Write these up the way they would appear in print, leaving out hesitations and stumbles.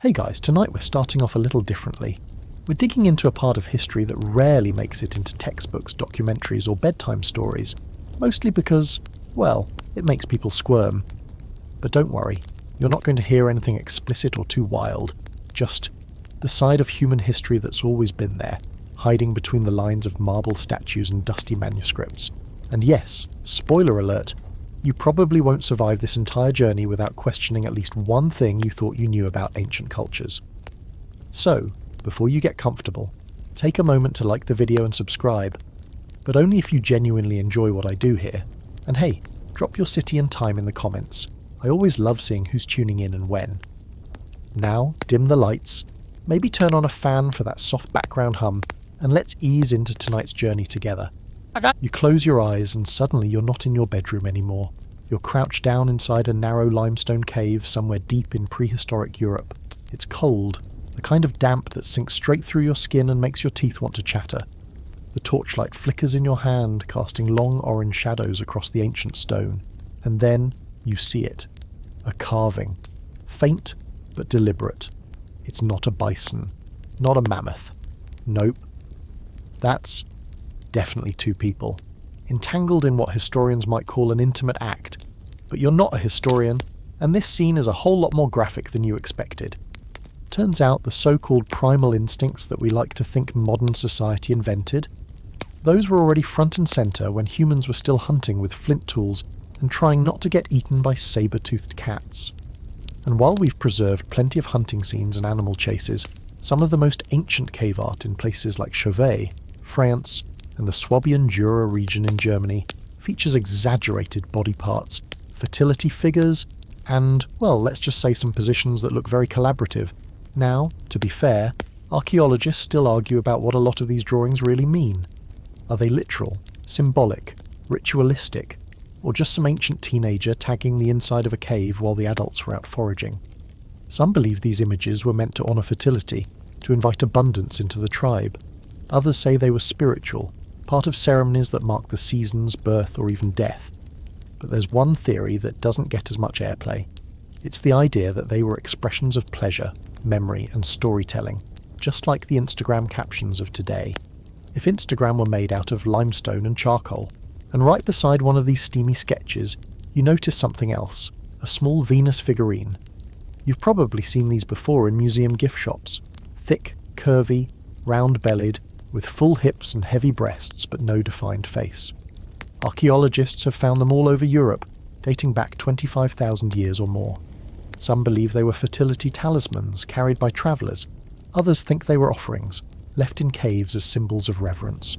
Hey guys, tonight we're starting off a little differently. We're digging into a part of history that rarely makes it into textbooks, documentaries or bedtime stories, mostly because, well, it makes people squirm. But don't worry, you're not going to hear anything explicit or too wild, just the side of human history that's always been there, hiding between the lines of marble statues and dusty manuscripts. And yes, spoiler alert, you probably won't survive this entire journey without questioning at least one thing you thought you knew about ancient cultures. So, before you get comfortable, take a moment to like the video and subscribe, but only if you genuinely enjoy what I do here. And hey, drop your city and time in the comments. I always love seeing who's tuning in and when. Now, dim the lights, maybe turn on a fan for that soft background hum, and let's ease into tonight's journey together. You close your eyes and suddenly you're not in your bedroom anymore. You're crouched down inside a narrow limestone cave somewhere deep in prehistoric Europe. It's cold, the kind of damp that sinks straight through your skin and makes your teeth want to chatter. The torchlight flickers in your hand, casting long orange shadows across the ancient stone. And then you see it. A carving. Faint, but deliberate. It's not a bison. Not a mammoth. Nope. That's definitely two people, entangled in what historians might call an intimate act. But you're not a historian, and this scene is a whole lot more graphic than you expected. Turns out the so-called primal instincts that we like to think modern society invented, those were already front and centre when humans were still hunting with flint tools and trying not to get eaten by saber-toothed cats. And while we've preserved plenty of hunting scenes and animal chases, some of the most ancient cave art in places like Chauvet, France, and the Swabian Jura region in Germany features exaggerated body parts, fertility figures, and, well, let's just say some positions that look very collaborative. Now, to be fair, archaeologists still argue about what a lot of these drawings really mean. Are they literal, symbolic, ritualistic, or just some ancient teenager tagging the inside of a cave while the adults were out foraging? Some believe these images were meant to honour fertility, to invite abundance into the tribe. Others say they were spiritual, part of ceremonies that mark the seasons, birth, or even death. But there's one theory that doesn't get as much airplay. It's the idea that they were expressions of pleasure, memory, and storytelling, just like the Instagram captions of today. If Instagram were made out of limestone and charcoal, and right beside one of these steamy sketches, you notice something else, a small Venus figurine. You've probably seen these before in museum gift shops. Thick, curvy, round-bellied, with full hips and heavy breasts but no defined face. Archaeologists have found them all over Europe, dating back 25,000 years or more. Some believe they were fertility talismans carried by travellers. Others think they were offerings, left in caves as symbols of reverence.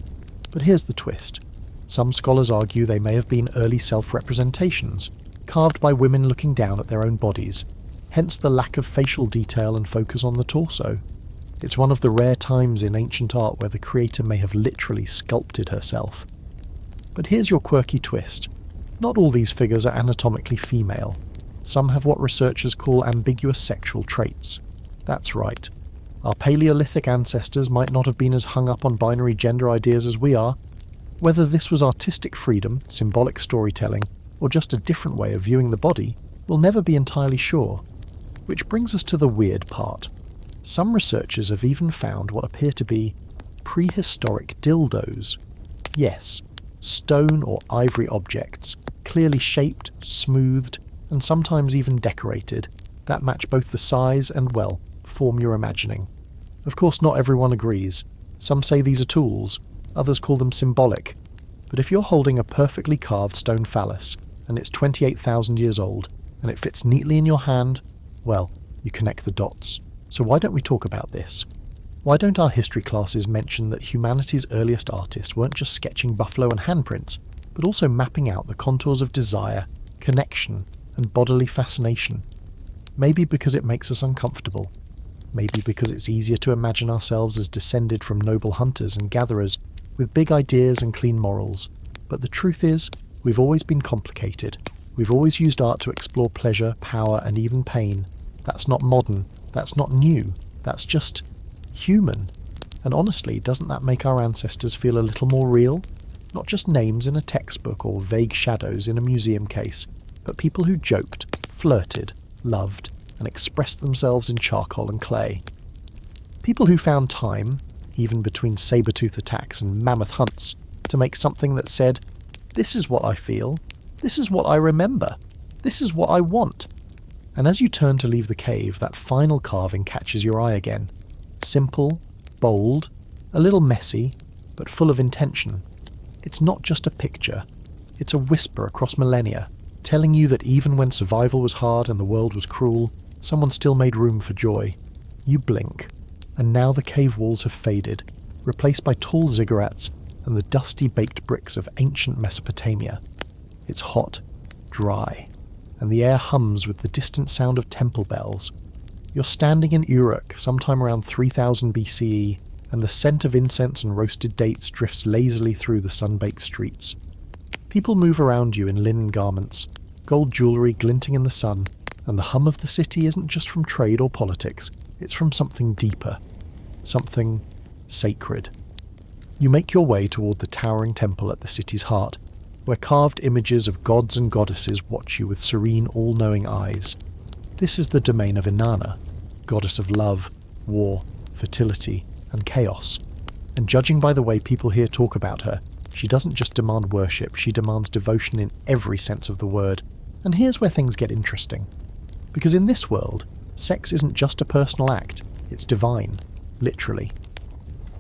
But here's the twist. Some scholars argue they may have been early self-representations, carved by women looking down at their own bodies, hence the lack of facial detail and focus on the torso. It's one of the rare times in ancient art where the creator may have literally sculpted herself. But here's your quirky twist. Not all these figures are anatomically female. Some have what researchers call ambiguous sexual traits. That's right. Our Paleolithic ancestors might not have been as hung up on binary gender ideas as we are. Whether this was artistic freedom, symbolic storytelling, or just a different way of viewing the body, we'll never be entirely sure. Which brings us to the weird part. Some researchers have even found what appear to be prehistoric dildos. Yes, stone or ivory objects, clearly shaped, smoothed, and sometimes even decorated, that match both the size and, well, form you're imagining. Of course, not everyone agrees. Some say these are tools, others call them symbolic. But if you're holding a perfectly carved stone phallus, and it's 28,000 years old, and it fits neatly in your hand, well, you connect the dots. So why don't we talk about this? Why don't our history classes mention that humanity's earliest artists weren't just sketching buffalo and handprints, but also mapping out the contours of desire, connection, and bodily fascination? Maybe because it makes us uncomfortable. Maybe because it's easier to imagine ourselves as descended from noble hunters and gatherers, with big ideas and clean morals. But the truth is, we've always been complicated. We've always used art to explore pleasure, power, and even pain. That's not modern. That's not new, that's just human. And honestly, doesn't that make our ancestors feel a little more real? Not just names in a textbook or vague shadows in a museum case, but people who joked, flirted, loved, and expressed themselves in charcoal and clay. People who found time, even between saber-tooth attacks and mammoth hunts, to make something that said, "This is what I feel, this is what I remember, this is what I want." And as you turn to leave the cave, that final carving catches your eye again. Simple, bold, a little messy, but full of intention. It's not just a picture, it's a whisper across millennia, telling you that even when survival was hard and the world was cruel, someone still made room for joy. You blink, and now the cave walls have faded, replaced by tall ziggurats and the dusty baked bricks of ancient Mesopotamia. It's hot, dry, and the air hums with the distant sound of temple bells. You're standing in Uruk sometime around 3000 BCE, and the scent of incense and roasted dates drifts lazily through the sun-baked streets. People move around you in linen garments, gold jewellery glinting in the sun, and the hum of the city isn't just from trade or politics, it's from something deeper, something sacred. You make your way toward the towering temple at the city's heart, where carved images of gods and goddesses watch you with serene, all-knowing eyes. This is the domain of Inanna, goddess of love, war, fertility, and chaos. And judging by the way people here talk about her, she doesn't just demand worship, she demands devotion in every sense of the word. And here's where things get interesting. Because in this world, sex isn't just a personal act, it's divine, literally.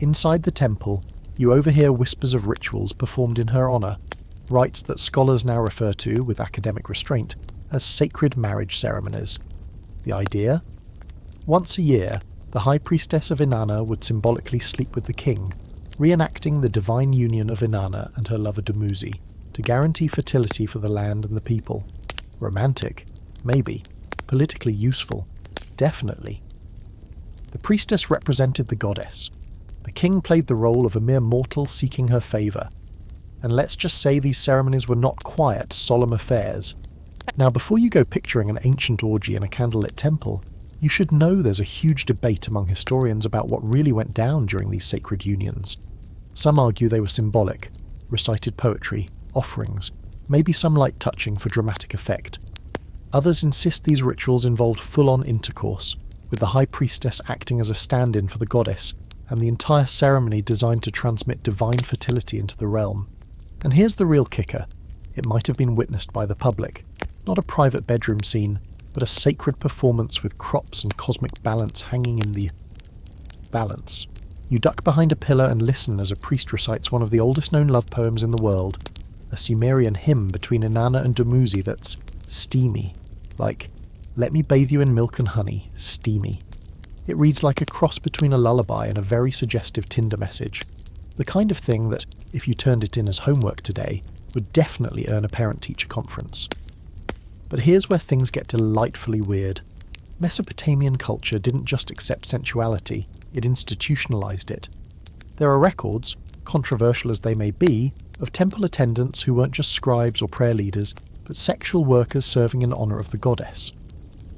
Inside the temple, you overhear whispers of rituals performed in her honour, rites that scholars now refer to, with academic restraint, as sacred marriage ceremonies. The idea? Once a year, the High Priestess of Inanna would symbolically sleep with the king, reenacting the divine union of Inanna and her lover Dumuzi, to guarantee fertility for the land and the people. Romantic? Maybe. Politically useful? Definitely. The priestess represented the goddess. The king played the role of a mere mortal seeking her favour. And let's just say these ceremonies were not quiet, solemn affairs. Now, before you go picturing an ancient orgy in a candlelit temple, you should know there's a huge debate among historians about what really went down during these sacred unions. Some argue they were symbolic, recited poetry, offerings, maybe some light touching for dramatic effect. Others insist these rituals involved full-on intercourse, with the high priestess acting as a stand-in for the goddess, and the entire ceremony designed to transmit divine fertility into the realm. And here's the real kicker. It might have been witnessed by the public. Not a private bedroom scene, but a sacred performance with crops and cosmic balance hanging in the balance. You duck behind a pillar and listen as a priest recites one of the oldest known love poems in the world, a Sumerian hymn between Inanna and Dumuzi that's steamy, like, "Let me bathe you in milk and honey, steamy." It reads like a cross between a lullaby and a very suggestive Tinder message. The kind of thing that, if you turned it in as homework today, would definitely earn a parent-teacher conference. But here's where things get delightfully weird. Mesopotamian culture didn't just accept sensuality, it institutionalized it. There are records, controversial as they may be, of temple attendants who weren't just scribes or prayer leaders, but sexual workers serving in honor of the goddess.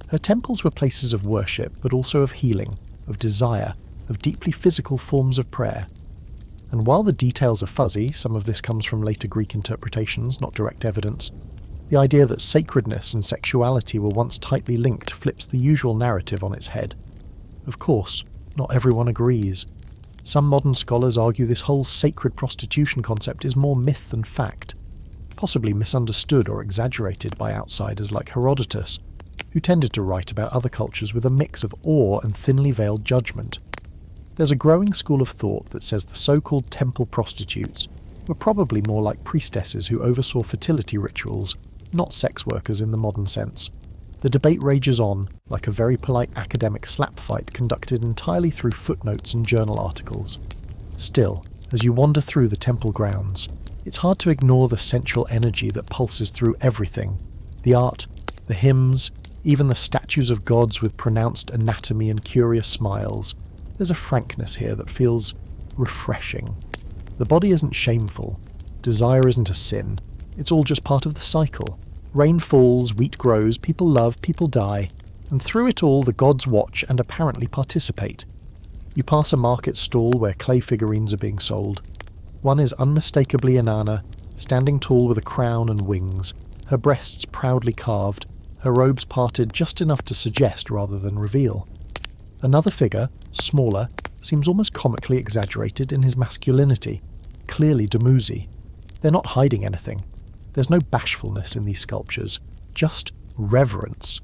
Her temples were places of worship, but also of healing, of desire, of deeply physical forms of prayer. And while the details are fuzzy, some of this comes from later Greek interpretations, not direct evidence, the idea that sacredness and sexuality were once tightly linked flips the usual narrative on its head. Of course, not everyone agrees. Some modern scholars argue this whole sacred prostitution concept is more myth than fact, possibly misunderstood or exaggerated by outsiders like Herodotus, who tended to write about other cultures with a mix of awe and thinly veiled judgment. There's a growing school of thought that says the so-called temple prostitutes were probably more like priestesses who oversaw fertility rituals, not sex workers in the modern sense. The debate rages on, like a very polite academic slap fight conducted entirely through footnotes and journal articles. Still, as you wander through the temple grounds, it's hard to ignore the sensual energy that pulses through everything. The art, the hymns, even the statues of gods with pronounced anatomy and curious smiles. There's a frankness here that feels refreshing. The body isn't shameful. Desire isn't a sin. It's all just part of the cycle. Rain falls, wheat grows, people love, people die, and through it all the gods watch and apparently participate. You pass a market stall where clay figurines are being sold. One is unmistakably Inanna, standing tall with a crown and wings, her breasts proudly carved, her robes parted just enough to suggest rather than reveal. Another figure, smaller, seems almost comically exaggerated in his masculinity, clearly Dumuzi. They're not hiding anything. There's no bashfulness in these sculptures, just reverence.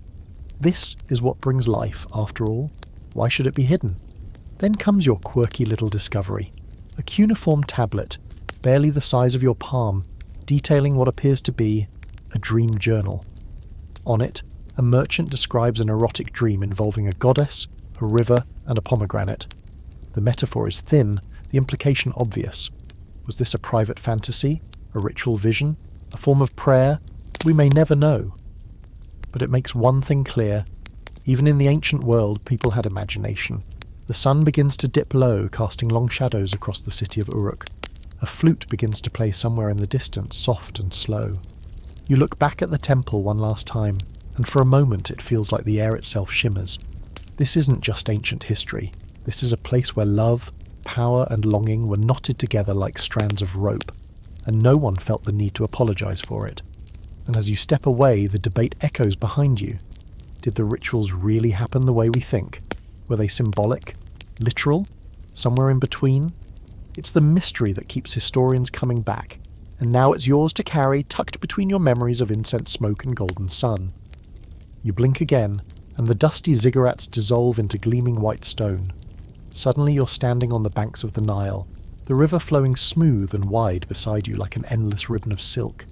This is what brings life, after all. Why should it be hidden? Then comes your quirky little discovery. A cuneiform tablet, barely the size of your palm, detailing what appears to be a dream journal. On it, a merchant describes an erotic dream involving a goddess, a river, and a pomegranate. The metaphor is thin, the implication obvious. Was this a private fantasy? A ritual vision? A form of prayer? We may never know. But it makes one thing clear. Even in the ancient world, people had imagination. The sun begins to dip low, casting long shadows across the city of Uruk. A flute begins to play somewhere in the distance, soft and slow. You look back at the temple one last time, and for a moment it feels like the air itself shimmers. This isn't just ancient history. This is a place where love, power and longing were knotted together like strands of rope, and no one felt the need to apologize for it. And as you step away, the debate echoes behind you. Did the rituals really happen the way we think? Were they symbolic? Literal? Somewhere in between? It's the mystery that keeps historians coming back, and now it's yours to carry, tucked between your memories of incense smoke and golden sun. You blink again, and the dusty ziggurats dissolve into gleaming white stone. Suddenly you're standing on the banks of the Nile, the river flowing smooth and wide beside you like an endless ribbon of silk.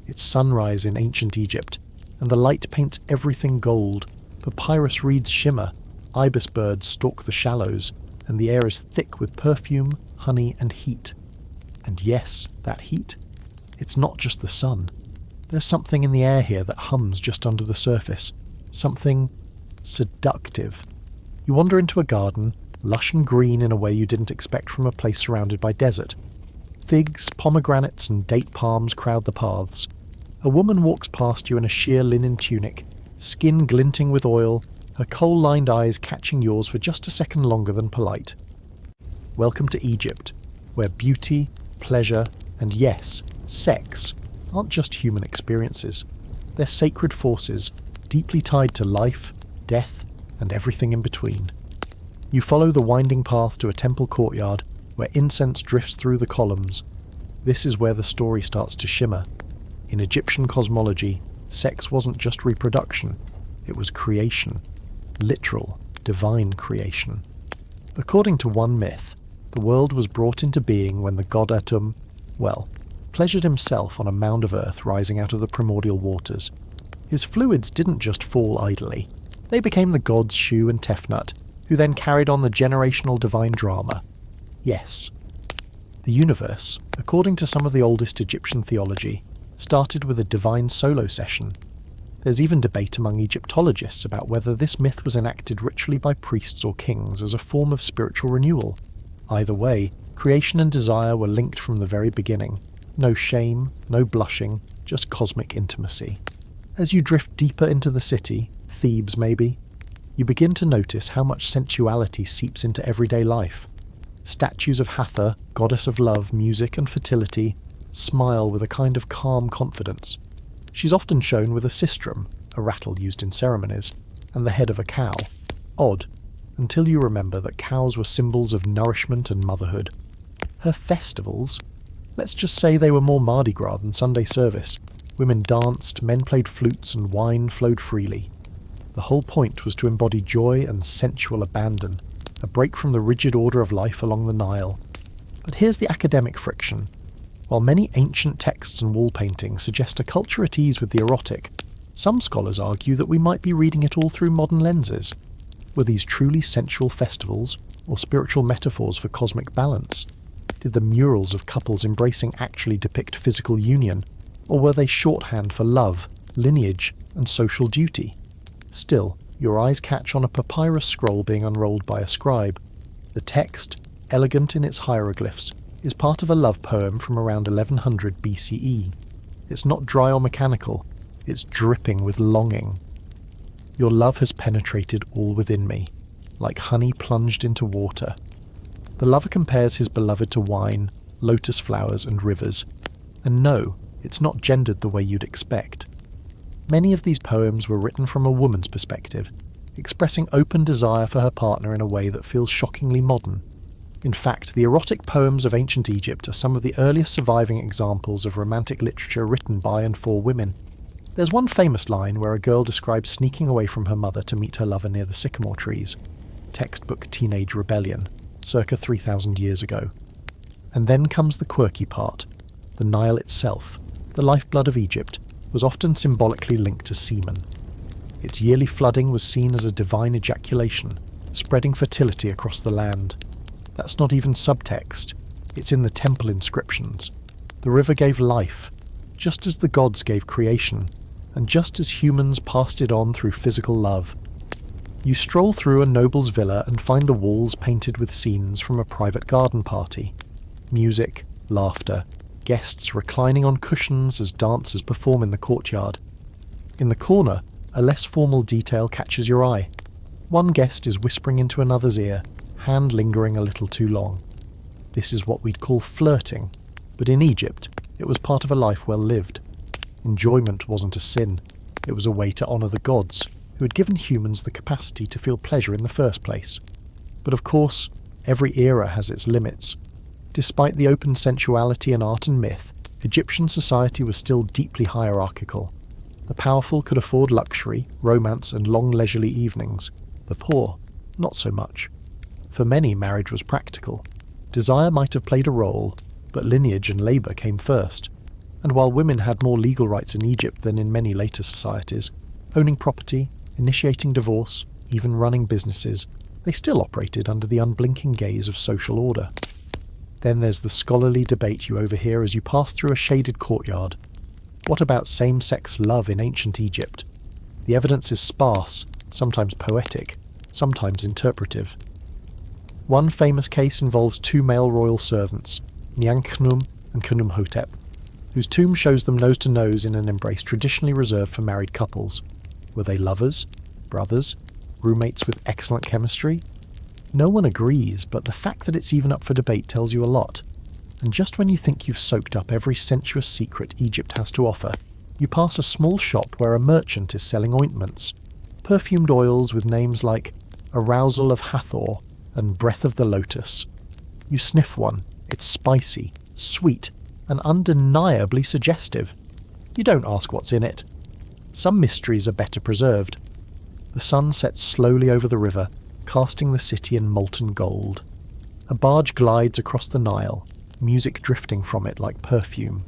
It's sunrise in ancient Egypt, and the light paints everything gold. Papyrus reeds shimmer, ibis birds stalk the shallows, and the air is thick with perfume, honey and heat. And yes, that heat. It's not just the sun. There's something in the air here that hums just under the surface. Something seductive. You wander into a garden, lush and green in a way you didn't expect from a place surrounded by desert. Figs, pomegranates and date palms crowd the paths. A woman walks past you in a sheer linen tunic, skin glinting with oil, her coal-lined eyes catching yours for just a second longer than polite. Welcome to Egypt, where beauty, pleasure, and yes, sex aren't just human experiences. They're sacred forces, deeply tied to life, death, and everything in between. You follow the winding path to a temple courtyard where incense drifts through the columns. This is where the story starts to shimmer. In Egyptian cosmology, sex wasn't just reproduction, it was creation. Literal, divine creation. According to one myth, the world was brought into being when the god Atum, pleasured himself on a mound of earth rising out of the primordial waters. His fluids didn't just fall idly. They became the god's shoe and tefnut, who then carried on the generational divine drama. Yes. The universe, according to some of the oldest Egyptian theology, started with a divine solo session. There's even debate among Egyptologists about whether this myth was enacted ritually by priests or kings as a form of spiritual renewal. Either way, creation and desire were linked from the very beginning. No shame, no blushing, just cosmic intimacy. As you drift deeper into the city, Thebes maybe, you begin to notice how much sensuality seeps into everyday life. Statues of Hathor, goddess of love, music and fertility, smile with a kind of calm confidence. She's often shown with a sistrum, a rattle used in ceremonies, and the head of a cow. Odd, until you remember that cows were symbols of nourishment and motherhood. Her festivals? Let's just say they were more Mardi Gras than Sunday service. Women danced, men played flutes, and wine flowed freely. The whole point was to embody joy and sensual abandon, a break from the rigid order of life along the Nile. But here's the academic friction. While many ancient texts and wall paintings suggest a culture at ease with the erotic, some scholars argue that we might be reading it all through modern lenses. Were these truly sensual festivals, or spiritual metaphors for cosmic balance? Did the murals of couples embracing actually depict physical union, or were they shorthand for love, lineage, and social duty? Still, your eyes catch on a papyrus scroll being unrolled by a scribe. The text, elegant in its hieroglyphs, is part of a love poem from around 1100 BCE. It's not dry or mechanical, it's dripping with longing. Your love has penetrated all within me, like honey plunged into water. The lover compares his beloved to wine, lotus flowers and rivers. And no, it's not gendered the way you'd expect. Many of these poems were written from a woman's perspective, expressing open desire for her partner in a way that feels shockingly modern. In fact, the erotic poems of ancient Egypt are some of the earliest surviving examples of romantic literature written by and for women. There's one famous line where a girl describes sneaking away from her mother to meet her lover near the sycamore trees. Textbook teenage rebellion, circa 3,000 years ago. And then comes the quirky part. The Nile itself, the lifeblood of Egypt, was often symbolically linked to semen. Its yearly flooding was seen as a divine ejaculation, spreading fertility across the land. That's not even subtext, it's in the temple inscriptions. The river gave life, just as the gods gave creation, and just as humans passed it on through physical love. You stroll through a noble's villa and find the walls painted with scenes from a private garden party. Music, laughter, guests reclining on cushions as dancers perform in the courtyard. In the corner, a less formal detail catches your eye. One guest is whispering into another's ear, hand lingering a little too long. This is what we'd call flirting, but in Egypt, it was part of a life well lived. Enjoyment wasn't a sin, it was a way to honour the gods, who had given humans the capacity to feel pleasure in the first place. But of course, every era has its limits. Despite the open sensuality in art and myth, Egyptian society was still deeply hierarchical. The powerful could afford luxury, romance and long leisurely evenings. The poor, not so much. For many, marriage was practical. Desire might have played a role, but lineage and labour came first. And while women had more legal rights in Egypt than in many later societies, owning property, initiating divorce, even running businesses, they still operated under the unblinking gaze of social order. Then there's the scholarly debate you overhear as you pass through a shaded courtyard. What about same-sex love in ancient Egypt? The evidence is sparse, sometimes poetic, sometimes interpretive. One famous case involves two male royal servants, Nyankhnum and Khnumhotep, whose tomb shows them nose to nose in an embrace traditionally reserved for married couples. Were they lovers, brothers, roommates with excellent chemistry? No one agrees, but the fact that it's even up for debate tells you a lot. And just when you think you've soaked up every sensuous secret Egypt has to offer, you pass a small shop where a merchant is selling ointments, perfumed oils with names like Arousal of Hathor and Breath of the Lotus. You sniff one, it's spicy, sweet, and undeniably suggestive. You don't ask what's in it. Some mysteries are better preserved. The sun sets slowly over the river, casting the city in molten gold. A barge glides across the Nile, music drifting from it like perfume.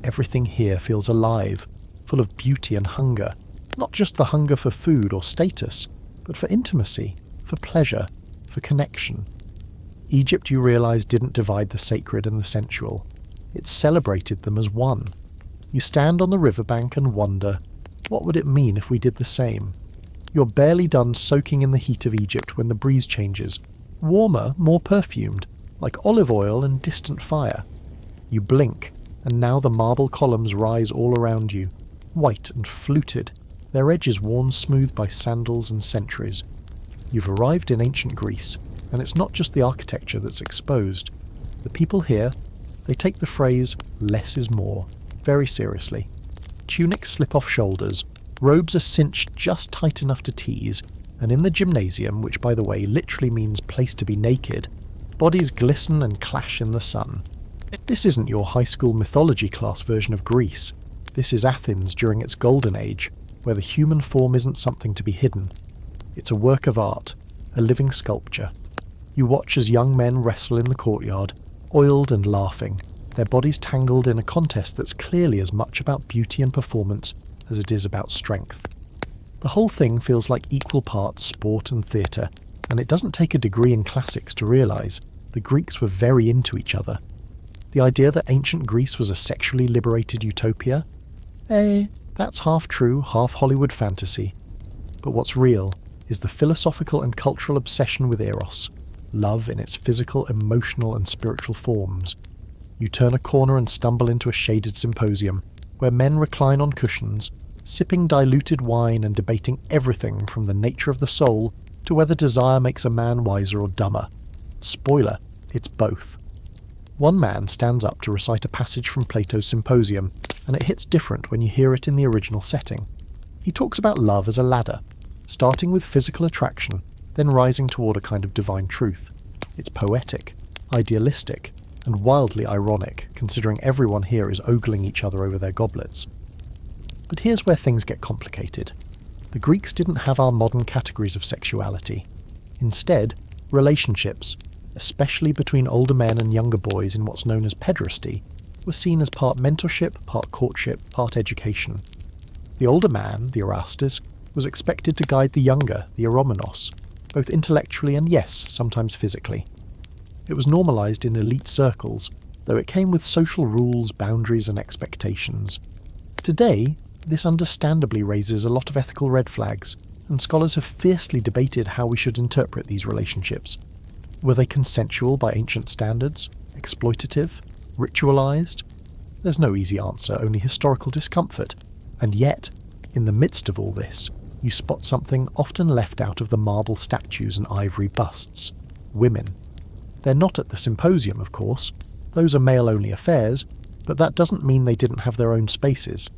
Everything here feels alive, full of beauty and hunger, not just the hunger for food or status, but for intimacy, for pleasure, for connection. Egypt, you realise, didn't divide the sacred and the sensual. It celebrated them as one. You stand on the riverbank and wonder, what would it mean if we did the same? You're barely done soaking in the heat of Egypt when the breeze changes, warmer, more perfumed, like olive oil and distant fire. You blink, and now the marble columns rise all around you, white and fluted, their edges worn smooth by sandals and centuries. You've arrived in ancient Greece, and it's not just the architecture that's exposed. The people here, they take the phrase, less is more, very seriously. Tunics slip off shoulders, robes are cinched just tight enough to tease, and in the gymnasium, which by the way literally means place to be naked, bodies glisten and clash in the sun. This isn't your high school mythology class version of Greece. This is Athens during its golden age, where the human form isn't something to be hidden. It's a work of art, a living sculpture. You watch as young men wrestle in the courtyard, oiled and laughing, their bodies tangled in a contest that's clearly as much about beauty and performance as it is about strength. The whole thing feels like equal parts sport and theatre, and it doesn't take a degree in classics to realise the Greeks were very into each other. The idea that ancient Greece was a sexually liberated utopia? That's half true, half Hollywood fantasy. But what's real is the philosophical and cultural obsession with eros, love in its physical, emotional and spiritual forms. You turn a corner and stumble into a shaded symposium, where men recline on cushions, sipping diluted wine and debating everything from the nature of the soul to whether desire makes a man wiser or dumber. Spoiler, it's both. One man stands up to recite a passage from Plato's Symposium, and it hits different when you hear it in the original setting. He talks about love as a ladder, starting with physical attraction, then rising toward a kind of divine truth. It's poetic, idealistic, and wildly ironic, considering everyone here is ogling each other over their goblets. But here's where things get complicated. The Greeks didn't have our modern categories of sexuality. Instead, relationships, especially between older men and younger boys in what's known as pederasty, were seen as part mentorship, part courtship, part education. The older man, the Erastes, was expected to guide the younger, the Eromenos, both intellectually and yes, sometimes physically. It was normalised in elite circles, though it came with social rules, boundaries and expectations. Today, this understandably raises a lot of ethical red flags, and scholars have fiercely debated how we should interpret these relationships. Were they consensual by ancient standards? Exploitative? Ritualised? There's no easy answer, only historical discomfort. And yet, in the midst of all this, you spot something often left out of the marble statues and ivory busts. Women. They're not at the symposium, of course. Those are male-only affairs, but that doesn't mean they didn't have their own spaces.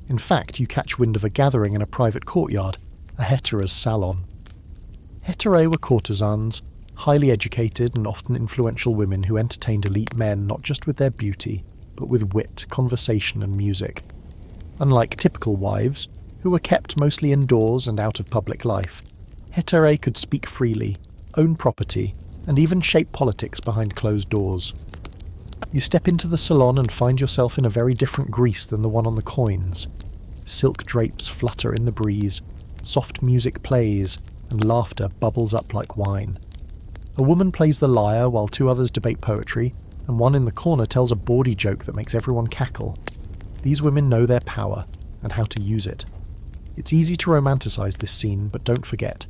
In fact, you catch wind of a gathering in a private courtyard, a hetera's salon. Heterae were courtesans, highly educated and often influential women who entertained elite men not just with their beauty, but with wit, conversation and music. Unlike typical wives, who were kept mostly indoors and out of public life, heterae could speak freely, own property, and even shape politics behind closed doors. You step into the salon and find yourself in a very different Greece than the one on the coins. Silk drapes flutter in the breeze, soft music plays, and laughter bubbles up like wine. A woman plays the lyre while two others debate poetry, and one in the corner tells a bawdy joke that makes everyone cackle. These women know their power, and how to use it. It's easy to romanticize this scene, but don't forget,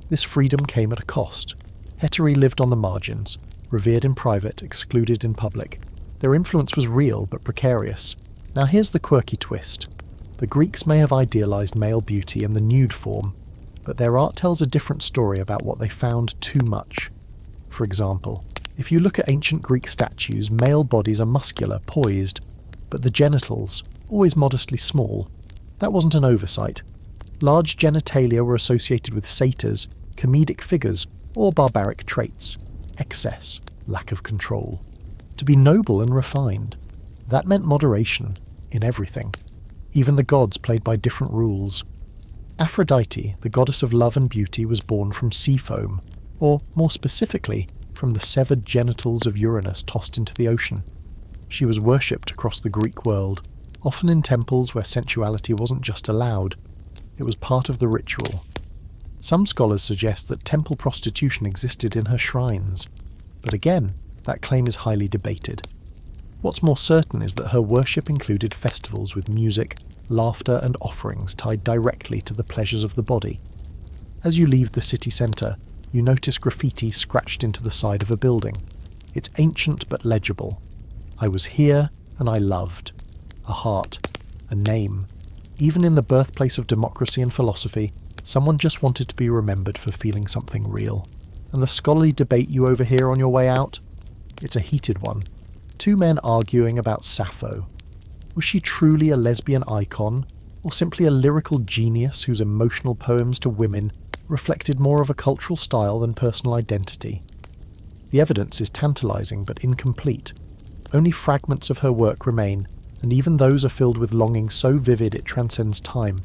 this freedom came at a cost. Heterae lived on the margins, revered in private, excluded in public. Their influence was real, but precarious. Now here's the quirky twist. The Greeks may have idealized male beauty in the nude form, but their art tells a different story about what they found too much. For example, if you look at ancient Greek statues, male bodies are muscular, poised, but the genitals, always modestly small. That wasn't an oversight. Large genitalia were associated with satyrs, comedic figures, or barbaric traits. Excess, lack of control. To be noble and refined, that meant moderation in everything. Even the gods played by different rules. Aphrodite, the goddess of love and beauty, was born from sea foam, or more specifically, from the severed genitals of Uranus tossed into the ocean. She was worshipped across the Greek world, often in temples where sensuality wasn't just allowed, it was part of the ritual. Some scholars suggest that temple prostitution existed in her shrines, but again, that claim is highly debated. What's more certain is that her worship included festivals with music, laughter and offerings tied directly to the pleasures of the body. As you leave the city centre, you notice graffiti scratched into the side of a building. It's ancient but legible. I was here and I loved. A heart, a name. Even in the birthplace of democracy and philosophy, someone just wanted to be remembered for feeling something real. And the scholarly debate you overhear on your way out? It's a heated one. Two men arguing about Sappho. Was she truly a lesbian icon, or simply a lyrical genius whose emotional poems to women reflected more of a cultural style than personal identity? The evidence is tantalizing but incomplete. Only fragments of her work remain, and even those are filled with longing so vivid it transcends time.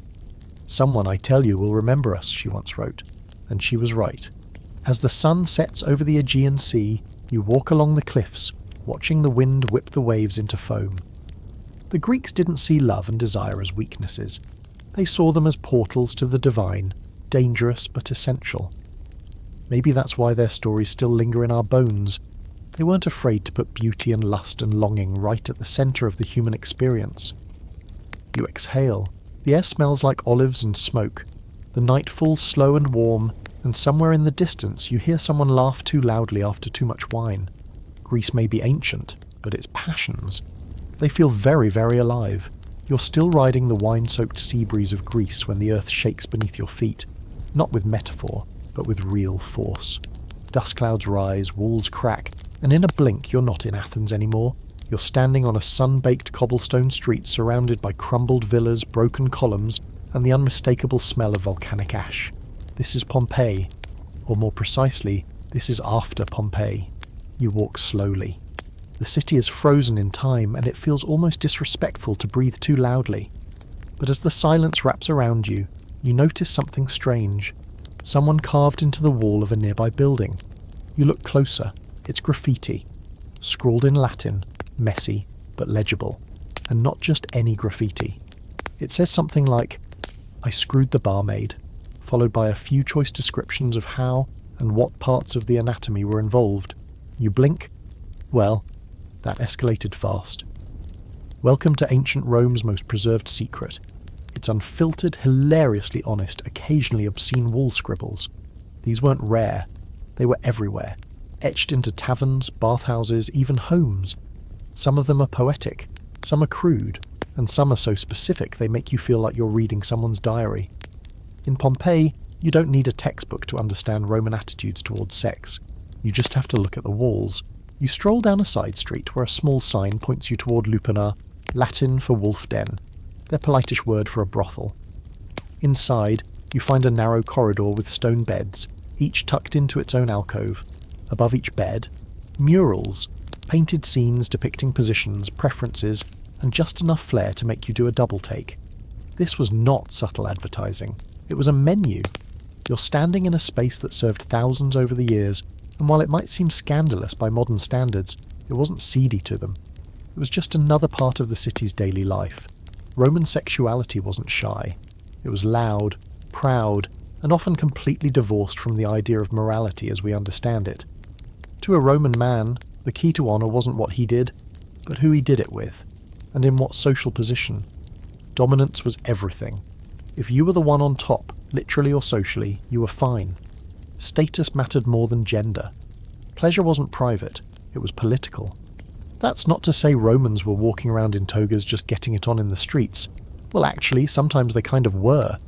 "Someone, I tell you, will remember us," she once wrote. And she was right. As the sun sets over the Aegean Sea, you walk along the cliffs, watching the wind whip the waves into foam. The Greeks didn't see love and desire as weaknesses. They saw them as portals to the divine, dangerous but essential. Maybe that's why their stories still linger in our bones. They weren't afraid to put beauty and lust and longing right at the centre of the human experience. You exhale. The air smells like olives and smoke. The night falls slow and warm, and somewhere in the distance you hear someone laugh too loudly after too much wine. Greece may be ancient, but its passions, they feel very, very alive. You're still riding the wine-soaked sea breeze of Greece when the earth shakes beneath your feet, not with metaphor, but with real force. Dust clouds rise, walls crack, and in a blink you're not in Athens anymore. You're standing on a sun-baked cobblestone street surrounded by crumbled villas, broken columns, and the unmistakable smell of volcanic ash. This is Pompeii, or more precisely, this is after Pompeii. You walk slowly. The city is frozen in time, and it feels almost disrespectful to breathe too loudly. But as the silence wraps around you, you notice something strange. Someone carved into the wall of a nearby building. You look closer. It's graffiti. Scrawled in Latin, messy, but legible. And not just any graffiti. It says something like, "I screwed the barmaid," followed by a few choice descriptions of how and what parts of the anatomy were involved. You blink. Well, that escalated fast. Welcome to ancient Rome's most preserved secret. Its unfiltered, hilariously honest, occasionally obscene wall scribbles. These weren't rare. They were everywhere. Etched into taverns, bathhouses, even homes. Some of them are poetic, some are crude, and some are so specific they make you feel like you're reading someone's diary. In Pompeii, you don't need a textbook to understand Roman attitudes towards sex. You just have to look at the walls. You stroll down a side street where a small sign points you toward Lupana, Latin for wolf den, their politish word for a brothel. Inside, you find a narrow corridor with stone beds, each tucked into its own alcove. Above each bed, murals, painted scenes depicting positions, preferences, and just enough flair to make you do a double take. This was not subtle advertising. It was a menu. You're standing in a space that served thousands over the years, and while it might seem scandalous by modern standards, it wasn't seedy to them. It was just another part of the city's daily life. Roman sexuality wasn't shy. It was loud, proud, and often completely divorced from the idea of morality as we understand it. To a Roman man, the key to honour wasn't what he did, but who he did it with, and in what social position. Dominance was everything. If you were the one on top, literally or socially, you were fine. Status mattered more than gender. Pleasure wasn't private, it was political. That's not to say Romans were walking around in togas just getting it on in the streets. Well, actually, sometimes they kind of were.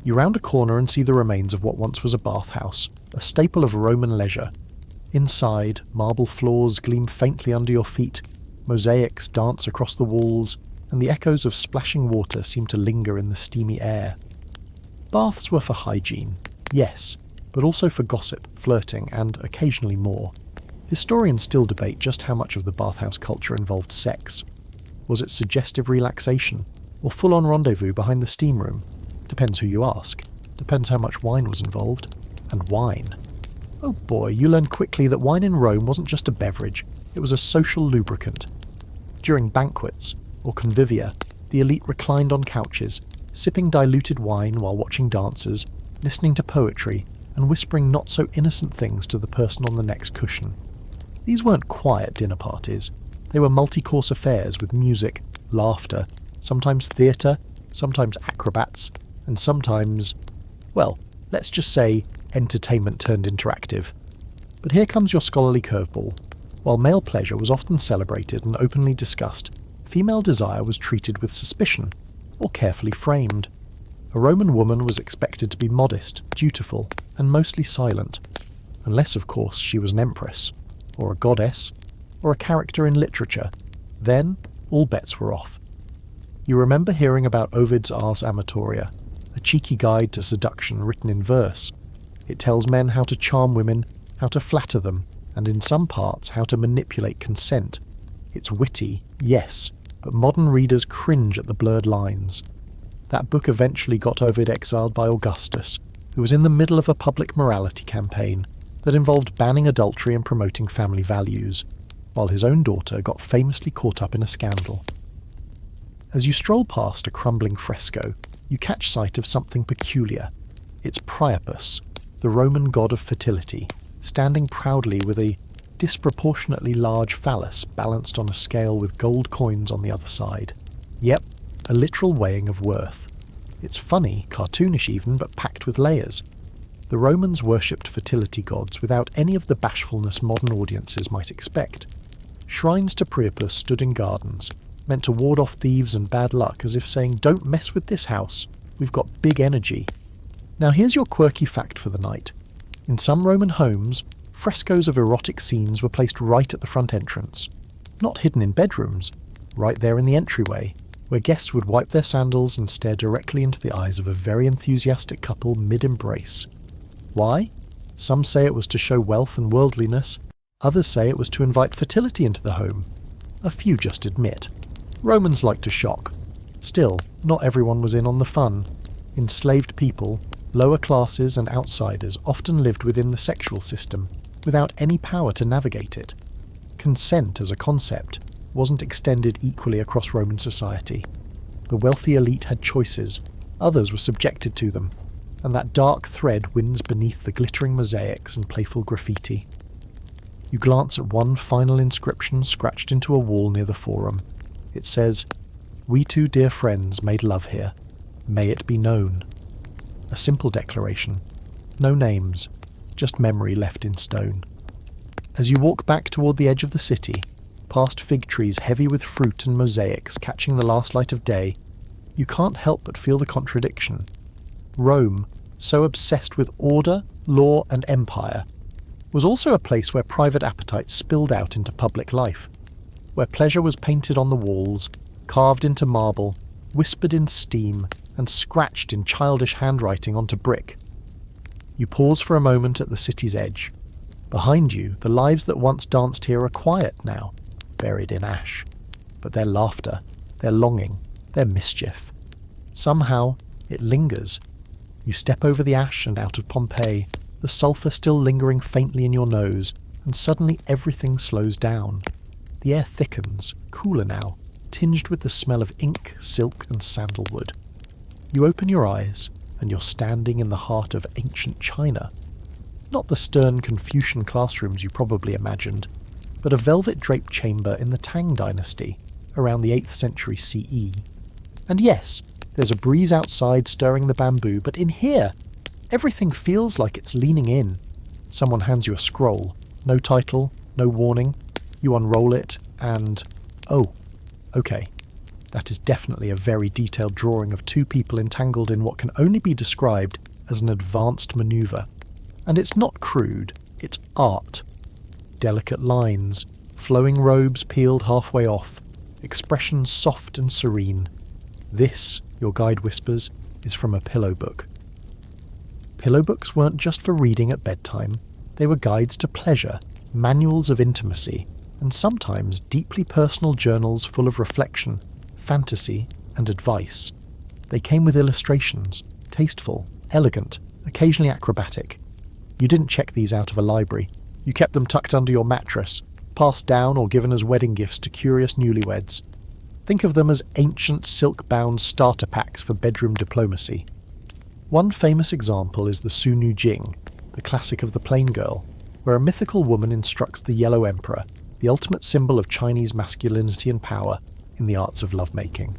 You round a corner and see the remains of what once was a bathhouse, a staple of Roman leisure. Inside, marble floors gleam faintly under your feet, mosaics dance across the walls, and the echoes of splashing water seem to linger in the steamy air. Baths were for hygiene, yes, but also for gossip, flirting, and occasionally more. Historians still debate just how much of the bathhouse culture involved sex. Was it suggestive relaxation, or full-on rendezvous behind the steam room? Depends who you ask. Depends how much wine was involved. And wine. Oh boy, you learn quickly that wine in Rome wasn't just a beverage, it was a social lubricant. During banquets, or convivia, the elite reclined on couches, sipping diluted wine while watching dancers, listening to poetry, and whispering not-so-innocent things to the person on the next cushion. These weren't quiet dinner parties. They were multi-course affairs with music, laughter, sometimes theatre, sometimes acrobats, and sometimes, well, let's just say entertainment turned interactive. But here comes your scholarly curveball. While male pleasure was often celebrated and openly discussed, female desire was treated with suspicion, or carefully framed. A Roman woman was expected to be modest, dutiful, and mostly silent, unless of course she was an empress, or a goddess, or a character in literature. Then, all bets were off. You remember hearing about Ovid's Ars Amatoria, a cheeky guide to seduction written in verse. It tells men how to charm women, how to flatter them, and in some parts how to manipulate consent. It's witty, yes, but modern readers cringe at the blurred lines. That book eventually got Ovid exiled by Augustus, who was in the middle of a public morality campaign that involved banning adultery and promoting family values, while his own daughter got famously caught up in a scandal. As you stroll past a crumbling fresco, you catch sight of something peculiar. It's Priapus, the Roman god of fertility, standing proudly with a disproportionately large phallus balanced on a scale with gold coins on the other side. Yep, a literal weighing of worth. It's funny, cartoonish even, but packed with layers. The Romans worshipped fertility gods without any of the bashfulness modern audiences might expect. Shrines to Priapus stood in gardens, meant to ward off thieves and bad luck, as if saying, "Don't mess with this house, we've got big energy." Now here's your quirky fact for the night. In some Roman homes, frescoes of erotic scenes were placed right at the front entrance. Not hidden in bedrooms, right there in the entryway, where guests would wipe their sandals and stare directly into the eyes of a very enthusiastic couple mid-embrace. Why? Some say it was to show wealth and worldliness, others say it was to invite fertility into the home. A few just admit. Romans liked to shock. Still, not everyone was in on the fun. Enslaved people, lower classes and outsiders often lived within the sexual system, without any power to navigate it. Consent as a concept wasn't extended equally across Roman society. The wealthy elite had choices, others were subjected to them, and that dark thread winds beneath the glittering mosaics and playful graffiti. You glance at one final inscription scratched into a wall near the forum. It says, "We two dear friends made love here. May it be known." A simple declaration. No names, just memory left in stone. As you walk back toward the edge of the city, past fig trees heavy with fruit and mosaics catching the last light of day, you can't help but feel the contradiction. Rome, so obsessed with order, law and empire, was also a place where private appetite spilled out into public life, where pleasure was painted on the walls, carved into marble, whispered in steam, and scratched in childish handwriting onto brick. You pause for a moment at the city's edge. Behind you, the lives that once danced here are quiet now, buried in ash. But their laughter, their longing, their mischief. Somehow, it lingers. You step over the ash and out of Pompeii, the sulphur still lingering faintly in your nose, and suddenly everything slows down. The air thickens, cooler now, tinged with the smell of ink, silk, and sandalwood. You open your eyes, and you're standing in the heart of ancient China. Not the stern Confucian classrooms you probably imagined, but a velvet-draped chamber in the Tang dynasty, around the 8th century CE. And yes, there's a breeze outside stirring the bamboo, but in here, everything feels like it's leaning in. Someone hands you a scroll. No title, no warning. You unroll it, and oh, okay. That is definitely a very detailed drawing of two people entangled in what can only be described as an advanced maneuver. And it's not crude, it's art. Delicate lines, flowing robes peeled halfway off, expressions soft and serene. This, your guide whispers, is from a pillow book. Pillow books weren't just for reading at bedtime, they were guides to pleasure, manuals of intimacy, and sometimes deeply personal journals full of reflection, fantasy, and advice. They came with illustrations, tasteful, elegant, occasionally acrobatic. You didn't check these out of a library. You kept them tucked under your mattress, passed down or given as wedding gifts to curious newlyweds. Think of them as ancient silk-bound starter packs for bedroom diplomacy. One famous example is the Sunu Jing, the classic of the plain girl, where a mythical woman instructs the Yellow Emperor, the ultimate symbol of Chinese masculinity and power, in the arts of lovemaking.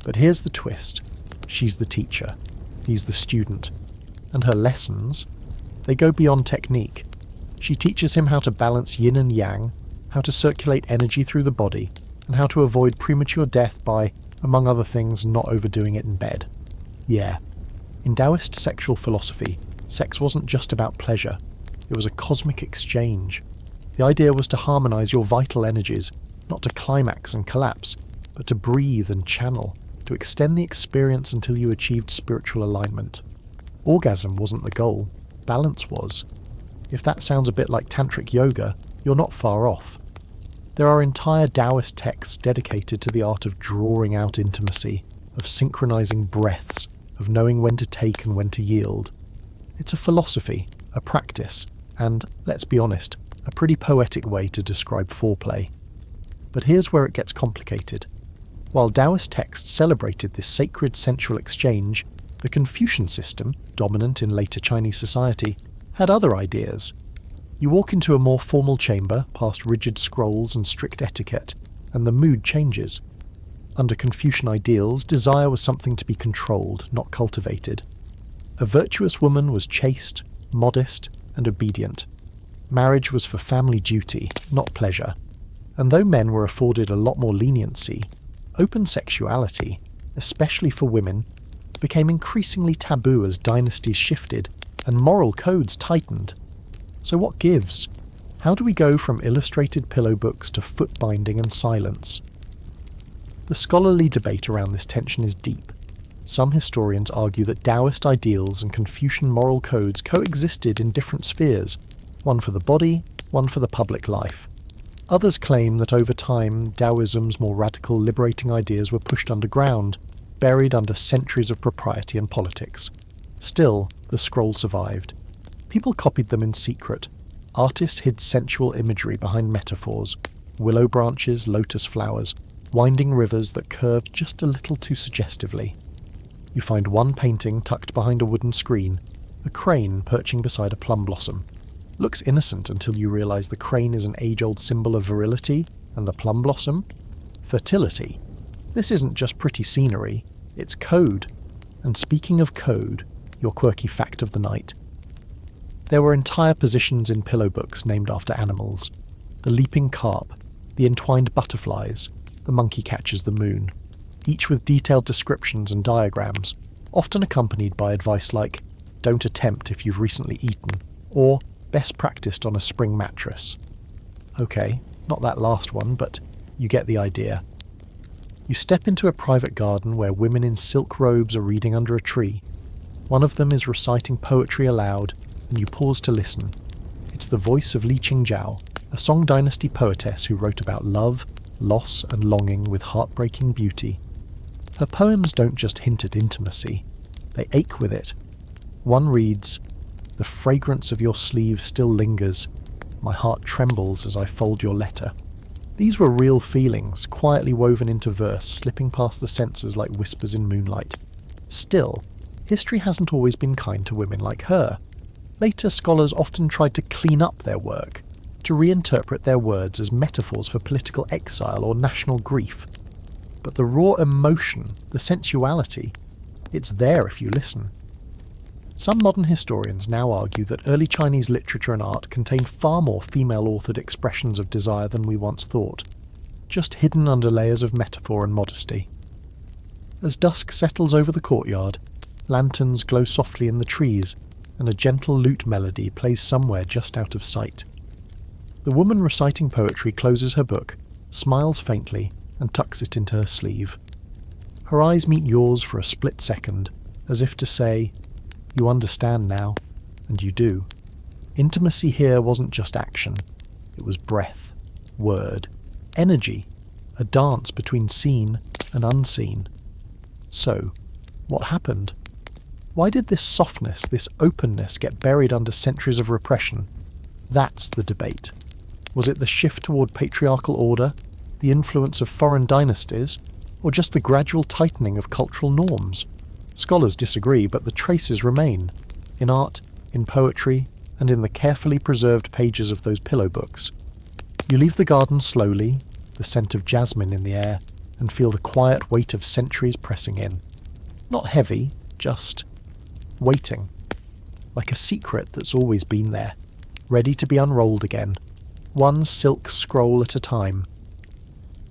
But here's the twist. She's the teacher. He's the student. And her lessons, they go beyond technique. She teaches him how to balance yin and yang, how to circulate energy through the body, and how to avoid premature death by, among other things, not overdoing it in bed. Yeah. In Taoist sexual philosophy, sex wasn't just about pleasure. It was a cosmic exchange. The idea was to harmonize your vital energies, not to climax and collapse, but to breathe and channel, to extend the experience until you achieved spiritual alignment. Orgasm wasn't the goal, balance was. If that sounds a bit like tantric yoga, you're not far off. There are entire Taoist texts dedicated to the art of drawing out intimacy, of synchronizing breaths, of knowing when to take and when to yield. It's a philosophy, a practice, and, let's be honest, a pretty poetic way to describe foreplay. But here's where it gets complicated. While Taoist texts celebrated this sacred sensual exchange, the Confucian system, dominant in later Chinese society, had other ideas. You walk into a more formal chamber, past rigid scrolls and strict etiquette, and the mood changes. Under Confucian ideals, desire was something to be controlled, not cultivated. A virtuous woman was chaste, modest, and obedient. Marriage was for family duty, not pleasure. And though men were afforded a lot more leniency, open sexuality, especially for women, became increasingly taboo as dynasties shifted and moral codes tightened. So what gives? How do we go from illustrated pillow books to foot binding and silence? The scholarly debate around this tension is deep. Some historians argue that Taoist ideals and Confucian moral codes coexisted in different spheres, one for the body, one for the public life. Others claim that over time, Taoism's more radical, liberating ideas were pushed underground, buried under centuries of propriety and politics. Still, the scrolls survived. People copied them in secret. Artists hid sensual imagery behind metaphors: willow branches, lotus flowers, winding rivers that curved just a little too suggestively. You find one painting tucked behind a wooden screen, a crane perching beside a plum blossom. Looks innocent until you realise the crane is an age-old symbol of virility, and the plum blossom? Fertility. This isn't just pretty scenery, it's code. And speaking of code, your quirky fact of the night. There were entire positions in pillow books named after animals. The leaping carp, the entwined butterflies, the monkey catches the moon, each with detailed descriptions and diagrams, often accompanied by advice like, "Don't attempt if you've recently eaten," or "Best practiced on a spring mattress." Okay, not that last one, but you get the idea. You step into a private garden where women in silk robes are reading under a tree. One of them is reciting poetry aloud, and you pause to listen. It's the voice of Li Qingjiao, a Song Dynasty poetess who wrote about love, loss, and longing with heartbreaking beauty. Her poems don't just hint at intimacy, they ache with it. One reads, "The fragrance of your sleeve still lingers. My heart trembles as I fold your letter." These were real feelings, quietly woven into verse, slipping past the censors like whispers in moonlight. Still, history hasn't always been kind to women like her. Later scholars often tried to clean up their work, to reinterpret their words as metaphors for political exile or national grief. But the raw emotion, the sensuality, it's there if you listen. Some modern historians now argue that early Chinese literature and art contained far more female-authored expressions of desire than we once thought, just hidden under layers of metaphor and modesty. As dusk settles over the courtyard, lanterns glow softly in the trees, and a gentle lute melody plays somewhere just out of sight. The woman reciting poetry closes her book, smiles faintly, and tucks it into her sleeve. Her eyes meet yours for a split second, as if to say, "You understand now," and you do. Intimacy here wasn't just action. It was breath, word, energy, a dance between seen and unseen. So, what happened? Why did this softness, this openness get buried under centuries of repression? That's the debate. Was it the shift toward patriarchal order, the influence of foreign dynasties, or just the gradual tightening of cultural norms? Scholars disagree, but the traces remain, in art, in poetry, and in the carefully preserved pages of those pillow books. You leave the garden slowly, the scent of jasmine in the air, and feel the quiet weight of centuries pressing in. Not heavy, just waiting. Like a secret that's always been there, ready to be unrolled again, one silk scroll at a time.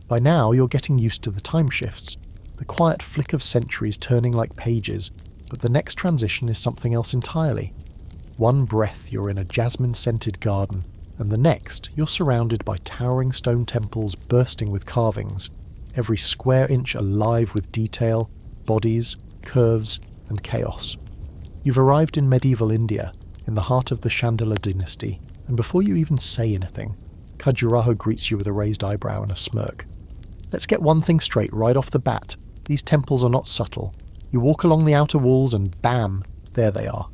By now you're getting used to the time shifts, the quiet flick of centuries turning like pages, but the next transition is something else entirely. One breath you're in a jasmine-scented garden, and the next you're surrounded by towering stone temples bursting with carvings, every square inch alive with detail, bodies, curves, and chaos. You've arrived in medieval India, in the heart of the Chandala dynasty, and before you even say anything, Khajuraho greets you with a raised eyebrow and a smirk. Let's get one thing straight right off the bat. These temples are not subtle. You walk along the outer walls and bam, there they are.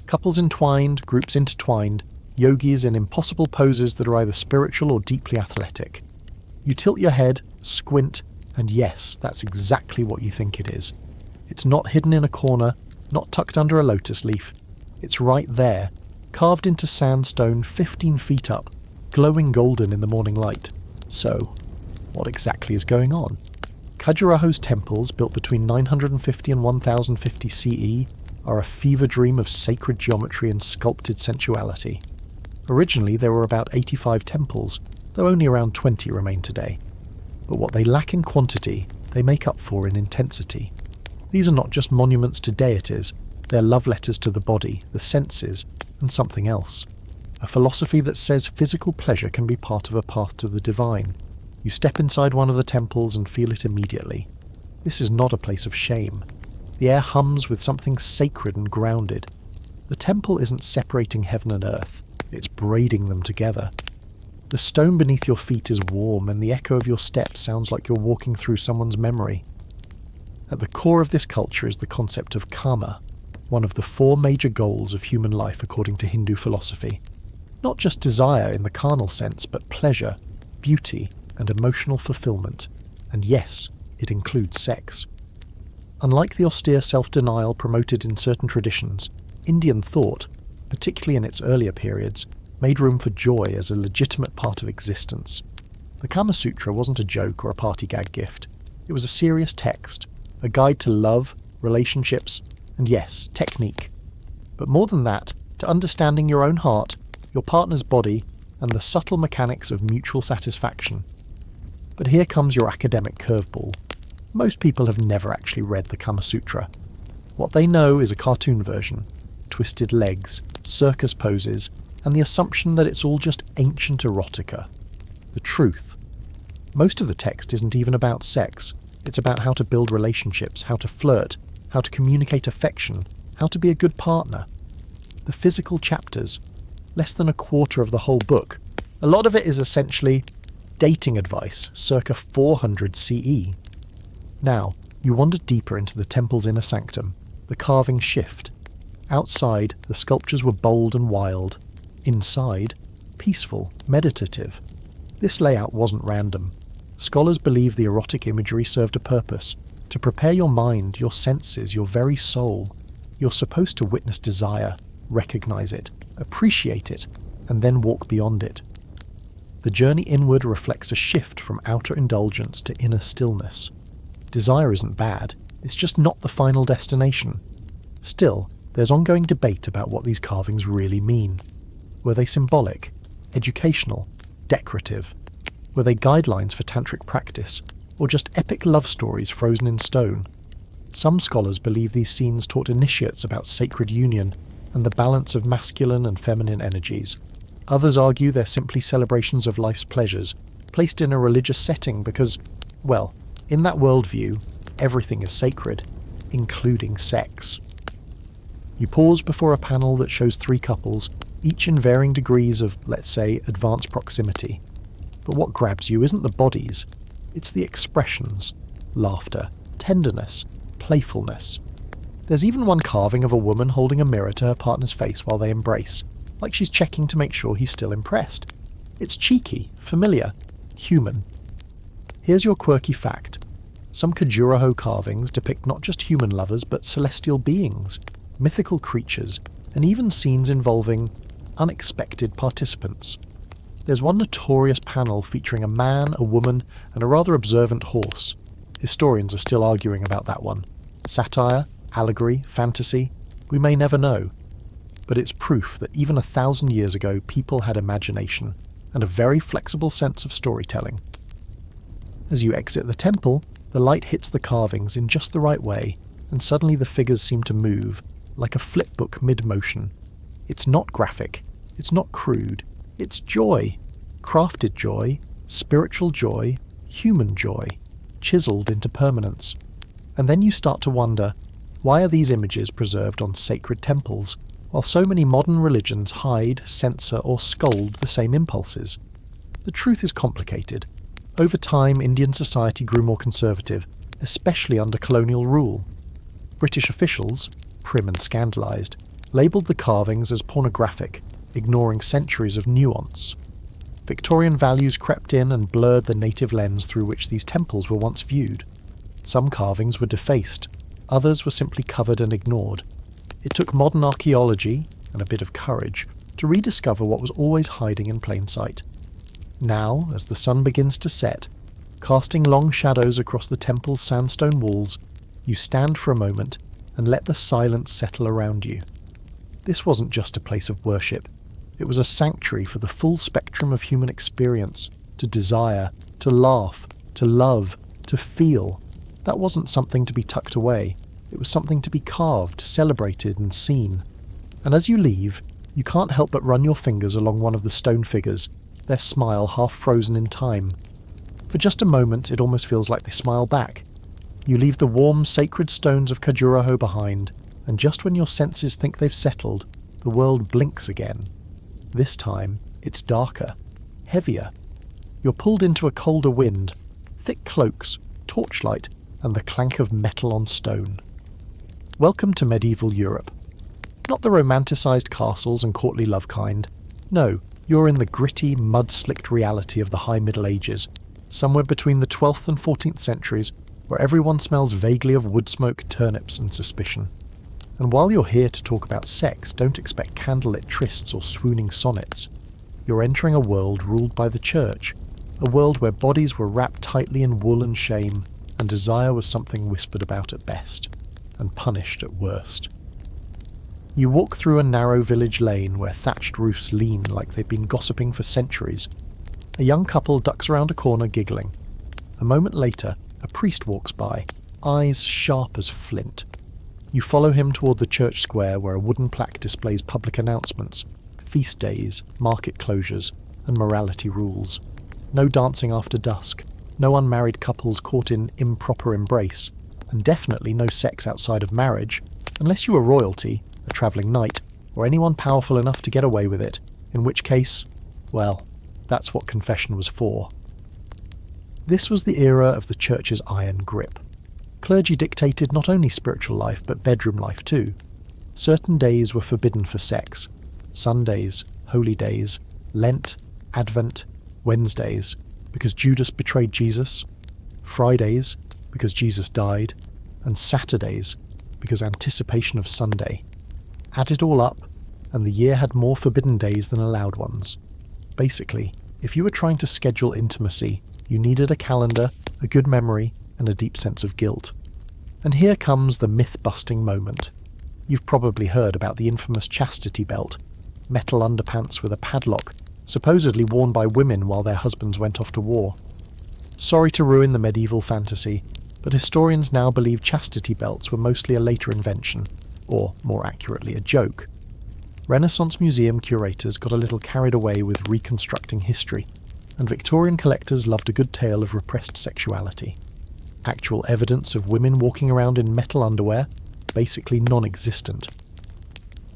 Couples entwined, groups intertwined, yogis in impossible poses that are either spiritual or deeply athletic. You tilt your head, squint, and yes, that's exactly what you think it is. It's not hidden in a corner, not tucked under a lotus leaf. It's right there, carved into sandstone 15 feet up, glowing golden in the morning light. So, what exactly is going on? Khajuraho's temples, built between 950 and 1050 CE, are a fever dream of sacred geometry and sculpted sensuality. Originally there were about 85 temples, though only around 20 remain today. But what they lack in quantity, they make up for in intensity. These are not just monuments to deities, they're love letters to the body, the senses, and something else. A philosophy that says physical pleasure can be part of a path to the divine. You step inside one of the temples and feel it immediately. This is not a place of shame. The air hums with something sacred and grounded. The temple isn't separating heaven and earth, it's braiding them together. The stone beneath your feet is warm, and the echo of your steps sounds like you're walking through someone's memory. At the core of this culture is the concept of karma, one of the 4 major goals of human life according to Hindu philosophy. Not just desire in the carnal sense, but pleasure, beauty, and emotional fulfillment. And yes, it includes sex. Unlike the austere self-denial promoted in certain traditions, Indian thought, particularly in its earlier periods, made room for joy as a legitimate part of existence. The Kama Sutra wasn't a joke or a party gag gift. It was a serious text, a guide to love, relationships, and yes, technique. But more than that, to understanding your own heart, your partner's body, and the subtle mechanics of mutual satisfaction. But here comes your academic curveball. Most people have never actually read the Kama Sutra. What they know is a cartoon version, twisted legs, circus poses, and the assumption that it's all just ancient erotica. The truth. Most of the text isn't even about sex. It's about how to build relationships, how to flirt, how to communicate affection, how to be a good partner. The physical chapters, less than a quarter of the whole book. A lot of it is essentially dating advice, circa 400 CE. Now, you wander deeper into the temple's inner sanctum. The carvings shift. Outside, the sculptures were bold and wild. Inside, peaceful, meditative. This layout wasn't random. Scholars believe the erotic imagery served a purpose, to prepare your mind, your senses, your very soul. You're supposed to witness desire, recognize it, appreciate it, and then walk beyond it. The journey inward reflects a shift from outer indulgence to inner stillness. Desire isn't bad, it's just not the final destination. Still, there's ongoing debate about what these carvings really mean. Were they symbolic, educational, decorative? Were they guidelines for tantric practice, or just epic love stories frozen in stone? Some scholars believe these scenes taught initiates about sacred union and the balance of masculine and feminine energies. Others argue they're simply celebrations of life's pleasures, placed in a religious setting because, well, in that worldview, everything is sacred, including sex. You pause before a panel that shows 3 couples, each in varying degrees of, let's say, advanced proximity. But what grabs you isn't the bodies, it's the expressions: laughter, tenderness, playfulness. There's even one carving of a woman holding a mirror to her partner's face while they embrace, like she's checking to make sure he's still impressed. It's cheeky, familiar, human. Here's your quirky fact. Some Khajuraho carvings depict not just human lovers but celestial beings, mythical creatures, and even scenes involving unexpected participants. There's one notorious panel featuring a man, a woman, and a rather observant horse. Historians are still arguing about that one. Satire, allegory, fantasy, we may never know. But it's proof that even 1,000 years ago people had imagination, and a very flexible sense of storytelling. As you exit the temple, the light hits the carvings in just the right way, and suddenly the figures seem to move, like a flipbook mid-motion. It's not graphic, it's not crude, it's joy. Crafted joy, spiritual joy, human joy, chiseled into permanence. And then you start to wonder, why are these images preserved on sacred temples, while so many modern religions hide, censor, or scold the same impulses? The truth is complicated. Over time, Indian society grew more conservative, especially under colonial rule. British officials, prim and scandalised, labelled the carvings as pornographic, ignoring centuries of nuance. Victorian values crept in and blurred the native lens through which these temples were once viewed. Some carvings were defaced, others were simply covered and ignored. It took modern archaeology, and a bit of courage, to rediscover what was always hiding in plain sight. Now, as the sun begins to set, casting long shadows across the temple's sandstone walls, you stand for a moment and let the silence settle around you. This wasn't just a place of worship. It was a sanctuary for the full spectrum of human experience, to desire, to laugh, to love, to feel. That wasn't something to be tucked away. It was something to be carved, celebrated, and seen. And as you leave, you can't help but run your fingers along one of the stone figures, their smile half frozen in time. For just a moment, it almost feels like they smile back. You leave the warm, sacred stones of Khajuraho behind, and just when your senses think they've settled, the world blinks again. This time, it's darker, heavier. You're pulled into a colder wind, thick cloaks, torchlight, and the clank of metal on stone. Welcome to medieval Europe. Not the romanticised castles and courtly love kind. No, you're in the gritty, mud-slicked reality of the High Middle Ages, somewhere between the 12th and 14th centuries, where everyone smells vaguely of wood smoke, turnips, and suspicion. And while you're here to talk about sex, don't expect candlelit trysts or swooning sonnets. You're entering a world ruled by the church, a world where bodies were wrapped tightly in wool and shame, and desire was something whispered about at best, and punished at worst. You walk through a narrow village lane where thatched roofs lean like they've been gossiping for centuries. A young couple ducks around a corner giggling. A moment later, a priest walks by, eyes sharp as flint. You follow him toward the church square where a wooden plaque displays public announcements, feast days, market closures, and morality rules. No dancing after dusk, no unmarried couples caught in improper embrace, and definitely no sex outside of marriage, unless you were royalty, a travelling knight, or anyone powerful enough to get away with it, in which case, well, that's what confession was for. This was the era of the church's iron grip. Clergy dictated not only spiritual life, but bedroom life too. Certain days were forbidden for sex. Sundays, holy days, Lent, Advent, Wednesdays, because Judas betrayed Jesus, Fridays, because Jesus died, and Saturdays, because anticipation of Sunday. Add it all up, and the year had more forbidden days than allowed ones. Basically, if you were trying to schedule intimacy, you needed a calendar, a good memory, and a deep sense of guilt. And here comes the myth-busting moment. You've probably heard about the infamous chastity belt, metal underpants with a padlock, supposedly worn by women while their husbands went off to war. Sorry to ruin the medieval fantasy, but historians now believe chastity belts were mostly a later invention, or more accurately a joke. Renaissance museum curators got a little carried away with reconstructing history, and Victorian collectors loved a good tale of repressed sexuality. Actual evidence of women walking around in metal underwear? Basically non-existent.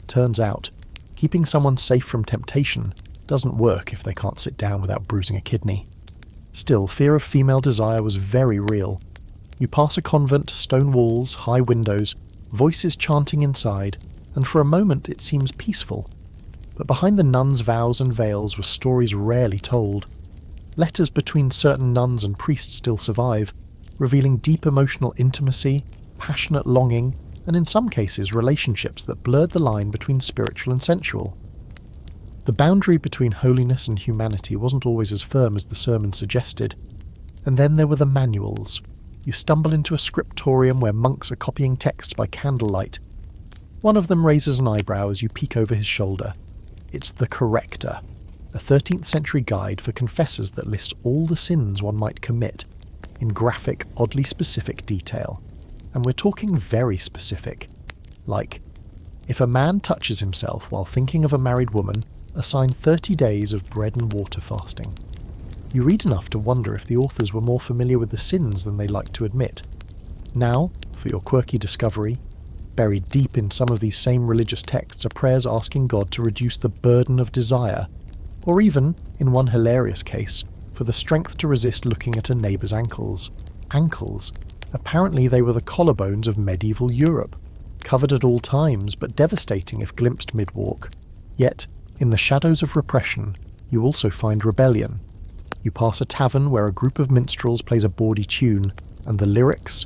Turns out, keeping someone safe from temptation doesn't work if they can't sit down without bruising a kidney. Still, fear of female desire was very real. You pass a convent, stone walls, high windows, voices chanting inside, and for a moment it seems peaceful. But behind the nuns' vows and veils were stories rarely told. Letters between certain nuns and priests still survive, revealing deep emotional intimacy, passionate longing, and in some cases relationships that blurred the line between spiritual and sensual. The boundary between holiness and humanity wasn't always as firm as the sermon suggested. And then there were the manuals. You stumble into a scriptorium where monks are copying text by candlelight. One of them raises an eyebrow as you peek over his shoulder. It's the Corrector, a 13th century guide for confessors that lists all the sins one might commit, in graphic, oddly specific detail. And we're talking very specific. Like, if a man touches himself while thinking of a married woman, assign 30 days of bread and water fasting. You read enough to wonder if the authors were more familiar with the sins than they liked to admit. Now, for your quirky discovery, buried deep in some of these same religious texts are prayers asking God to reduce the burden of desire, or even, in one hilarious case, for the strength to resist looking at a neighbour's ankles. Ankles? Apparently they were the collarbones of medieval Europe, covered at all times but devastating if glimpsed mid-walk. Yet, in the shadows of repression, you also find rebellion. You pass a tavern where a group of minstrels plays a bawdy tune, and the lyrics?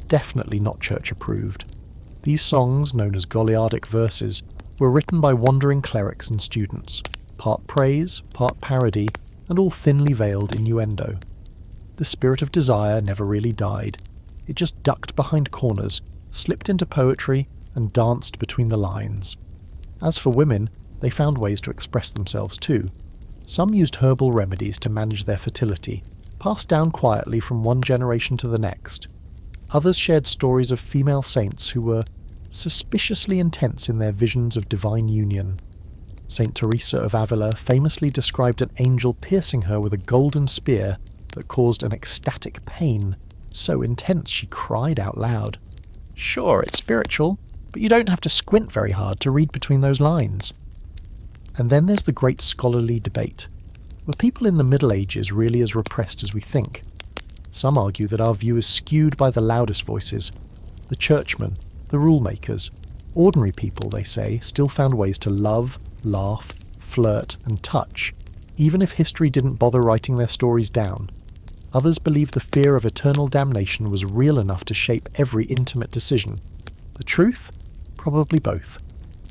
Definitely not church-approved. These songs, known as Goliardic verses, were written by wandering clerics and students, part praise, part parody, and all thinly veiled innuendo. The spirit of desire never really died. It just ducked behind corners, slipped into poetry, and danced between the lines. As for women, they found ways to express themselves too. Some used herbal remedies to manage their fertility, passed down quietly from one generation to the next. Others shared stories of female saints who were suspiciously intense in their visions of divine union. Saint Teresa of Avila famously described an angel piercing her with a golden spear that caused an ecstatic pain so intense she cried out loud. Sure, it's spiritual, but you don't have to squint very hard to read between those lines. And then there's the great scholarly debate. Were people in the Middle Ages really as repressed as we think? Some argue that our view is skewed by the loudest voices. The churchmen, the rule-makers, ordinary people, they say, still found ways to love, laugh, flirt and touch, even if history didn't bother writing their stories down. Others believe the fear of eternal damnation was real enough to shape every intimate decision. The truth? Probably both.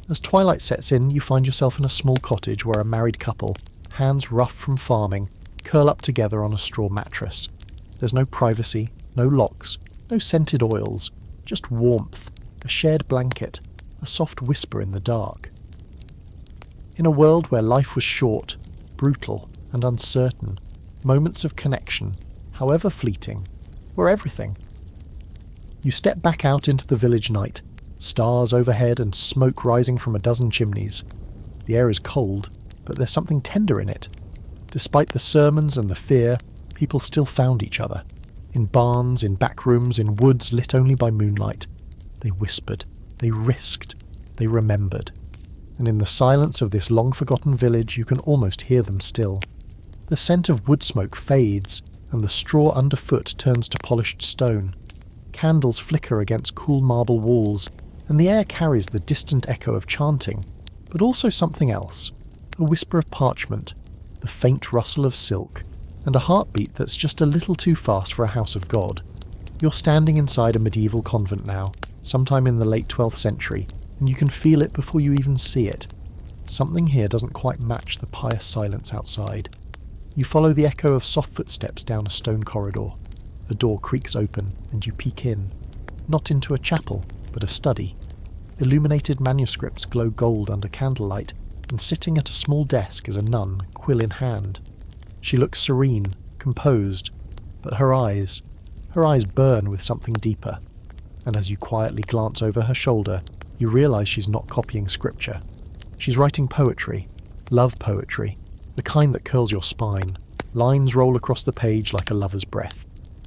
As twilight sets in, you find yourself in a small cottage where a married couple, hands rough from farming, curl up together on a straw mattress. There's no privacy, no locks, no scented oils, just warmth, a shared blanket, a soft whisper in the dark. In a world where life was short, brutal, and uncertain, moments of connection, however fleeting, were everything. You step back out into the village night, stars overhead and smoke rising from a dozen chimneys. The air is cold, but there's something tender in it. Despite the sermons and the fear, people still found each other. In barns, in back rooms, in woods lit only by moonlight. They whispered, they risked, they remembered. And in the silence of this long-forgotten village you can almost hear them still. The scent of wood smoke fades, and the straw underfoot turns to polished stone. Candles flicker against cool marble walls, and the air carries the distant echo of chanting, but also something else. A whisper of parchment, the faint rustle of silk, and a heartbeat that's just a little too fast for a house of God. You're standing inside a medieval convent now, sometime in the late 12th century, and you can feel it before you even see it. Something here doesn't quite match the pious silence outside. You follow the echo of soft footsteps down a stone corridor. A door creaks open, and you peek in. Not into a chapel, but a study. Illuminated manuscripts glow gold under candlelight, and sitting at a small desk is a nun, quill in hand. She looks serene, composed, but her eyes burn with something deeper. And as you quietly glance over her shoulder, you realise she's not copying scripture. She's writing poetry, love poetry, the kind that curls your spine. Lines roll across the page like a lover's breath.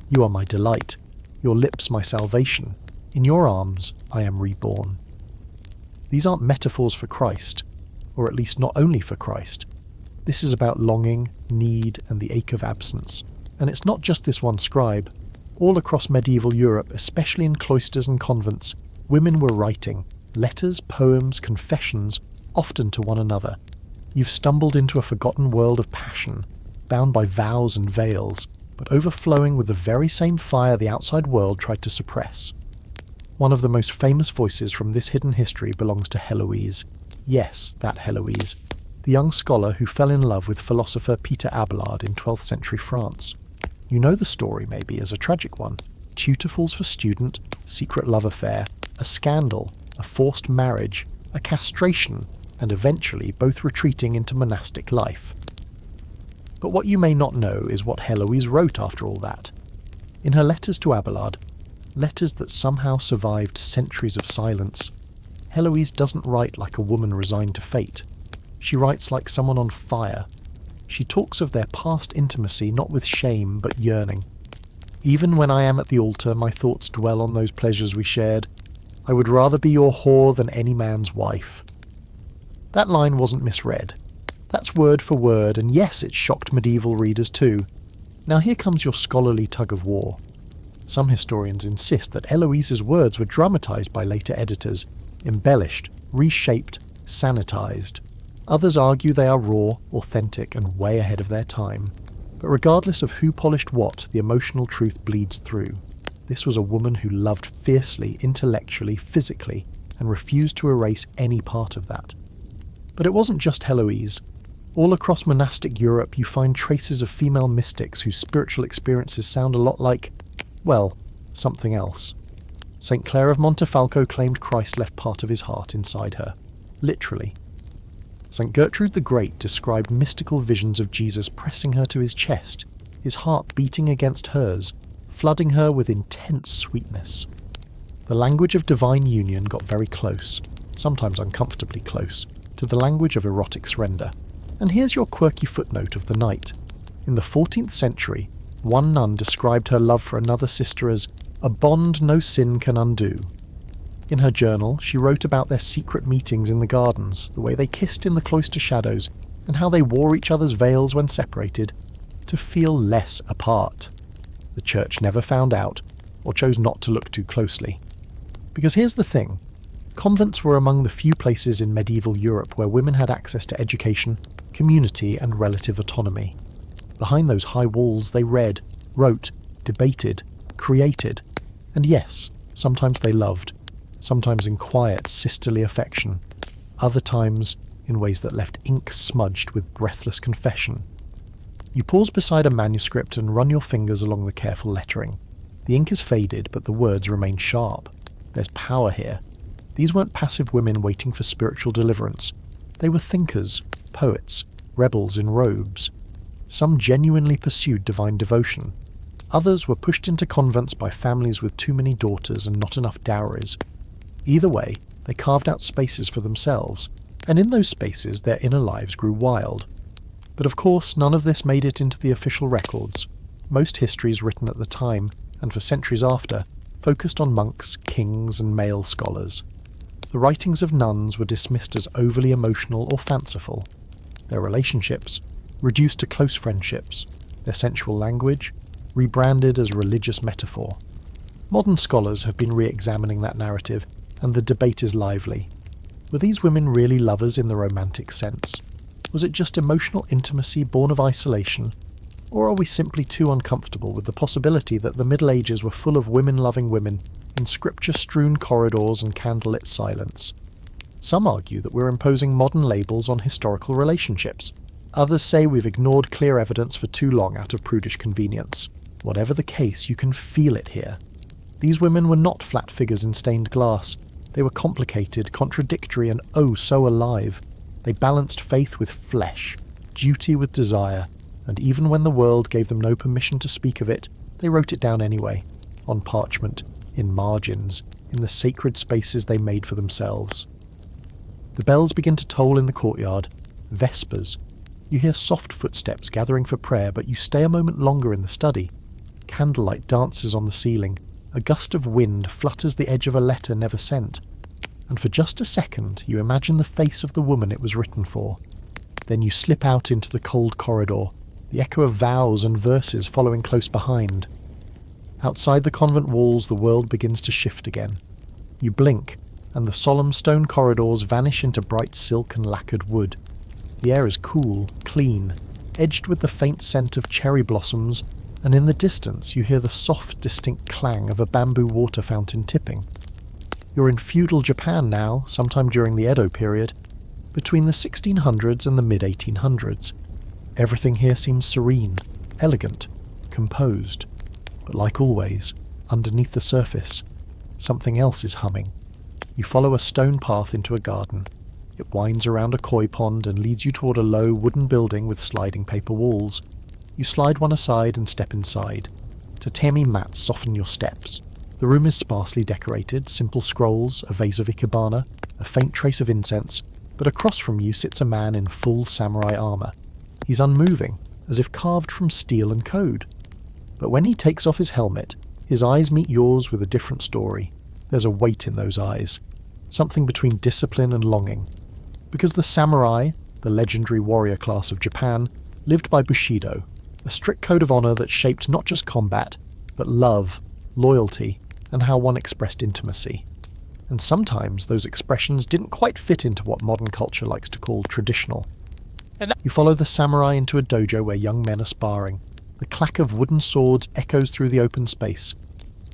You are my delight, your lips my salvation. In your arms I am reborn. These aren't metaphors for Christ, or at least not only for Christ. This is about longing, need, and the ache of absence. And it's not just this one scribe. All across medieval Europe, especially in cloisters and convents, women were writing letters, poems, confessions, often to one another. You've stumbled into a forgotten world of passion, bound by vows and veils, but overflowing with the very same fire the outside world tried to suppress. One of the most famous voices from this hidden history belongs to Heloise. Yes, that Heloise, the young scholar who fell in love with philosopher Peter Abelard in 12th century France. You know the story maybe as a tragic one. Tutor falls for student, secret love affair, a scandal, a forced marriage, a castration, and eventually both retreating into monastic life. But what you may not know is what Heloise wrote after all that. In her letters to Abelard, letters that somehow survived centuries of silence, Heloise doesn't write like a woman resigned to fate. She writes like someone on fire. She talks of their past intimacy not with shame but yearning. Even when I am at the altar, my thoughts dwell on those pleasures we shared. I would rather be your whore than any man's wife. That line wasn't misread. That's word for word, and yes, it shocked medieval readers too. Now here comes your scholarly tug-of-war. Some historians insist that Heloise's words were dramatised by later editors, embellished, reshaped, sanitised. Others argue they are raw, authentic, and way ahead of their time. But regardless of who polished what, the emotional truth bleeds through. This was a woman who loved fiercely, intellectually, physically, and refused to erase any part of that. But it wasn't just Heloise. All across monastic Europe you find traces of female mystics whose spiritual experiences sound a lot like, well, something else. St. Clare of Montefalco claimed Christ left part of his heart inside her. Literally. St. Gertrude the Great described mystical visions of Jesus pressing her to his chest, his heart beating against hers, flooding her with intense sweetness. The language of divine union got very close, sometimes uncomfortably close, to the language of erotic surrender. And here's your quirky footnote of the night. In the 14th century, One nun described her love for another sister as a bond no sin can undo. In her journal, she wrote about their secret meetings in the gardens, the way they kissed in the cloister shadows, and how they wore each other's veils when separated, to feel less apart. The church never found out, or chose not to look too closely. Because here's the thing, convents were among the few places in medieval Europe where women had access to education, community, and relative autonomy. Behind those high walls they read, wrote, debated, created, and yes, sometimes they loved, sometimes in quiet, sisterly affection, other times in ways that left ink smudged with breathless confession. You pause beside a manuscript and run your fingers along the careful lettering. The ink is faded, but the words remain sharp. There's power here. These weren't passive women waiting for spiritual deliverance. They were thinkers, poets, rebels in robes. Some genuinely pursued divine devotion. Others were pushed into convents by families with too many daughters and not enough dowries. Either way, they carved out spaces for themselves, and in those spaces their inner lives grew wild. But of course, none of this made it into the official records. Most histories written at the time, and for centuries after, focused on monks, kings, and male scholars. The writings of nuns were dismissed as overly emotional or fanciful. Their relationships, reduced to close friendships, their sensual language, rebranded as religious metaphor. Modern scholars have been re-examining that narrative, and the debate is lively. Were these women really lovers in the romantic sense? Was it just emotional intimacy born of isolation? Or are we simply too uncomfortable with the possibility that the Middle Ages were full of women-loving women in scripture-strewn corridors and candlelit silence? Some argue that we're imposing modern labels on historical relationships. Others say we've ignored clear evidence for too long out of prudish convenience. Whatever the case, you can feel it here. These women were not flat figures in stained glass. They were complicated, contradictory, and oh so alive. They balanced faith with flesh, duty with desire, and even when the world gave them no permission to speak of it, they wrote it down anyway, on parchment, in margins, in the sacred spaces they made for themselves. The bells begin to toll in the courtyard. Vespers. You hear soft footsteps gathering for prayer, but you stay a moment longer in the study. Candlelight dances on the ceiling. A gust of wind flutters the edge of a letter never sent. And for just a second, you imagine the face of the woman it was written for. Then you slip out into the cold corridor, the echo of vows and verses following close behind. Outside the convent walls, the world begins to shift again. You blink, and the solemn stone corridors vanish into bright silk and lacquered wood. The air is cool, clean, edged with the faint scent of cherry blossoms, and in the distance you hear the soft, distinct clang of a bamboo water fountain tipping. You're in feudal Japan now, sometime during the Edo period, between the 1600s and the mid-1800s. Everything here seems serene, elegant, composed. But like always, underneath the surface, something else is humming. You follow a stone path into a garden. It winds around a koi pond and leads you toward a low wooden building with sliding paper walls. You slide one aside and step inside. Tatami mats soften your steps. The room is sparsely decorated, simple scrolls, a vase of ikebana, a faint trace of incense, but across from you sits a man in full samurai armour. He's unmoving, as if carved from steel and code. But when he takes off his helmet, his eyes meet yours with a different story. There's a weight in those eyes, something between discipline and longing. Because the samurai, the legendary warrior class of Japan, lived by Bushido, a strict code of honour that shaped not just combat, but love, loyalty, and how one expressed intimacy. And sometimes those expressions didn't quite fit into what modern culture likes to call traditional. You follow the samurai into a dojo where young men are sparring. The clack of wooden swords echoes through the open space.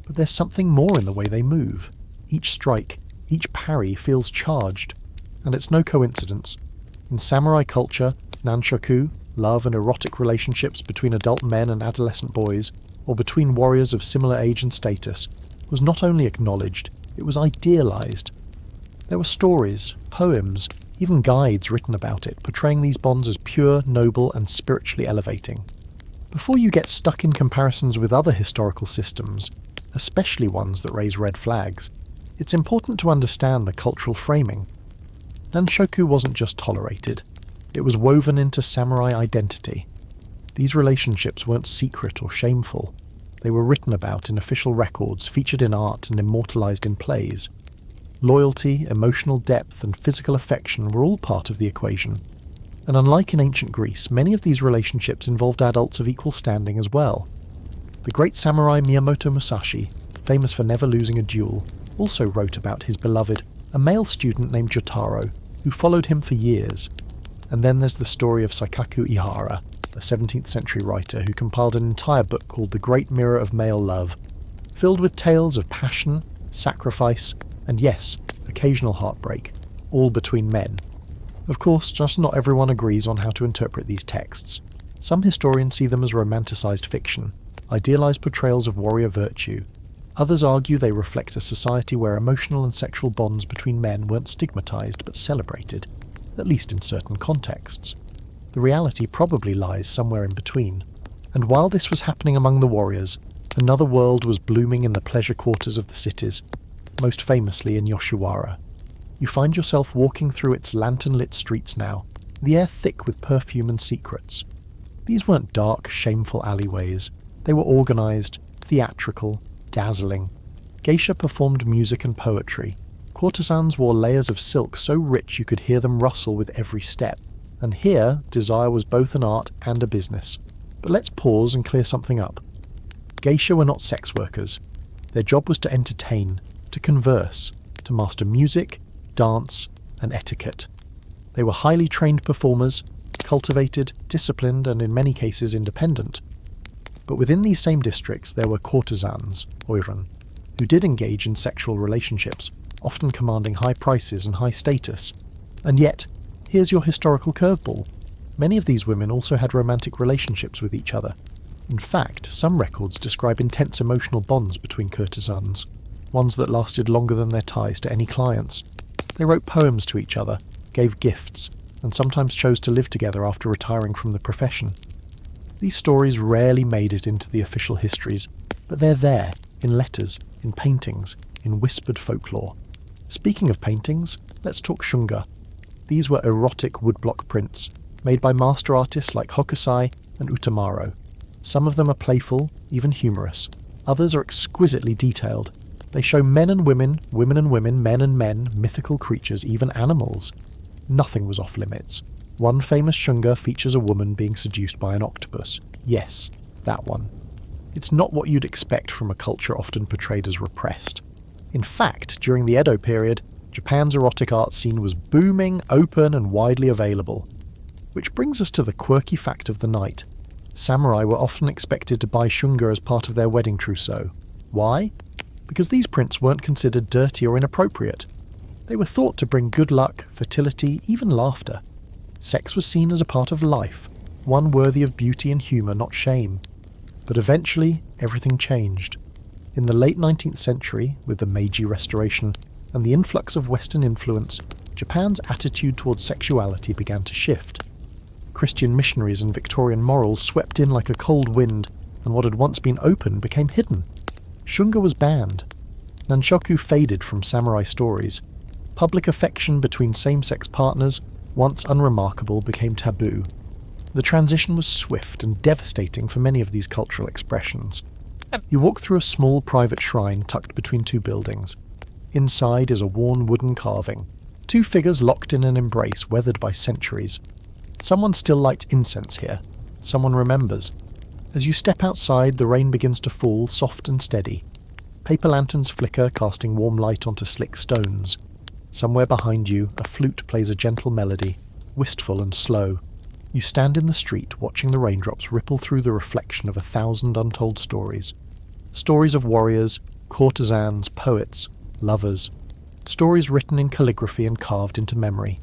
But there's something more in the way they move. Each strike, each parry feels charged. And it's no coincidence. In samurai culture, nanshoku, love and erotic relationships between adult men and adolescent boys, or between warriors of similar age and status, was not only acknowledged, it was idealized. There were stories, poems, even guides written about it, portraying these bonds as pure, noble, and spiritually elevating. Before you get stuck in comparisons with other historical systems, especially ones that raise red flags, it's important to understand the cultural framing. Nanshoku wasn't just tolerated, it was woven into samurai identity. These relationships weren't secret or shameful. They were written about in official records, featured in art and immortalized in plays. Loyalty, emotional depth, and physical affection were all part of the equation. And unlike in ancient Greece, many of these relationships involved adults of equal standing as well. The great samurai Miyamoto Musashi, famous for never losing a duel, also wrote about his beloved, a male student named Jotaro, who followed him for years. And then there's the story of Saikaku Ihara, a 17th century writer who compiled an entire book called The Great Mirror of Male Love, filled with tales of passion, sacrifice, and yes, occasional heartbreak, all between men. Of course, just not everyone agrees on how to interpret these texts. Some historians see them as romanticised fiction, idealised portrayals of warrior virtue. Others argue they reflect a society where emotional and sexual bonds between men weren't stigmatised but celebrated, at least in certain contexts. The reality probably lies somewhere in between. And while this was happening among the warriors, another world was blooming in the pleasure quarters of the cities, most famously in Yoshiwara. You find yourself walking through its lantern-lit streets now, the air thick with perfume and secrets. These weren't dark, shameful alleyways. They were organised, theatrical, dazzling. Geisha performed music and poetry. Courtesans wore layers of silk so rich you could hear them rustle with every step. And here, desire was both an art and a business. But let's pause and clear something up. Geisha were not sex workers. Their job was to entertain, to converse, to master music, dance, and etiquette. They were highly trained performers, cultivated, disciplined, and in many cases independent. But within these same districts there were courtesans, oiran, who did engage in sexual relationships, often commanding high prices and high status. And yet, here's your historical curveball. Many of these women also had romantic relationships with each other. In fact, some records describe intense emotional bonds between courtesans, ones that lasted longer than their ties to any clients. They wrote poems to each other, gave gifts, and sometimes chose to live together after retiring from the profession. These stories rarely made it into the official histories, but they're there, in letters, in paintings, in whispered folklore. Speaking of paintings, let's talk shunga. These were erotic woodblock prints, made by master artists like Hokusai and Utamaro. Some of them are playful, even humorous. Others are exquisitely detailed. They show men and women, women and women, men and men, mythical creatures, even animals. Nothing was off limits. One famous shunga features a woman being seduced by an octopus. Yes, that one. It's not what you'd expect from a culture often portrayed as repressed. In fact, during the Edo period, Japan's erotic art scene was booming, open, and widely available. Which brings us to the quirky fact of the night. Samurai were often expected to buy shunga as part of their wedding trousseau. Why? Because these prints weren't considered dirty or inappropriate. They were thought to bring good luck, fertility, even laughter. Sex was seen as a part of life, one worthy of beauty and humour, not shame. But eventually, everything changed. In the late 19th century, with the Meiji Restoration and the influx of Western influence, Japan's attitude towards sexuality began to shift. Christian missionaries and Victorian morals swept in like a cold wind, and what had once been open became hidden. Shunga was banned. Nanshoku faded from samurai stories. Public affection between same-sex partners, once unremarkable, became taboo. The transition was swift and devastating for many of these cultural expressions. You walk through a small private shrine tucked between two buildings. Inside is a worn wooden carving. Two figures locked in an embrace weathered by centuries. Someone still lights incense here. Someone remembers. As you step outside, the rain begins to fall, soft and steady. Paper lanterns flicker, casting warm light onto slick stones. Somewhere behind you, a flute plays a gentle melody, wistful and slow. You stand in the street, watching the raindrops ripple through the reflection of 1,000 untold stories. Stories of warriors, courtesans, poets, lovers. Stories written in calligraphy and carved into memory.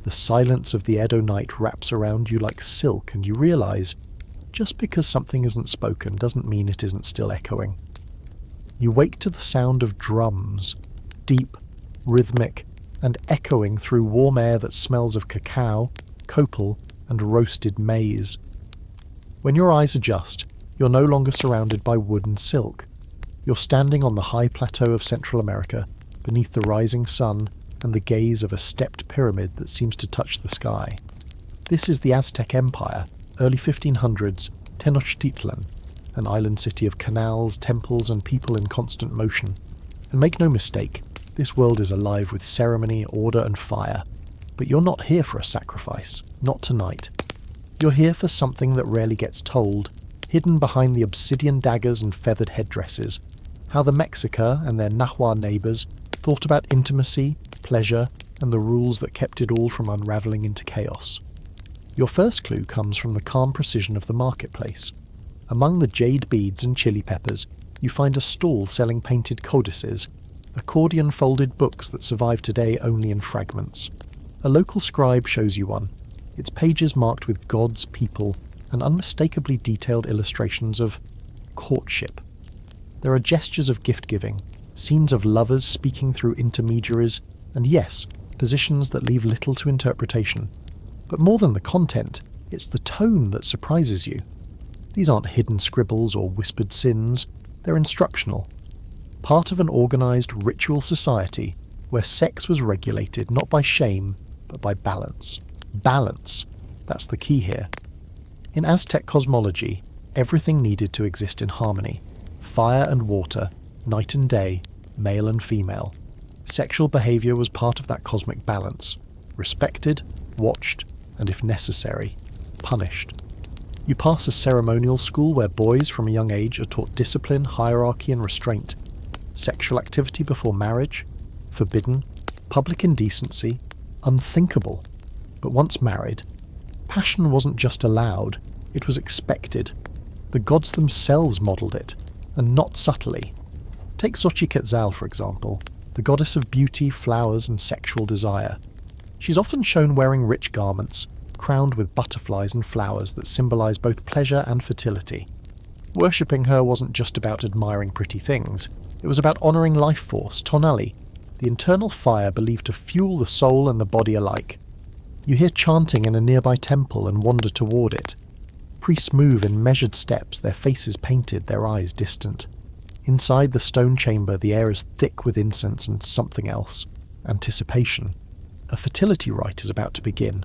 The silence of the Edo night wraps around you like silk, and you realize, just because something isn't spoken doesn't mean it isn't still echoing. You wake to the sound of drums, deep, rhythmic, and echoing through warm air that smells of cacao, copal, and roasted maize. When your eyes adjust, you're no longer surrounded by wood and silk. You're standing on the high plateau of Central America, beneath the rising sun and the gaze of a stepped pyramid that seems to touch the sky. This is the Aztec Empire, early 1500s, Tenochtitlan, an island city of canals, temples, and people in constant motion. And make no mistake, this world is alive with ceremony, order, and fire. But you're not here for a sacrifice, not tonight. You're here for something that rarely gets told, hidden behind the obsidian daggers and feathered headdresses, how the Mexica and their Nahua neighbours thought about intimacy, pleasure, and the rules that kept it all from unravelling into chaos. Your first clue comes from the calm precision of the marketplace. Among the jade beads and chili peppers, you find a stall selling painted codices, accordion-folded books that survive today only in fragments. A local scribe shows you one, its pages marked with gods, people, and unmistakably detailed illustrations of courtship. There are gestures of gift-giving, scenes of lovers speaking through intermediaries, and yes, positions that leave little to interpretation. But more than the content, it's the tone that surprises you. These aren't hidden scribbles or whispered sins, they're instructional. Part of an organised ritual society where sex was regulated not by shame, but by balance. Balance, that's the key here. In Aztec cosmology, everything needed to exist in harmony. Fire and water, night and day, male and female. Sexual behaviour was part of that cosmic balance. Respected, watched, and if necessary, punished. You pass a ceremonial school where boys from a young age are taught discipline, hierarchy, and restraint. Sexual activity before marriage, forbidden, public indecency, unthinkable. But once married, passion wasn't just allowed, it was expected. The gods themselves modelled it, and not subtly. Take Xochiquetzal, for example, the goddess of beauty, flowers, and sexual desire. She's often shown wearing rich garments, crowned with butterflies and flowers that symbolise both pleasure and fertility. Worshipping her wasn't just about admiring pretty things, it was about honouring life force, tonali, the internal fire believed to fuel the soul and the body alike. You hear chanting in a nearby temple and wander toward it. Priests move in measured steps, their faces painted, their eyes distant. Inside the stone chamber, the air is thick with incense and something else. Anticipation. A fertility rite is about to begin.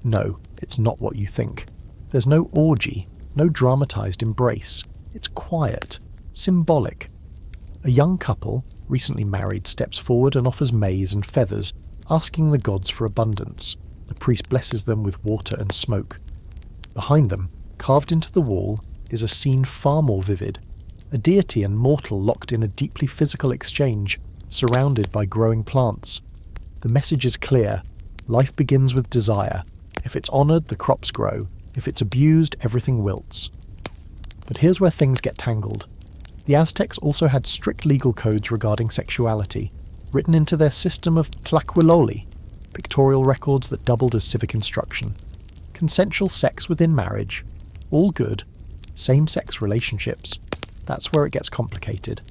No, it's not what you think. There's no orgy, no dramatised embrace. It's quiet, symbolic. A young couple, recently married, steps forward and offers maize and feathers, asking the gods for abundance. The priest blesses them with water and smoke. Behind them, carved into the wall, is a scene far more vivid. A deity and mortal locked in a deeply physical exchange, surrounded by growing plants. The message is clear. Life begins with desire. If it's honoured, the crops grow. If it's abused, everything wilts. But here's where things get tangled. The Aztecs also had strict legal codes regarding sexuality, written into their system of tlacuiloli, pictorial records that doubled as civic instruction. Consensual sex within marriage, all good. Same-sex relationships, that's where it gets complicated.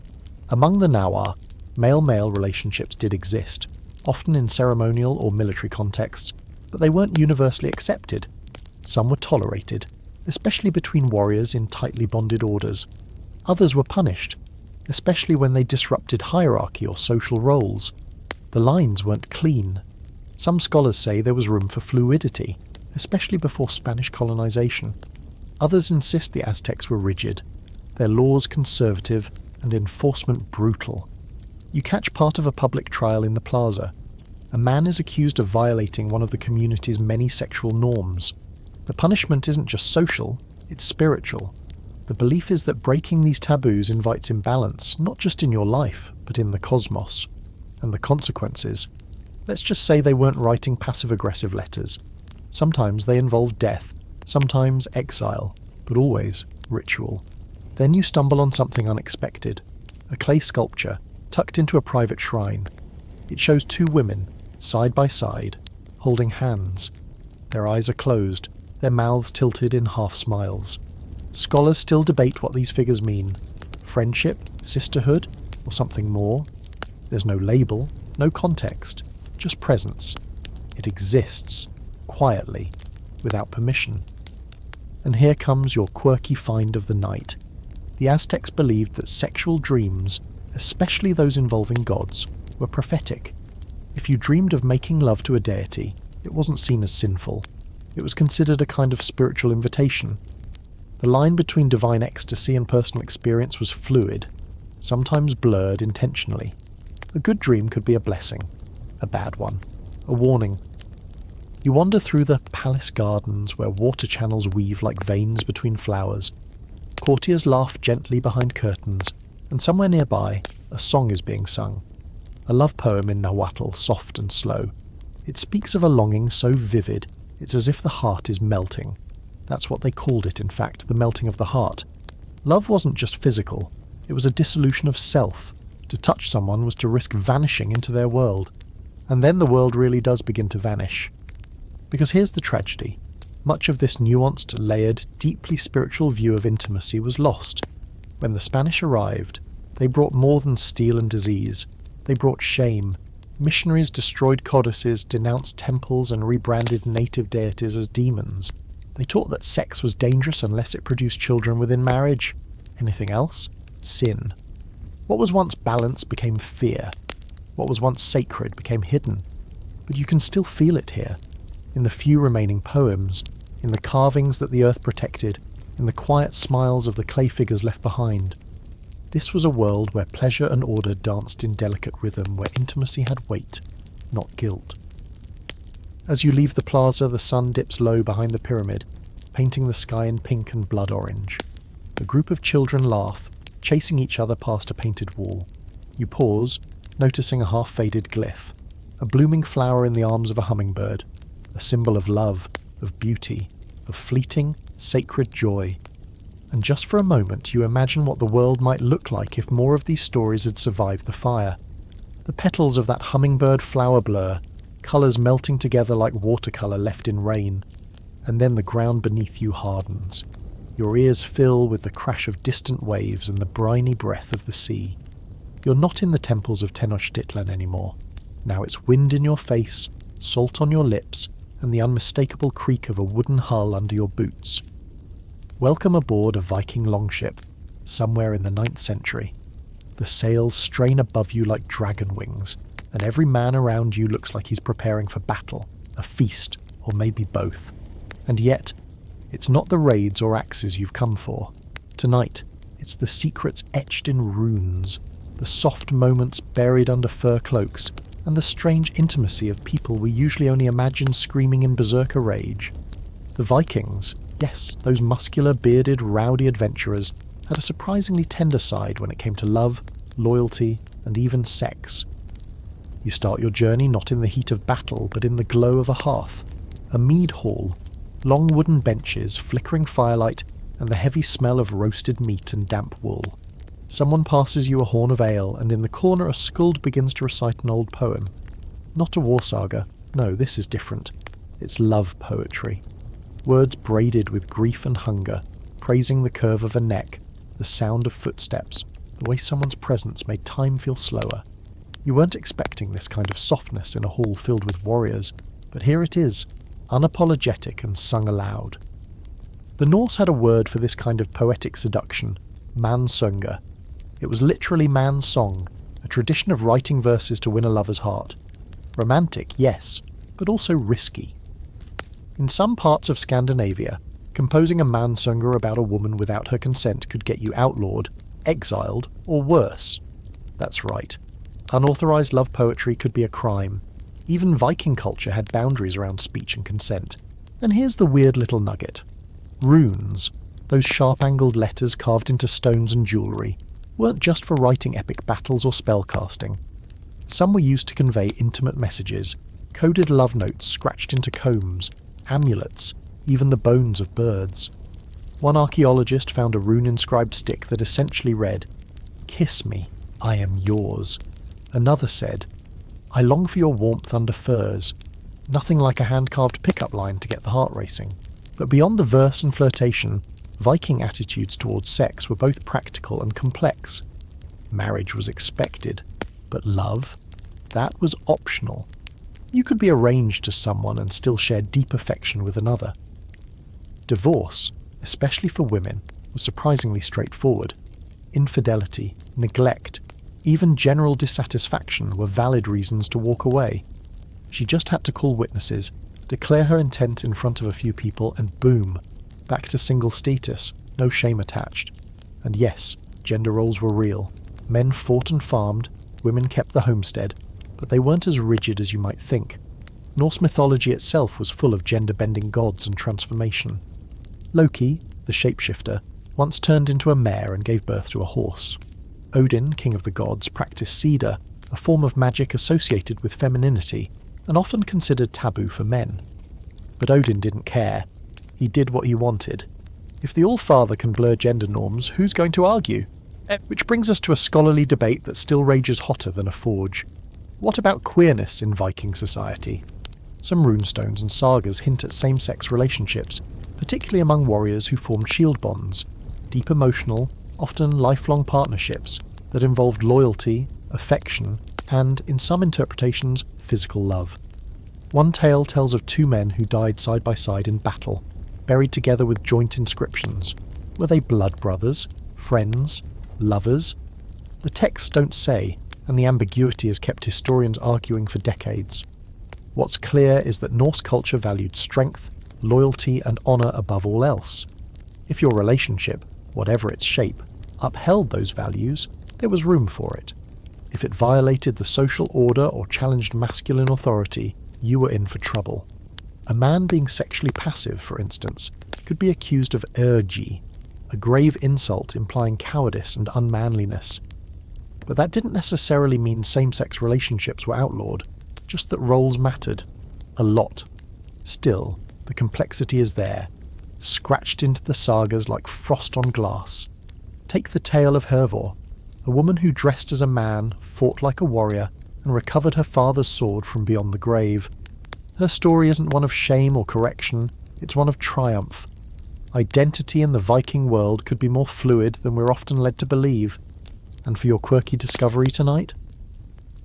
Among the Nahua, male-male relationships did exist, often in ceremonial or military contexts, but they weren't universally accepted. Some were tolerated, especially between warriors in tightly bonded orders. Others were punished, especially when they disrupted hierarchy or social roles. The lines weren't clean. Some scholars say there was room for fluidity, especially before Spanish colonization. Others insist the Aztecs were rigid, their laws conservative and enforcement brutal. You catch part of a public trial in the plaza. A man is accused of violating one of the community's many sexual norms. The punishment isn't just social, it's spiritual. The belief is that breaking these taboos invites imbalance, not just in your life, but in the cosmos. And the consequences? Let's just say they weren't writing passive-aggressive letters. Sometimes they involved death, sometimes exile, but always ritual. Then you stumble on something unexpected. A clay sculpture, tucked into a private shrine. It shows two women, side by side, holding hands. Their eyes are closed, their mouths tilted in half smiles. Scholars still debate what these figures mean. Friendship, sisterhood, or something more? There's no label, no context, just presence. It exists, quietly, without permission. And here comes your quirky find of the night. The Aztecs believed that sexual dreams, especially those involving gods, were prophetic. If you dreamed of making love to a deity, it wasn't seen as sinful. It was considered a kind of spiritual invitation. The line between divine ecstasy and personal experience was fluid, sometimes blurred intentionally. A good dream could be a blessing, a bad one, a warning. You wander through the palace gardens where water channels weave like veins between flowers. Courtiers laugh gently behind curtains, and somewhere nearby, a song is being sung. A love poem in Nahuatl, soft and slow. It speaks of a longing so vivid, it's as if the heart is melting. That's what they called it, in fact, the melting of the heart. Love wasn't just physical, it was a dissolution of self. To touch someone was to risk vanishing into their world. And then the world really does begin to vanish. Because here's the tragedy. Much of this nuanced, layered, deeply spiritual view of intimacy was lost. When the Spanish arrived, they brought more than steel and disease. They brought shame. Missionaries destroyed codices, denounced temples, and rebranded native deities as demons. They taught that sex was dangerous unless it produced children within marriage. Anything else? Sin. What was once balance became fear. What was once sacred became hidden. But you can still feel it here. In the few remaining poems, in the carvings that the earth protected, in the quiet smiles of the clay figures left behind. This was a world where pleasure and order danced in delicate rhythm, where intimacy had weight, not guilt. As you leave the plaza, the sun dips low behind the pyramid, painting the sky in pink and blood orange. A group of children laugh, chasing each other past a painted wall. You pause, noticing a half-faded glyph, a blooming flower in the arms of a hummingbird, a symbol of love, of beauty, of fleeting, sacred joy. And just for a moment you imagine what the world might look like if more of these stories had survived the fire. The petals of that hummingbird flower blur, colours melting together like watercolour left in rain, and then the ground beneath you hardens. Your ears fill with the crash of distant waves and the briny breath of the sea. You're not in the temples of Tenochtitlan anymore. Now it's wind in your face, salt on your lips, and the unmistakable creak of a wooden hull under your boots. Welcome aboard a Viking longship, somewhere in the 9th century. The sails strain above you like dragon wings, and every man around you looks like he's preparing for battle, a feast, or maybe both. And yet, it's not the raids or axes you've come for. Tonight, it's the secrets etched in runes, the soft moments buried under fur cloaks, and the strange intimacy of people we usually only imagine screaming in berserker rage. The Vikings, yes, those muscular, bearded, rowdy adventurers, had a surprisingly tender side when it came to love, loyalty, and even sex. You start your journey not in the heat of battle, but in the glow of a hearth, a mead hall, long wooden benches, flickering firelight, and the heavy smell of roasted meat and damp wool. Someone passes you a horn of ale, and in the corner a skuld begins to recite an old poem. Not a war saga. No, this is different. It's love poetry. Words braided with grief and hunger, praising the curve of a neck, the sound of footsteps, the way someone's presence made time feel slower. You weren't expecting this kind of softness in a hall filled with warriors, but here it is, unapologetic and sung aloud. The Norse had a word for this kind of poetic seduction, mansunga. It was literally man's song, a tradition of writing verses to win a lover's heart. Romantic, yes, but also risky. In some parts of Scandinavia, composing a mansunga about a woman without her consent could get you outlawed, exiled, or worse. That's right. Unauthorized love poetry could be a crime. Even Viking culture had boundaries around speech and consent. And here's the weird little nugget. Runes, those sharp-angled letters carved into stones and jewellery, weren't just for writing epic battles or spellcasting. Some were used to convey intimate messages, coded love notes scratched into combs, amulets, even the bones of birds. One archaeologist found a rune-inscribed stick that essentially read, "Kiss me, I am yours." Another said, "I long for your warmth under furs." Nothing like a hand-carved pickup line to get the heart racing. But beyond the verse and flirtation, Viking attitudes towards sex were both practical and complex. Marriage was expected, but love? That was optional. You could be arranged to someone and still share deep affection with another. Divorce, especially for women, was surprisingly straightforward. Infidelity, neglect, even general dissatisfaction were valid reasons to walk away. She just had to call witnesses, declare her intent in front of a few people, and boom, back to single status, no shame attached. And yes, gender roles were real. Men fought and farmed, women kept the homestead, but they weren't as rigid as you might think. Norse mythology itself was full of gender-bending gods and transformation. Loki, the shapeshifter, once turned into a mare and gave birth to a horse. Odin, king of the gods, practiced cedar, a form of magic associated with femininity, and often considered taboo for men. But Odin didn't care. He did what he wanted. If the All-Father can blur gender norms, who's going to argue? Which brings us to a scholarly debate that still rages hotter than a forge. What about queerness in Viking society? Some runestones and sagas hint at same-sex relationships, particularly among warriors who formed shield bonds, deep emotional, often lifelong partnerships that involved loyalty, affection, and, in some interpretations, physical love. One tale tells of two men who died side by side in battle, buried together with joint inscriptions. Were they blood brothers, friends, lovers? The texts don't say, and the ambiguity has kept historians arguing for decades. What's clear is that Norse culture valued strength, loyalty, and honour above all else. If your relationship, whatever its shape, upheld those values, there was room for it. If it violated the social order or challenged masculine authority, you were in for trouble. A man being sexually passive, for instance, could be accused of ergi, a grave insult implying cowardice and unmanliness. But that didn't necessarily mean same-sex relationships were outlawed, just that roles mattered. A lot. Still, the complexity is there, scratched into the sagas like frost on glass. Take the tale of Hervor, a woman who dressed as a man, fought like a warrior, and recovered her father's sword from beyond the grave. Her story isn't one of shame or correction, it's one of triumph. Identity in the Viking world could be more fluid than we're often led to believe. And for your quirky discovery tonight?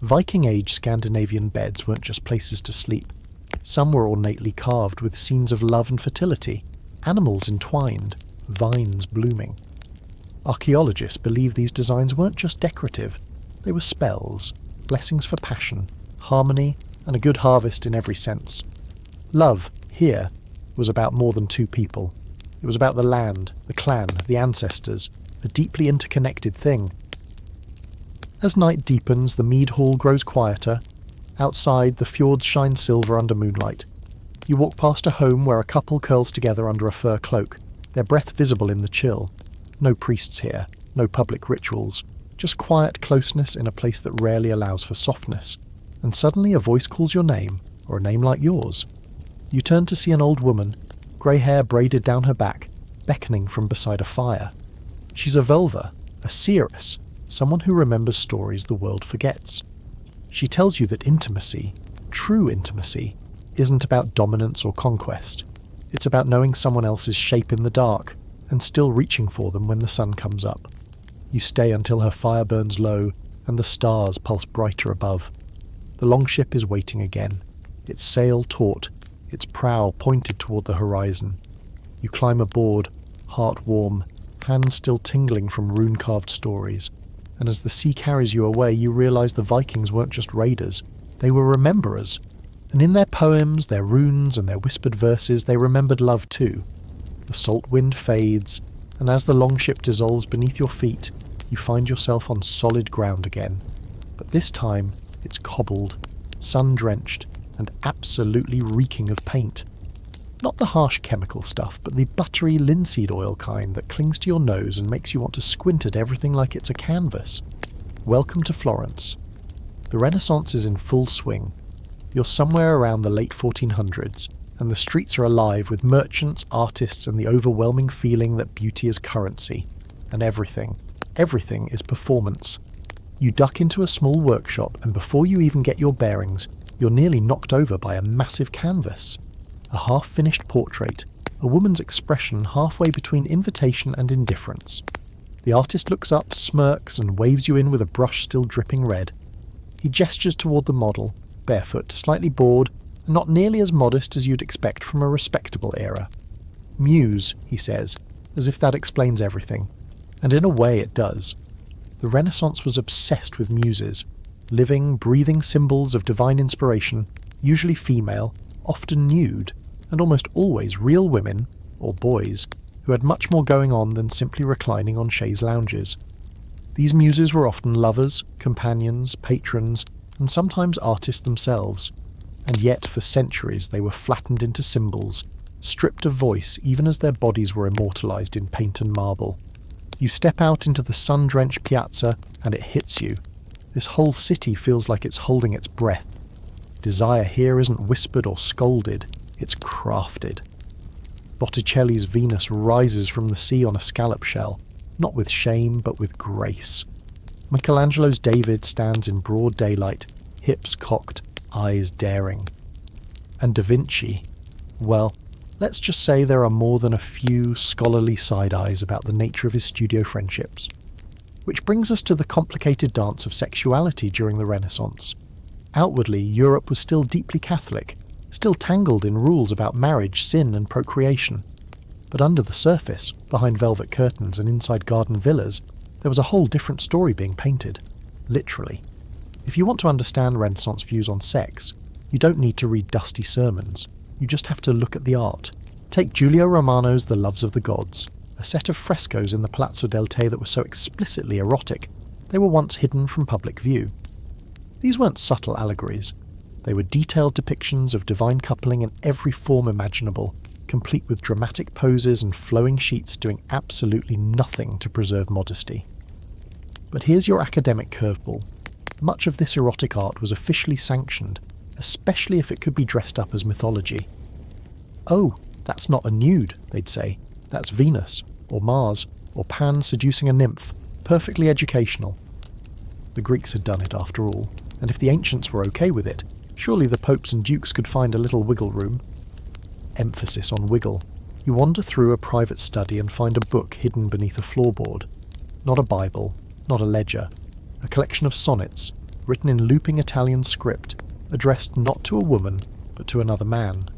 Viking-age Scandinavian beds weren't just places to sleep. Some were ornately carved with scenes of love and fertility, animals entwined, vines blooming. Archaeologists believe these designs weren't just decorative, they were spells, blessings for passion, harmony, and a good harvest in every sense. Love, here, was about more than two people. It was about the land, the clan, the ancestors, a deeply interconnected thing. As night deepens, the mead hall grows quieter. Outside, the fjords shine silver under moonlight. You walk past a home where a couple curls together under a fur cloak, their breath visible in the chill. No priests here, no public rituals, just quiet closeness in a place that rarely allows for softness. And suddenly a voice calls your name, or a name like yours. You turn to see an old woman, grey hair braided down her back, beckoning from beside a fire. She's a Völva, a seeress, someone who remembers stories the world forgets. She tells you that intimacy, true intimacy, isn't about dominance or conquest. It's about knowing someone else's shape in the dark, and still reaching for them when the sun comes up. You stay until her fire burns low, and the stars pulse brighter above. The longship is waiting again, its sail taut, its prow pointed toward the horizon. You climb aboard, heart warm, hands still tingling from rune-carved stories, and as the sea carries you away, you realise the Vikings weren't just raiders, they were rememberers. And in their poems, their runes, and their whispered verses, they remembered love too. The salt wind fades, and as the longship dissolves beneath your feet, you find yourself on solid ground again. But this time, it's cobbled, sun-drenched, and absolutely reeking of paint. Not the harsh chemical stuff, but the buttery linseed oil kind that clings to your nose and makes you want to squint at everything like it's a canvas. Welcome to Florence. The Renaissance is in full swing. You're somewhere around the late 1400s, and the streets are alive with merchants, artists, and the overwhelming feeling that beauty is currency. And everything is performance. You duck into a small workshop, and before you even get your bearings, you're nearly knocked over by a massive canvas. A half-finished portrait, a woman's expression halfway between invitation and indifference. The artist looks up, smirks, and waves you in with a brush still dripping red. He gestures toward the model, barefoot, slightly bored, and not nearly as modest as you'd expect from a respectable era. Muse, he says, as if that explains everything. And in a way it does. The Renaissance was obsessed with muses, living, breathing symbols of divine inspiration, usually female, often nude, and almost always real women, or boys, who had much more going on than simply reclining on chaise lounges. These muses were often lovers, companions, patrons, and sometimes artists themselves, and yet for centuries they were flattened into symbols, stripped of voice even as their bodies were immortalised in paint and marble. You step out into the sun-drenched piazza and it hits you. This whole city feels like it's holding its breath. Desire here isn't whispered or scolded, it's crafted. Botticelli's Venus rises from the sea on a scallop shell, not with shame but with grace. Michelangelo's David stands in broad daylight, hips cocked, eyes daring. And Da Vinci, well, let's just say there are more than a few scholarly side-eyes about the nature of his studio friendships. Which brings us to the complicated dance of sexuality during the Renaissance. Outwardly, Europe was still deeply Catholic, still tangled in rules about marriage, sin and procreation. But under the surface, behind velvet curtains and inside garden villas, there was a whole different story being painted. Literally. If you want to understand Renaissance views on sex, you don't need to read dusty sermons. You just have to look at the art. Take Giulio Romano's The Loves of the Gods, a set of frescoes in the Palazzo del Te that were so explicitly erotic, they were once hidden from public view. These weren't subtle allegories. They were detailed depictions of divine coupling in every form imaginable, complete with dramatic poses and flowing sheets doing absolutely nothing to preserve modesty. But here's your academic curveball. Much of this erotic art was officially sanctioned, especially if it could be dressed up as mythology. Oh, that's not a nude, they'd say. That's Venus, or Mars, or Pan seducing a nymph. Perfectly educational. The Greeks had done it after all, and if the ancients were okay with it, surely the popes and dukes could find a little wiggle room. Emphasis on wiggle. You wander through a private study and find a book hidden beneath a floorboard. Not a Bible, not a ledger. A collection of sonnets, written in looping Italian script, addressed not to a woman, but to another man.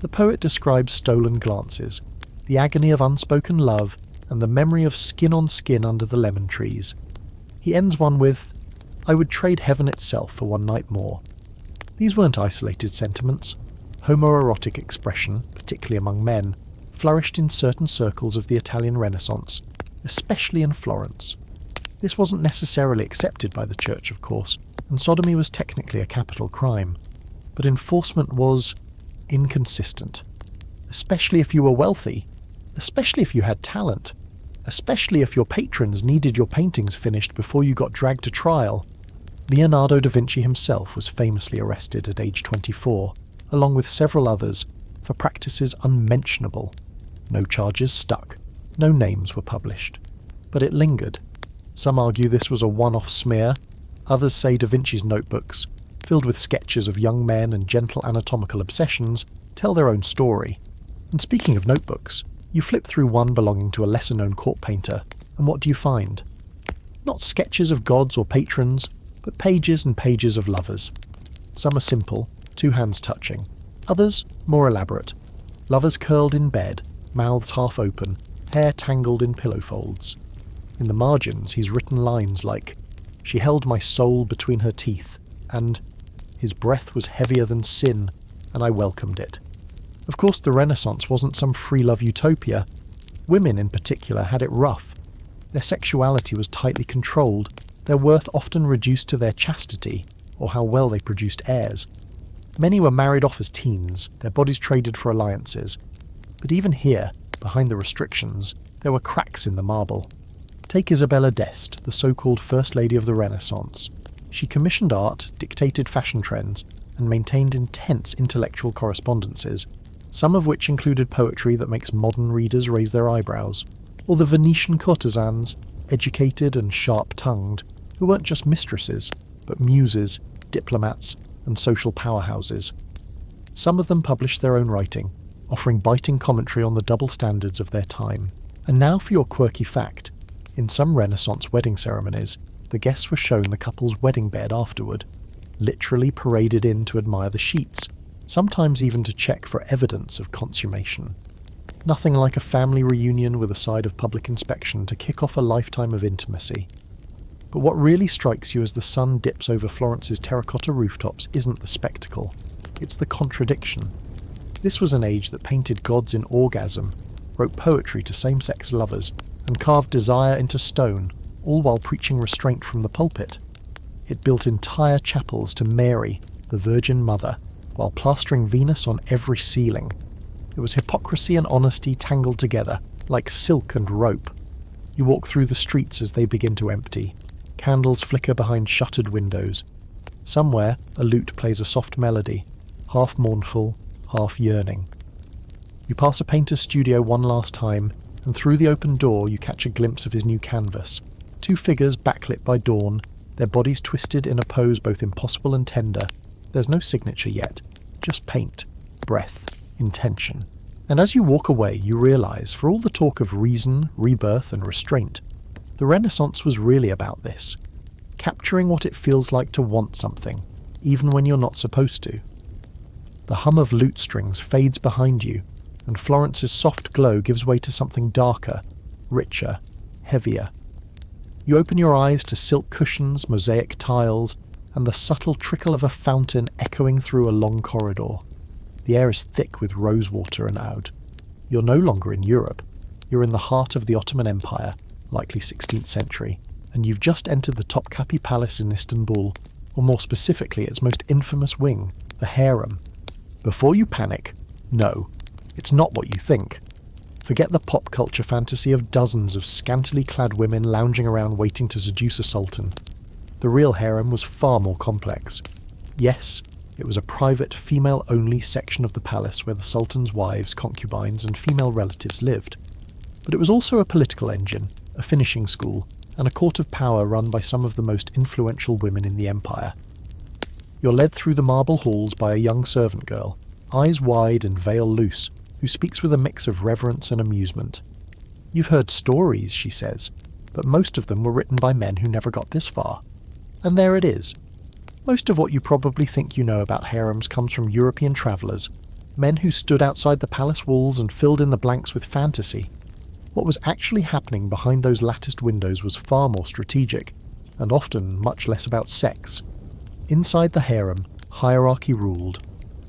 The poet describes stolen glances, the agony of unspoken love, and the memory of skin on skin under the lemon trees. He ends one with, "I would trade heaven itself for one night more." These weren't isolated sentiments. Homoerotic expression, particularly among men, flourished in certain circles of the Italian Renaissance, especially in Florence. This wasn't necessarily accepted by the church, of course, and sodomy was technically a capital crime, but enforcement was inconsistent, especially if you were wealthy, especially if you had talent, especially if your patrons needed your paintings finished before you got dragged to trial. Leonardo da Vinci himself was famously arrested at age 24, along with several others, for practices unmentionable. No charges stuck, no names were published. But it lingered. Some argue this was a one-off smear, others say Da Vinci's notebooks, filled with sketches of young men and gentle anatomical obsessions, tell their own story. And speaking of notebooks, you flip through one belonging to a lesser-known court painter, and what do you find? Not sketches of gods or patrons, but pages and pages of lovers. Some are simple, two hands touching. Others, more elaborate. Lovers curled in bed, mouths half open, hair tangled in pillow folds. In the margins he's written lines like, "She held my soul between her teeth," and "His breath was heavier than sin, and I welcomed it." Of course, the Renaissance wasn't some free love utopia. Women in particular had it rough. Their sexuality was tightly controlled, their worth often reduced to their chastity, or how well they produced heirs. Many were married off as teens, their bodies traded for alliances. But even here, behind the restrictions, there were cracks in the marble. Take Isabella d'Este, the so-called First Lady of the Renaissance. She commissioned art, dictated fashion trends, and maintained intense intellectual correspondences, some of which included poetry that makes modern readers raise their eyebrows, or the Venetian courtesans, educated and sharp-tongued, who weren't just mistresses, but muses, diplomats, and social powerhouses. Some of them published their own writing, offering biting commentary on the double standards of their time. And now for your quirky fact. In some Renaissance wedding ceremonies, the guests were shown the couple's wedding bed afterward, literally paraded in to admire the sheets, sometimes even to check for evidence of consummation. Nothing like a family reunion with a side of public inspection to kick off a lifetime of intimacy. But what really strikes you as the sun dips over Florence's terracotta rooftops isn't the spectacle. it's the contradiction. This was an age that painted gods in orgasm, wrote poetry to same-sex lovers, and carved desire into stone, all while preaching restraint from the pulpit. It built entire chapels to Mary, the Virgin Mother, while plastering Venus on every ceiling. It was hypocrisy and honesty tangled together, like silk and rope. You walk through the streets as they begin to empty. Candles flicker behind shuttered windows. Somewhere, a lute plays a soft melody, half mournful, half yearning. You pass a painter's studio one last time, and through the open door you catch a glimpse of his new canvas. Two figures backlit by dawn, their bodies twisted in a pose both impossible and tender. There's no signature yet, just paint, breath, intention. And as you walk away, you realise, for all the talk of reason, rebirth and restraint, the Renaissance was really about this. Capturing what it feels like to want something, even when you're not supposed to. The hum of lute strings fades behind you, and Florence's soft glow gives way to something darker, richer, heavier. You open your eyes to silk cushions, mosaic tiles, and the subtle trickle of a fountain echoing through a long corridor. The air is thick with rosewater and oud. You're no longer in Europe. You're in the heart of the Ottoman Empire, likely 16th century, and you've just entered the Topkapi Palace in Istanbul, or more specifically its most infamous wing, the harem. Before you panic, no, it's not what you think. Forget the pop culture fantasy of dozens of scantily clad women lounging around waiting to seduce a sultan. The real harem was far more complex. Yes, it was a private, female-only section of the palace where the sultan's wives, concubines, and female relatives lived. But it was also a political engine, a finishing school, and a court of power run by some of the most influential women in the empire. You're led through the marble halls by a young servant girl, eyes wide and veil loose, who speaks with a mix of reverence and amusement. You've heard stories, she says, but most of them were written by men who never got this far. And there it is. Most of what you probably think you know about harems comes from European travellers, men who stood outside the palace walls and filled in the blanks with fantasy. What was actually happening behind those latticed windows was far more strategic, and often much less about sex. Inside the harem, hierarchy ruled.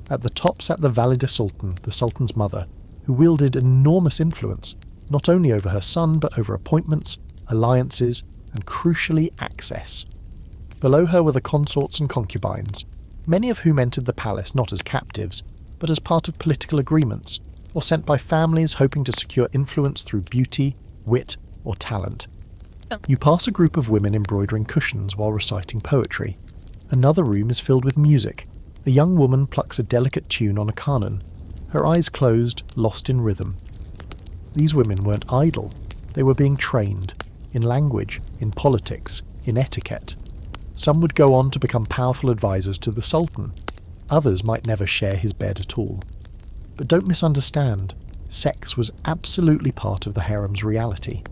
At the top sat the Valide Sultan, the Sultan's mother, who wielded enormous influence, not only over her son but over appointments, alliances, and crucially access. Below her were the consorts and concubines, many of whom entered the palace not as captives, but as part of political agreements, or sent by families hoping to secure influence through beauty, wit, or talent. You pass a group of women embroidering cushions while reciting poetry. Another room is filled with music. A young woman plucks a delicate tune on a canon, her eyes closed, lost in rhythm. These women weren't idle. They were being trained, in language, in politics, in etiquette. Some would go on to become powerful advisors to the Sultan. Others might never share his bed at all. But don't misunderstand, sex was absolutely part of the harem's reality.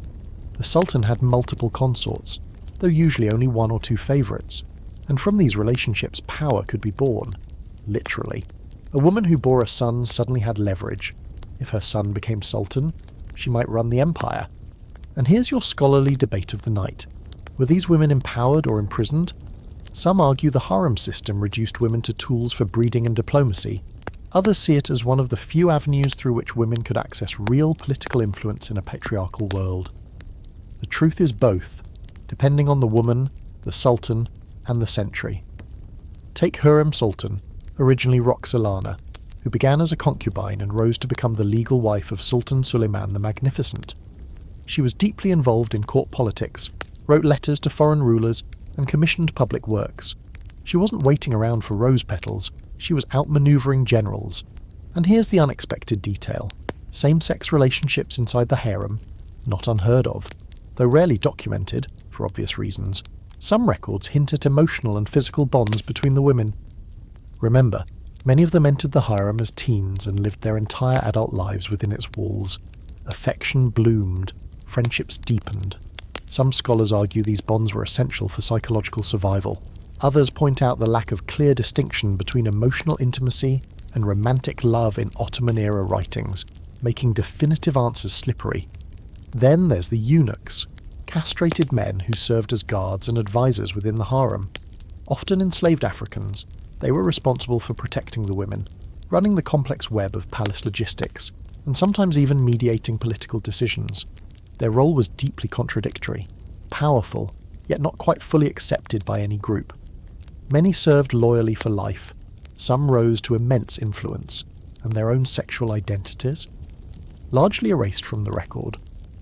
The Sultan had multiple consorts, though usually only one or two favourites, and from these relationships power could be born, literally. A woman who bore a son suddenly had leverage. If her son became Sultan, she might run the empire. And here's your scholarly debate of the night. Were these women empowered or imprisoned? Some argue the harem system reduced women to tools for breeding and diplomacy. Others see it as one of the few avenues through which women could access real political influence in a patriarchal world. The truth is both, depending on the woman, the Sultan, and the century. Take Hurrem Sultan, originally Roxolana, who began as a concubine and rose to become the legal wife of Sultan Suleiman the Magnificent. She was deeply involved in court politics, wrote letters to foreign rulers, and commissioned public works. She wasn't waiting around for rose petals, she was outmanoeuvring generals. And here's the unexpected detail. Same-sex relationships inside the harem, not unheard of, though rarely documented, for obvious reasons. Some records hint at emotional and physical bonds between the women. Remember, many of them entered the harem as teens and lived their entire adult lives within its walls. Affection bloomed, friendships deepened. Some scholars argue these bonds were essential for psychological survival. Others point out the lack of clear distinction between emotional intimacy and romantic love in Ottoman-era writings, making definitive answers slippery. Then there's the eunuchs, castrated men who served as guards and advisors within the harem, often enslaved Africans, They were responsible for protecting the women, running the complex web of palace logistics, and sometimes even mediating political decisions. Their role was deeply contradictory, powerful, yet not quite fully accepted by any group. Many served loyally for life, some rose to immense influence, and their own sexual identities? Largely erased from the record,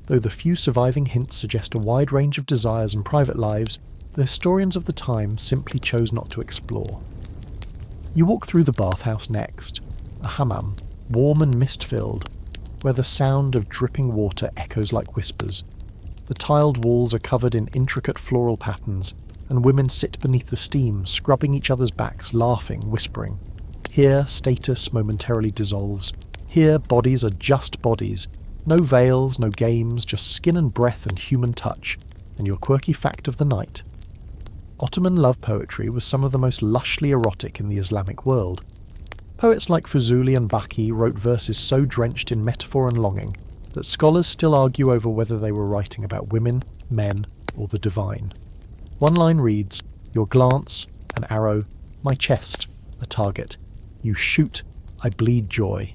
though the few surviving hints suggest a wide range of desires and private lives, the historians of the time simply chose not to explore. You walk through the bathhouse next, a hammam, warm and mist-filled, where the sound of dripping water echoes like whispers. The tiled walls are covered in intricate floral patterns, and women sit beneath the steam, scrubbing each other's backs, laughing, whispering. Here, status momentarily dissolves. Here, bodies are just bodies. No veils, no games, just skin and breath and human touch. And your quirky fact of the night. Ottoman love poetry was some of the most lushly erotic in the Islamic world. Poets like Fuzuli and Baki wrote verses so drenched in metaphor and longing that scholars still argue over whether they were writing about women, men, or the divine. One line reads, "Your glance, an arrow, my chest, a target. You shoot, I bleed joy."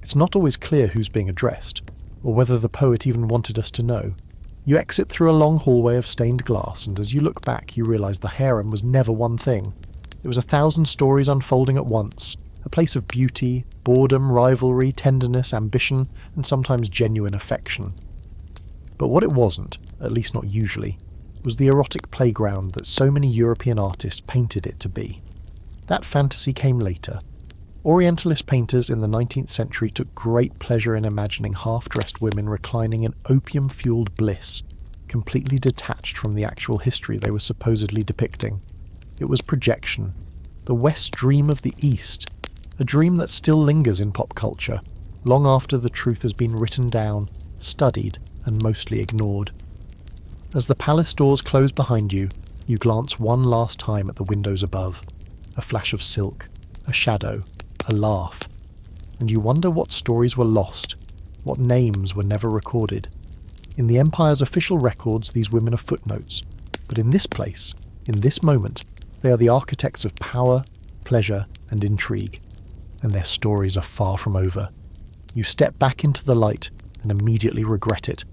It's not always clear who's being addressed, or whether the poet even wanted us to know. You exit through a long hallway of stained glass, and as you look back you realise the harem was never one thing. It was 1,000 stories unfolding at once, a place of beauty, boredom, rivalry, tenderness, ambition, and sometimes genuine affection. But what it wasn't, at least not usually, was the erotic playground that so many European artists painted it to be. That fantasy came later. Orientalist painters in the 19th century took great pleasure in imagining half-dressed women reclining in opium-fueled bliss, completely detached from the actual history they were supposedly depicting. It was projection, the West dream of the East, a dream that still lingers in pop culture, long after the truth has been written down, studied, and mostly ignored. As the palace doors close behind you, you glance one last time at the windows above. A flash of silk, a shadow, a laugh, and you wonder what stories were lost, what names were never recorded. In the Empire's official records, these women are footnotes, but in this place, in this moment, they are the architects of power, pleasure, and intrigue, and their stories are far from over. You step back into the light and immediately regret it.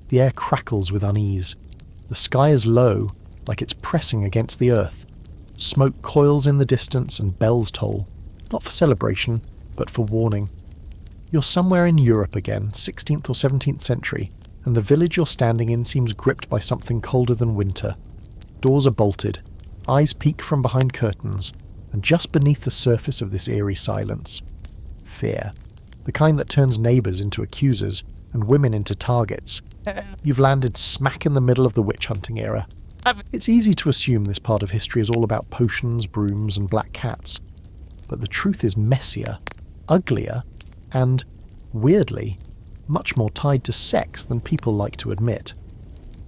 The air crackles with unease. The sky is low, like it's pressing against the earth. Smoke coils in the distance and bells toll, not for celebration, but for warning. You're somewhere in Europe again, 16th or 17th century, and the village you're standing in seems gripped by something colder than winter. Doors are bolted, eyes peek from behind curtains, and just beneath the surface of this eerie silence, fear. The kind that turns neighbours into accusers and women into targets. You've landed smack in the middle of the witch-hunting era. It's easy to assume this part of history is all about potions, brooms, and black cats. But the truth is messier, uglier, and, weirdly, much more tied to sex than people like to admit.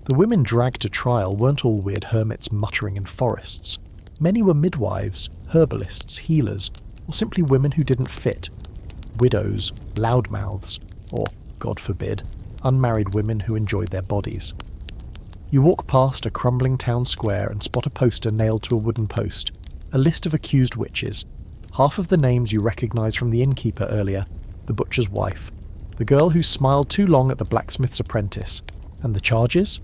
The women dragged to trial weren't all weird hermits muttering in forests. Many were midwives, herbalists, healers, or simply women who didn't fit. Widows, loudmouths, or, God forbid, unmarried women who enjoyed their bodies. You walk past a crumbling town square and spot a poster nailed to a wooden post, a list of accused witches. Half of the names you recognise from the innkeeper earlier, the butcher's wife, the girl who smiled too long at the blacksmith's apprentice. And the charges?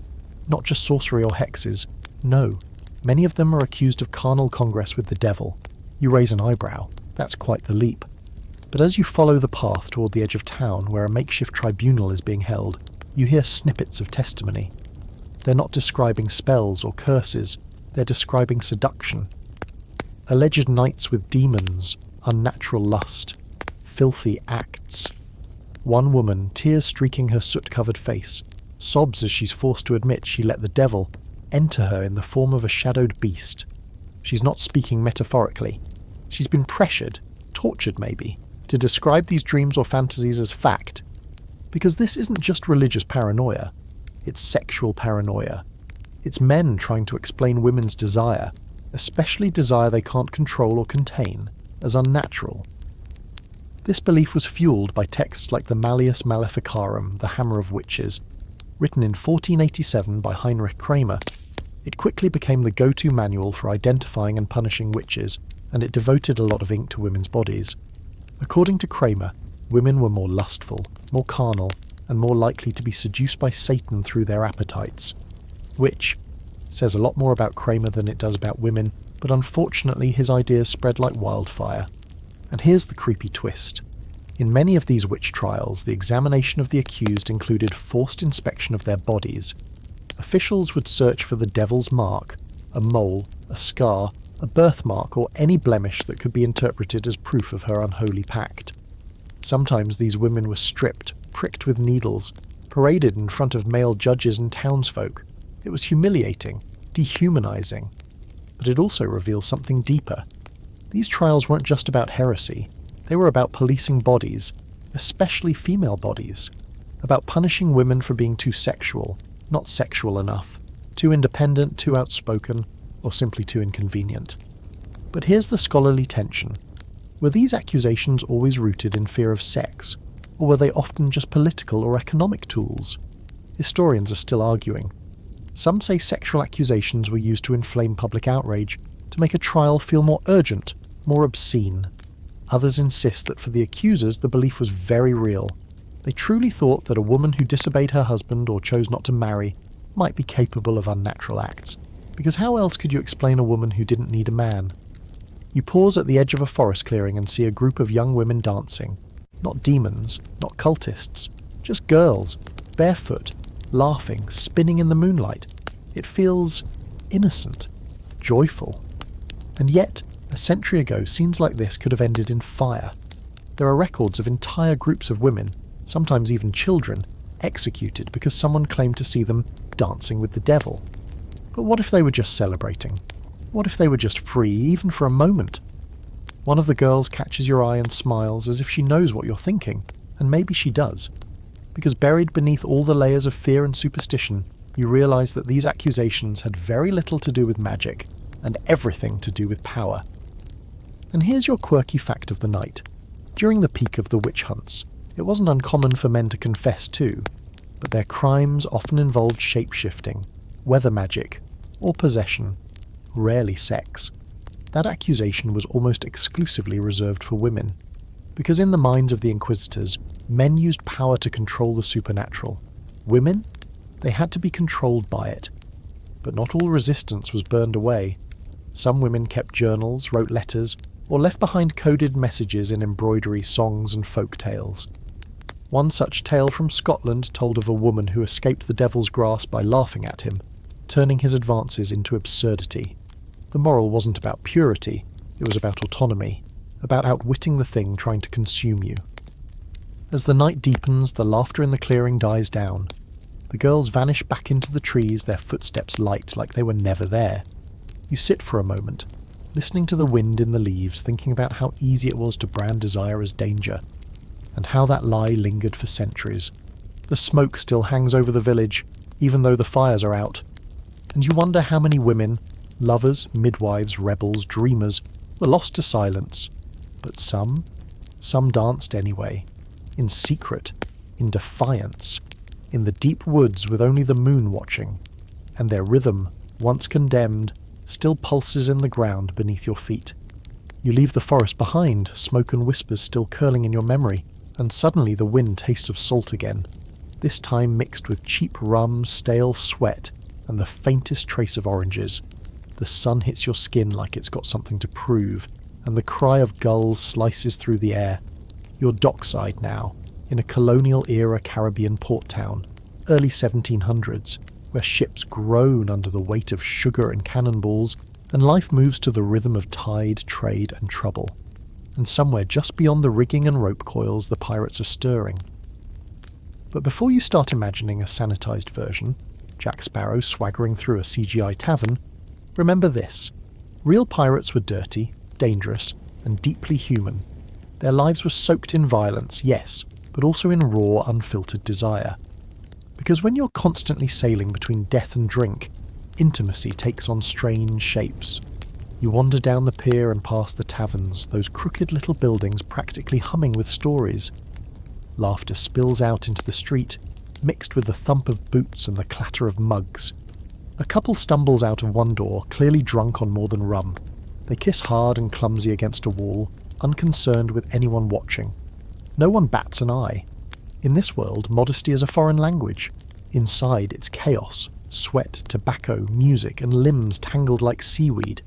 Not just sorcery or hexes. No, many of them are accused of carnal congress with the devil. You raise an eyebrow. That's quite the leap. But as you follow the path toward the edge of town where a makeshift tribunal is being held, you hear snippets of testimony. They're not describing spells or curses, they're describing seduction. Alleged nights with demons, unnatural lust, filthy acts. One woman, tears streaking her soot-covered face, sobs as she's forced to admit she let the devil enter her in the form of a shadowed beast. She's not speaking metaphorically. She's been pressured, tortured maybe, to describe these dreams or fantasies as fact. Because this isn't just religious paranoia, it's sexual paranoia. It's men trying to explain women's desire, especially desire they can't control or contain, as unnatural. This belief was fueled by texts like the Malleus Maleficarum, the Hammer of Witches, written in 1487 by Heinrich Kramer. It quickly became the go-to manual for identifying and punishing witches, and it devoted a lot of ink to women's bodies. According to Kramer, women were more lustful, more carnal, and more likely to be seduced by Satan through their appetites, which says a lot more about Kramer than it does about women, but unfortunately his ideas spread like wildfire. And here's the creepy twist. In many of these witch trials, the examination of the accused included forced inspection of their bodies. Officials would search for the devil's mark, a mole, a scar, a birthmark, or any blemish that could be interpreted as proof of her unholy pact. Sometimes these women were stripped, pricked with needles, paraded in front of male judges and townsfolk. It was humiliating, dehumanizing. But it also reveals something deeper. These trials weren't just about heresy. They were about policing bodies, especially female bodies. About punishing women for being too sexual, not sexual enough, too independent, too outspoken, or simply too inconvenient. But here's the scholarly tension. Were these accusations always rooted in fear of sex, or were they often just political or economic tools? Historians are still arguing. Some say sexual accusations were used to inflame public outrage, to make a trial feel more urgent, more obscene. Others insist that for the accusers the belief was very real. They truly thought that a woman who disobeyed her husband or chose not to marry might be capable of unnatural acts, because how else could you explain a woman who didn't need a man? You pause at the edge of a forest clearing and see a group of young women dancing. Not demons, not cultists, just girls, barefoot, laughing, spinning in the moonlight. It feels innocent, joyful. And yet, a century ago, scenes like this could have ended in fire. There are records of entire groups of women, sometimes even children, executed because someone claimed to see them dancing with the devil. But what if they were just celebrating? What if they were just free, even for a moment? One of the girls catches your eye and smiles as if she knows what you're thinking, and maybe she does. Because buried beneath all the layers of fear and superstition, you realise that these accusations had very little to do with magic, and everything to do with power. And here's your quirky fact of the night. During the peak of the witch hunts, it wasn't uncommon for men to confess too, but their crimes often involved shape-shifting, weather magic, or possession, rarely sex. That accusation was almost exclusively reserved for women, because in the minds of the inquisitors, men used power to control the supernatural. Women? They had to be controlled by it. But not all resistance was burned away. Some women kept journals, wrote letters, or left behind coded messages in embroidery, songs, and folk tales. One such tale from Scotland told of a woman who escaped the devil's grasp by laughing at him, turning his advances into absurdity. The moral wasn't about purity, it was about autonomy, about outwitting the thing trying to consume you. As the night deepens, the laughter in the clearing dies down. The girls vanish back into the trees, their footsteps light like they were never there. You sit for a moment, listening to the wind in the leaves, thinking about how easy it was to brand desire as danger, and how that lie lingered for centuries. The smoke still hangs over the village, even though the fires are out. And you wonder how many women, lovers, midwives, rebels, dreamers, were lost to silence. But some danced anyway, in secret, in defiance, in the deep woods with only the moon watching, and their rhythm, once condemned, still pulses in the ground beneath your feet. You leave the forest behind, smoke and whispers still curling in your memory, and suddenly the wind tastes of salt again, this time mixed with cheap rum, stale sweat, and the faintest trace of oranges. The sun hits your skin like it's got something to prove, and the cry of gulls slices through the air. You're dockside now, in a colonial-era Caribbean port town, early 1700s, where ships groan under the weight of sugar and cannonballs, and life moves to the rhythm of tide, trade, and trouble. And somewhere just beyond the rigging and rope coils the pirates are stirring. But before you start imagining a sanitized version, Jack Sparrow swaggering through a CGI tavern, remember this. Real pirates were dirty, dangerous, and deeply human. Their lives were soaked in violence, yes, but also in raw, unfiltered desire. Because when you're constantly sailing between death and drink, intimacy takes on strange shapes. You wander down the pier and past the taverns, those crooked little buildings practically humming with stories. Laughter spills out into the street, mixed with the thump of boots and the clatter of mugs. A couple stumbles out of one door, clearly drunk on more than rum. They kiss hard and clumsy against a wall, unconcerned with anyone watching. No one bats an eye. In this world, modesty is a foreign language. Inside, it's chaos, sweat, tobacco, music, and limbs tangled like seaweed.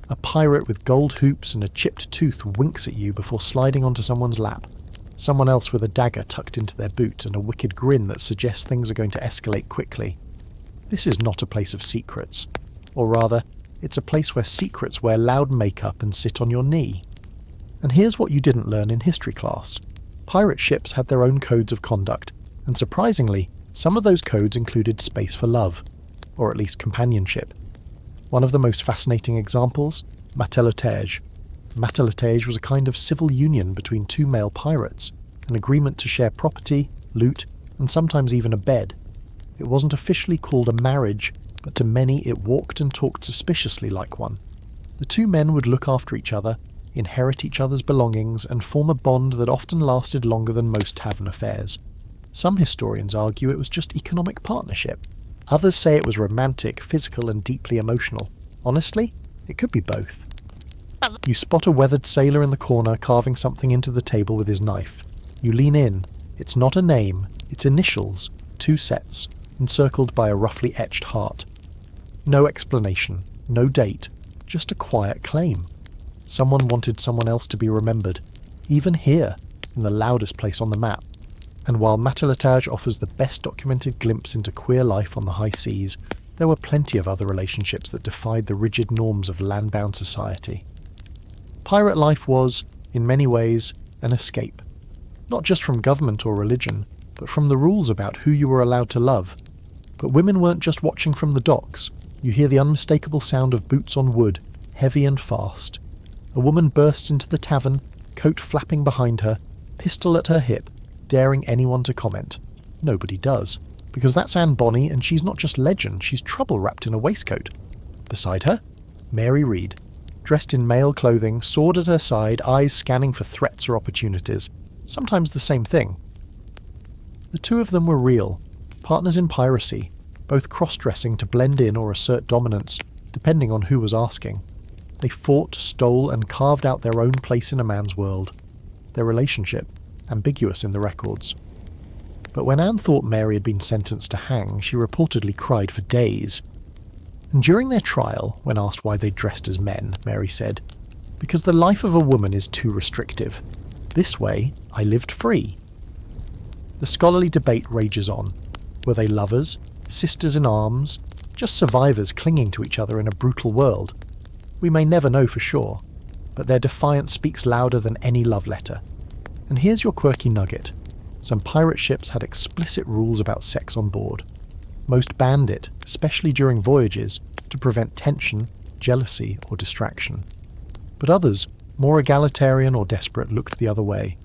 A pirate with gold hoops and a chipped tooth winks at you before sliding onto someone's lap. Someone else with a dagger tucked into their boot and a wicked grin that suggests things are going to escalate quickly. This is not a place of secrets. Or rather, it's a place where secrets wear loud makeup and sit on your knee. And here's what you didn't learn in history class. Pirate ships had their own codes of conduct, and surprisingly, some of those codes included space for love, or at least companionship. One of the most fascinating examples, matelotage. Matelotage was a kind of civil union between two male pirates, an agreement to share property, loot, and sometimes even a bed. It wasn't officially called a marriage, but to many it walked and talked suspiciously like one. The two men would look after each other, inherit each other's belongings, and form a bond that often lasted longer than most tavern affairs. Some historians argue it was just economic partnership. Others say it was romantic, physical, and deeply emotional. Honestly, it could be both. You spot a weathered sailor in the corner carving something into the table with his knife. You lean in. It's not a name, it's initials, 2 sets, encircled by a roughly etched heart. No explanation, no date, just a quiet claim. Someone wanted someone else to be remembered, even here, in the loudest place on the map. And while matelotage offers the best documented glimpse into queer life on the high seas, there were plenty of other relationships that defied the rigid norms of land-bound society. Pirate life was, in many ways, an escape. Not just from government or religion, but from the rules about who you were allowed to love. But women weren't just watching from the docks. You hear the unmistakable sound of boots on wood, heavy and fast. A woman bursts into the tavern, coat flapping behind her, pistol at her hip, daring anyone to comment. Nobody does, because that's Anne Bonny and she's not just legend, she's trouble wrapped in a waistcoat. Beside her, Mary Read, dressed in male clothing, sword at her side, eyes scanning for threats or opportunities, sometimes the same thing. The two of them were real, partners in piracy, both cross-dressing to blend in or assert dominance, depending on who was asking. They fought, stole, and carved out their own place in a man's world. Their relationship, ambiguous in the records. But when Anne thought Mary had been sentenced to hang, she reportedly cried for days. And during their trial, when asked why they dressed as men, Mary said, "Because the life of a woman is too restrictive. This way, I lived free." The scholarly debate rages on. Were they lovers, sisters in arms, just survivors clinging to each other in a brutal world? We may never know for sure, but their defiance speaks louder than any love letter. And here's your quirky nugget. Some pirate ships had explicit rules about sex on board. Most banned it, especially during voyages, to prevent tension, jealousy, or distraction. But others, more egalitarian or desperate, looked the other way.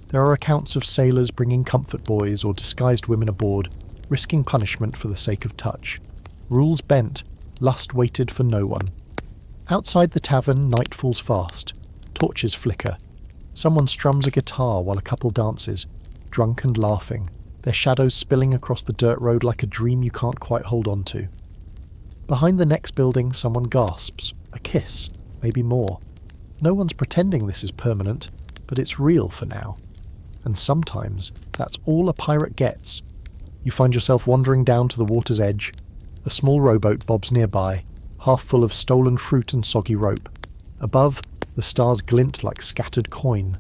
There are accounts of sailors bringing comfort boys or disguised women aboard, risking punishment for the sake of touch. Rules bent, lust waited for no one. Outside the tavern, night falls fast. Torches flicker. Someone strums a guitar while a couple dances, drunk and laughing, their shadows spilling across the dirt road like a dream you can't quite hold on to. Behind the next building, someone gasps. A kiss, maybe more. No one's pretending this is permanent, but it's real for now. And sometimes, that's all a pirate gets. You find yourself wandering down to the water's edge. A small rowboat bobs nearby, half full of stolen fruit and soggy rope. Above, the stars glint like scattered coin.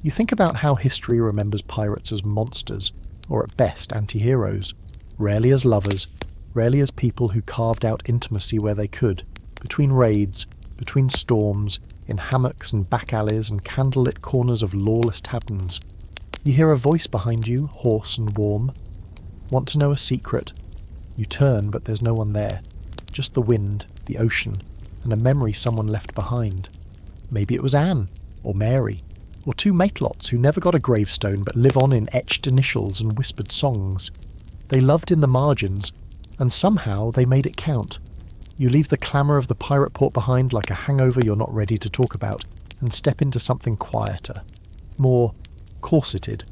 You think about how history remembers pirates as monsters, or at best anti-heroes, rarely as lovers, rarely as people who carved out intimacy where they could, between raids, between storms, in hammocks and back alleys and candlelit corners of lawless taverns. You hear a voice behind you, hoarse and warm. Want to know a secret? You turn, but there's no one there. Just the wind, the ocean, and a memory someone left behind. Maybe it was Anne, or Mary, or two matelots who never got a gravestone but live on in etched initials and whispered songs. They loved in the margins, and somehow they made it count. You leave the clamour of the pirate port behind like a hangover you're not ready to talk about, and step into something quieter, more corseted.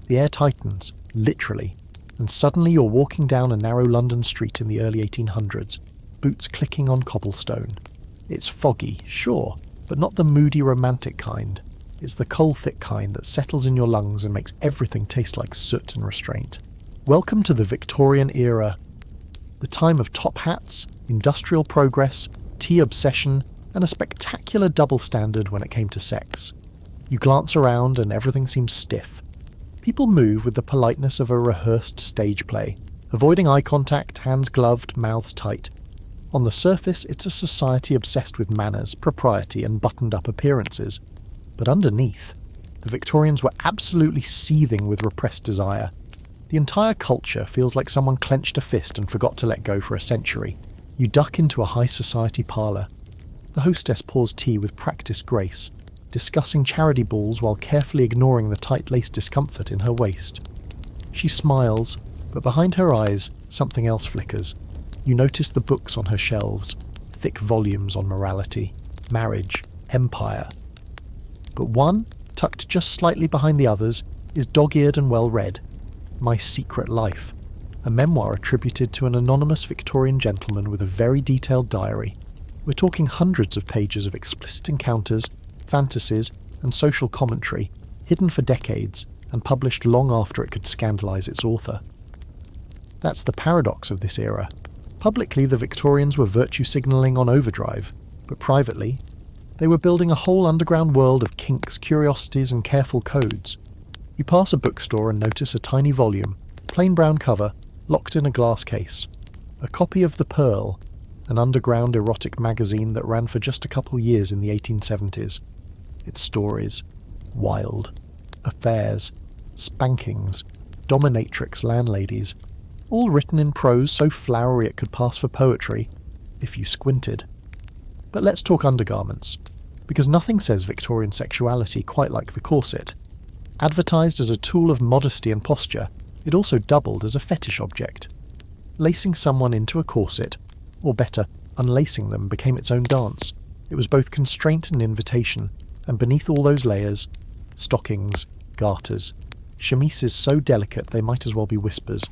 The air tightens, literally, and suddenly you're walking down a narrow London street in the early 1800s, boots clicking on cobblestone. It's foggy, sure, but not the moody romantic kind. It's the coal-thick kind that settles in your lungs and makes everything taste like soot and restraint. Welcome to the Victorian era, the time of top hats, industrial progress, tea obsession, and a spectacular double standard when it came to sex. You glance around and everything seems stiff. People move with the politeness of a rehearsed stage play, avoiding eye contact, hands gloved, mouths tight. On the surface, it's a society obsessed with manners, propriety, and buttoned-up appearances. But underneath, the Victorians were absolutely seething with repressed desire. The entire culture feels like someone clenched a fist and forgot to let go for a century. You duck into a high society parlour. The hostess pours tea with practised grace, discussing charity balls while carefully ignoring the tight-laced discomfort in her waist. She smiles, but behind her eyes, something else flickers. You notice the books on her shelves, thick volumes on morality, marriage, empire. But one, tucked just slightly behind the others, is dog-eared and well-read. My Secret Life, a memoir attributed to an anonymous Victorian gentleman with a very detailed diary. We're talking hundreds of pages of explicit encounters, fantasies, and social commentary, hidden for decades and published long after it could scandalise its author. That's the paradox of this era. Publicly, the Victorians were virtue signalling on overdrive, but privately, they were building a whole underground world of kinks, curiosities, and careful codes. You pass a bookstore and notice a tiny volume, plain brown cover, locked in a glass case. A copy of The Pearl, an underground erotic magazine that ran for just a couple years in the 1870s. Its stories, wild, affairs, spankings, dominatrix landladies, all written in prose so flowery it could pass for poetry, if you squinted. But let's talk undergarments, because nothing says Victorian sexuality quite like the corset. Advertised as a tool of modesty and posture, it also doubled as a fetish object. Lacing someone into a corset, or better, unlacing them, became its own dance. It was both constraint and invitation, and beneath all those layers, stockings, garters, chemises so delicate they might as well be whispers.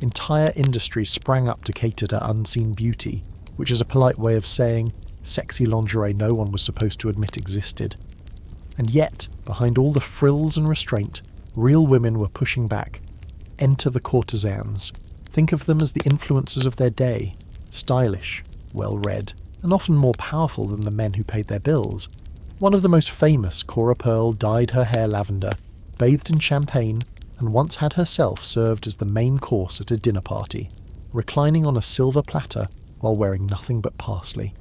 Entire industries sprang up to cater to unseen beauty, which is a polite way of saying sexy lingerie no one was supposed to admit existed. And yet, behind all the frills and restraint, real women were pushing back. Enter the courtesans. Think of them as the influencers of their day, stylish, well-read, and often more powerful than the men who paid their bills. One of the most famous, Cora Pearl, dyed her hair lavender, bathed in champagne, and once had herself served as the main course at a dinner party, reclining on a silver platter while wearing nothing but parsley.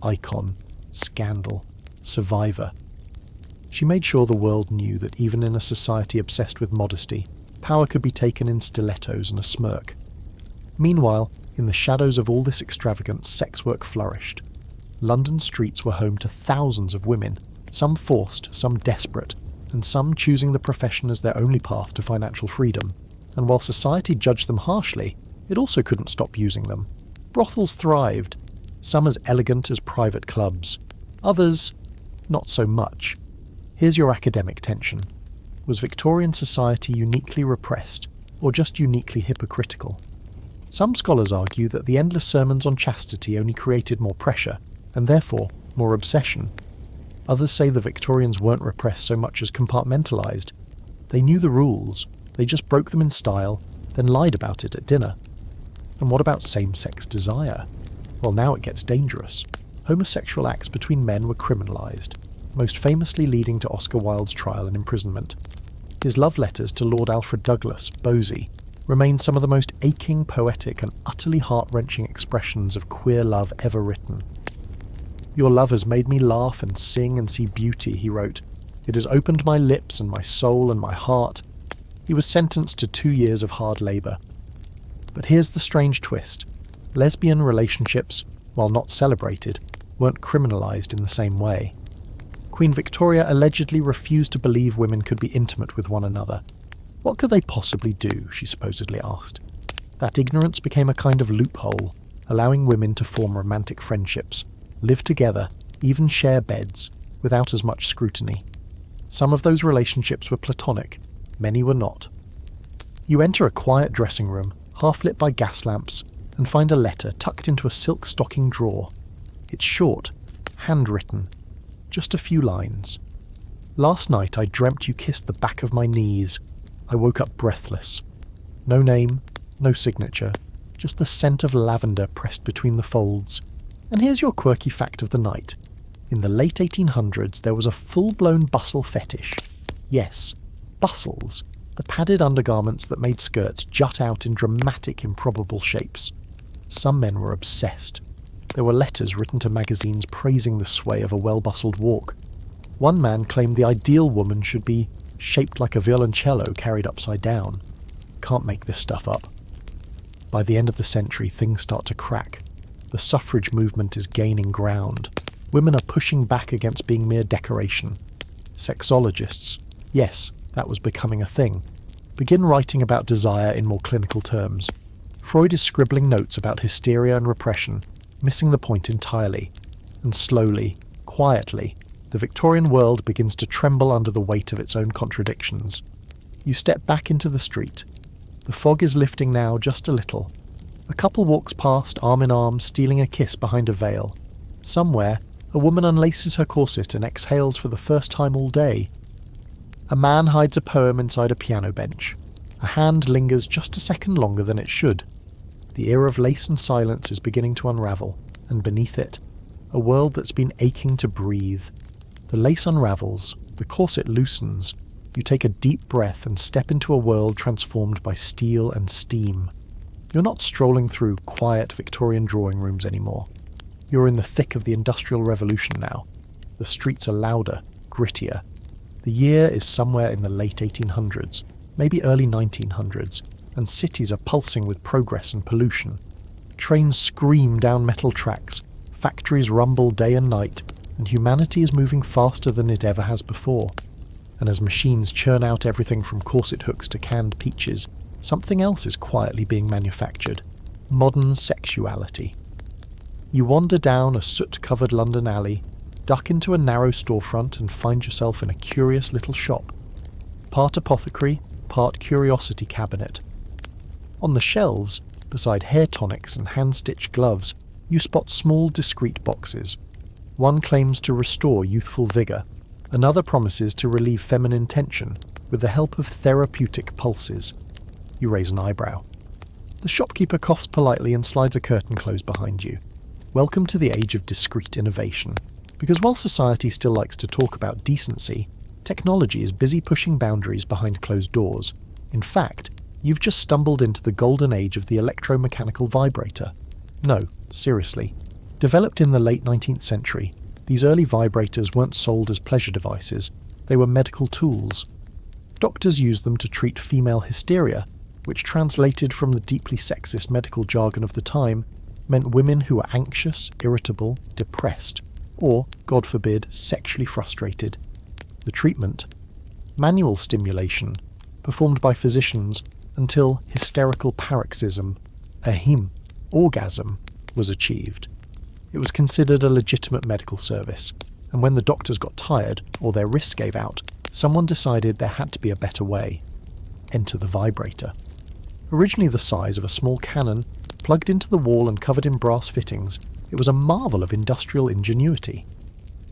Icon, scandal, survivor. She made sure the world knew that even in a society obsessed with modesty, power could be taken in stilettos and a smirk. Meanwhile, in the shadows of all this extravagance, sex work flourished. London streets were home to thousands of women, some forced, some desperate, and some choosing the profession as their only path to financial freedom. And while society judged them harshly, it also couldn't stop using them. Brothels thrived, some as elegant as private clubs, others not so much. Here's your academic tension. Was Victorian society uniquely repressed, or just uniquely hypocritical? Some scholars argue that the endless sermons on chastity only created more pressure, and therefore more obsession. Others say the Victorians weren't repressed so much as compartmentalised. They knew the rules, they just broke them in style, then lied about it at dinner. And what about same-sex desire? Well, now it gets dangerous. Homosexual acts between men were criminalised, most famously leading to Oscar Wilde's trial and imprisonment. His love letters to Lord Alfred Douglas, Bosie, remain some of the most aching, poetic and utterly heart-wrenching expressions of queer love ever written. "Your love has made me laugh and sing and see beauty," he wrote. "It has opened my lips and my soul and my heart." He was sentenced to 2 years of hard labour. But here's the strange twist. Lesbian relationships, while not celebrated, weren't criminalised in the same way. Queen Victoria allegedly refused to believe women could be intimate with one another. What could they possibly do, she supposedly asked. That ignorance became a kind of loophole, allowing women to form romantic friendships, live together, even share beds, without as much scrutiny. Some of those relationships were platonic, many were not. You enter a quiet dressing room, half lit by gas lamps, and find a letter tucked into a silk stocking drawer. It's short, handwritten, just a few lines. Last night I dreamt you kissed the back of my knees. I woke up breathless. No name, no signature, just the scent of lavender pressed between the folds. And here's your quirky fact of the night. In the late 1800s there was a full-blown bustle fetish. Yes, bustles, the padded undergarments that made skirts jut out in dramatic, improbable shapes. Some men were obsessed. There were letters written to magazines praising the sway of a well-bustled walk. One man claimed the ideal woman should be shaped like a violoncello carried upside down. Can't make this stuff up. By the end of the century, things start to crack. The suffrage movement is gaining ground. Women are pushing back against being mere decoration. Sexologists, yes, that was becoming a thing, begin writing about desire in more clinical terms. Freud is scribbling notes about hysteria and repression, missing the point entirely. And slowly, quietly, the Victorian world begins to tremble under the weight of its own contradictions. You step back into the street. The fog is lifting now just a little. A couple walks past, arm in arm, stealing a kiss behind a veil. Somewhere, a woman unlaces her corset and exhales for the first time all day. A man hides a poem inside a piano bench. A hand lingers just a second longer than it should. The era of lace and silence is beginning to unravel, and beneath it, a world that's been aching to breathe. The lace unravels, the corset loosens. You take a deep breath and step into a world transformed by steel and steam. You're not strolling through quiet Victorian drawing rooms anymore. You're in the thick of the Industrial Revolution now. The streets are louder, grittier. The year is somewhere in the late 1800s, maybe early 1900s, and cities are pulsing with progress and pollution. Trains scream down metal tracks, factories rumble day and night, and humanity is moving faster than it ever has before. And as machines churn out everything from corset hooks to canned peaches, something else is quietly being manufactured. Modern sexuality. You wander down a soot-covered London alley, duck into a narrow storefront and find yourself in a curious little shop. Part apothecary, part curiosity cabinet. On the shelves, beside hair tonics and hand-stitched gloves, you spot small, discreet boxes. One claims to restore youthful vigour. Another promises to relieve feminine tension with the help of therapeutic pulses. You raise an eyebrow. The shopkeeper coughs politely and slides a curtain closed behind you. Welcome to the age of discreet innovation. Because while society still likes to talk about decency, technology is busy pushing boundaries behind closed doors. In fact, you've just stumbled into the golden age of the electromechanical vibrator. No, seriously. Developed in the late 19th century, these early vibrators weren't sold as pleasure devices, they were medical tools. Doctors used them to treat female hysteria, which translated from the deeply sexist medical jargon of the time, meant women who were anxious, irritable, depressed, or, God forbid, sexually frustrated. The treatment? Manual stimulation, performed by physicians until hysterical paroxysm, orgasm, was achieved. It was considered a legitimate medical service, and when the doctors got tired or their wrists gave out, someone decided there had to be a better way. Enter the vibrator. Originally the size of a small cannon, plugged into the wall and covered in brass fittings, it was a marvel of industrial ingenuity.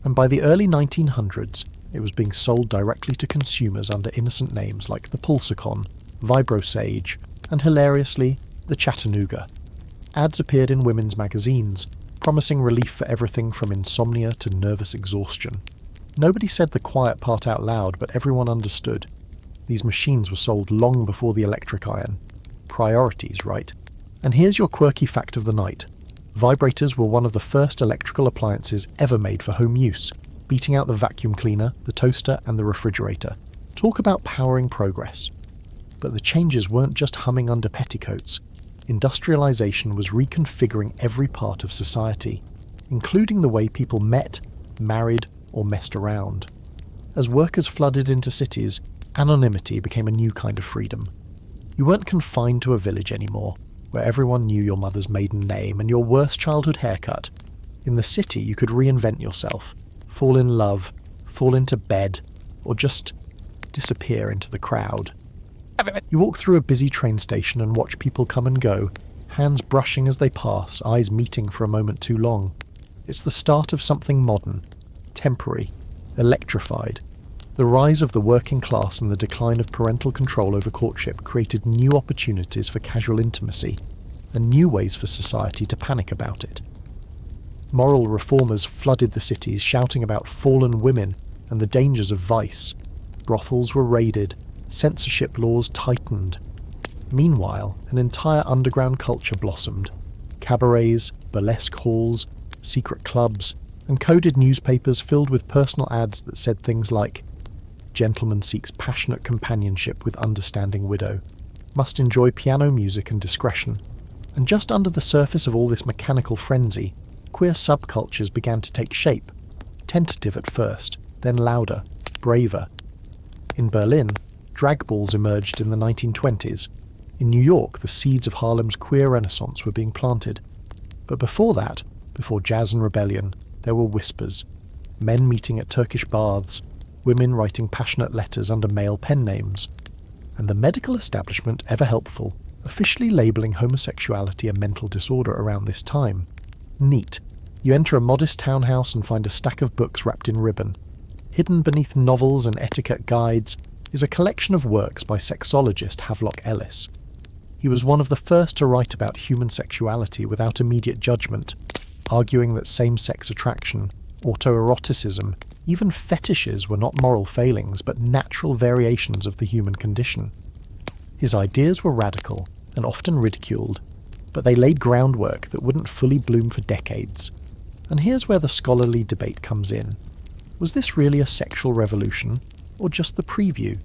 And by the early 1900s, it was being sold directly to consumers under innocent names like the Pulsicon, Vibrosage, and hilariously, the Chattanooga. Ads appeared in women's magazines, promising relief for everything from insomnia to nervous exhaustion. Nobody said the quiet part out loud, but everyone understood. These machines were sold long before the electric iron. Priorities, right? And here's your quirky fact of the night. Vibrators were one of the first electrical appliances ever made for home use, beating out the vacuum cleaner, the toaster, and the refrigerator. Talk about powering progress. But the changes weren't just humming under petticoats. Industrialization was reconfiguring every part of society, including the way people met, married, or messed around. As workers flooded into cities, anonymity became a new kind of freedom. You weren't confined to a village anymore, where everyone knew your mother's maiden name and your worst childhood haircut. In the city, you could reinvent yourself, fall in love, fall into bed, or just disappear into the crowd. You walk through a busy train station and watch people come and go, hands brushing as they pass, eyes meeting for a moment too long. It's the start of something modern, temporary, electrified. The rise of the working class and the decline of parental control over courtship created new opportunities for casual intimacy, and new ways for society to panic about it. Moral reformers flooded the cities shouting about fallen women and the dangers of vice. Brothels were raided, censorship laws tightened. Meanwhile, an entire underground culture blossomed. Cabarets, burlesque halls, secret clubs, and coded newspapers filled with personal ads that said things like, "Gentleman seeks passionate companionship with understanding widow. Must enjoy piano music and discretion." And just under the surface of all this mechanical frenzy, queer subcultures began to take shape, tentative at first, then louder, braver. In Berlin, drag balls emerged in the 1920s. In New York, the seeds of Harlem's queer renaissance were being planted. But before that, before jazz and rebellion, there were whispers. Men meeting at Turkish baths, women writing passionate letters under male pen names. And the medical establishment, ever helpful, officially labelling homosexuality a mental disorder around this time. Neat. You enter a modest townhouse and find a stack of books wrapped in ribbon. Hidden beneath novels and etiquette guides is a collection of works by sexologist Havelock Ellis. He was one of the first to write about human sexuality without immediate judgment, arguing that same-sex attraction, autoeroticism, even fetishes were not moral failings but natural variations of the human condition. His ideas were radical and often ridiculed, but they laid groundwork that wouldn't fully bloom for decades. And here's where the scholarly debate comes in. Was this really a sexual revolution, or just the preview?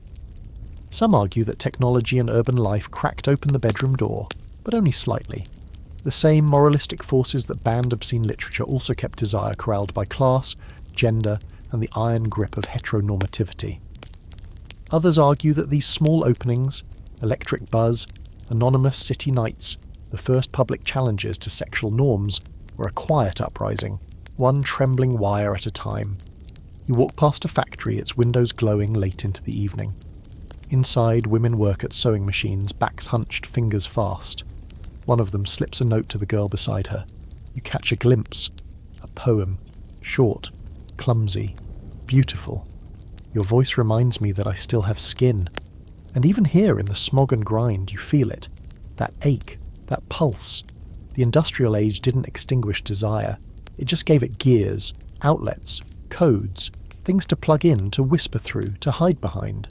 Some argue that technology and urban life cracked open the bedroom door, but only slightly. The same moralistic forces that banned obscene literature also kept desire corralled by class, gender, and the iron grip of heteronormativity. Others argue that these small openings, electric buzz, anonymous city nights, the first public challenges to sexual norms, were a quiet uprising, one trembling wire at a time. You walk past a factory, its windows glowing late into the evening. Inside, women work at sewing machines, backs hunched, fingers fast. One of them slips a note to the girl beside her. You catch a glimpse. A poem. Short. Clumsy. Beautiful. Your voice reminds me that I still have skin. And even here in the smog and grind, you feel it. That ache. That pulse. The industrial age didn't extinguish desire. It just gave it gears, outlets, codes, things to plug in, to whisper through, to hide behind.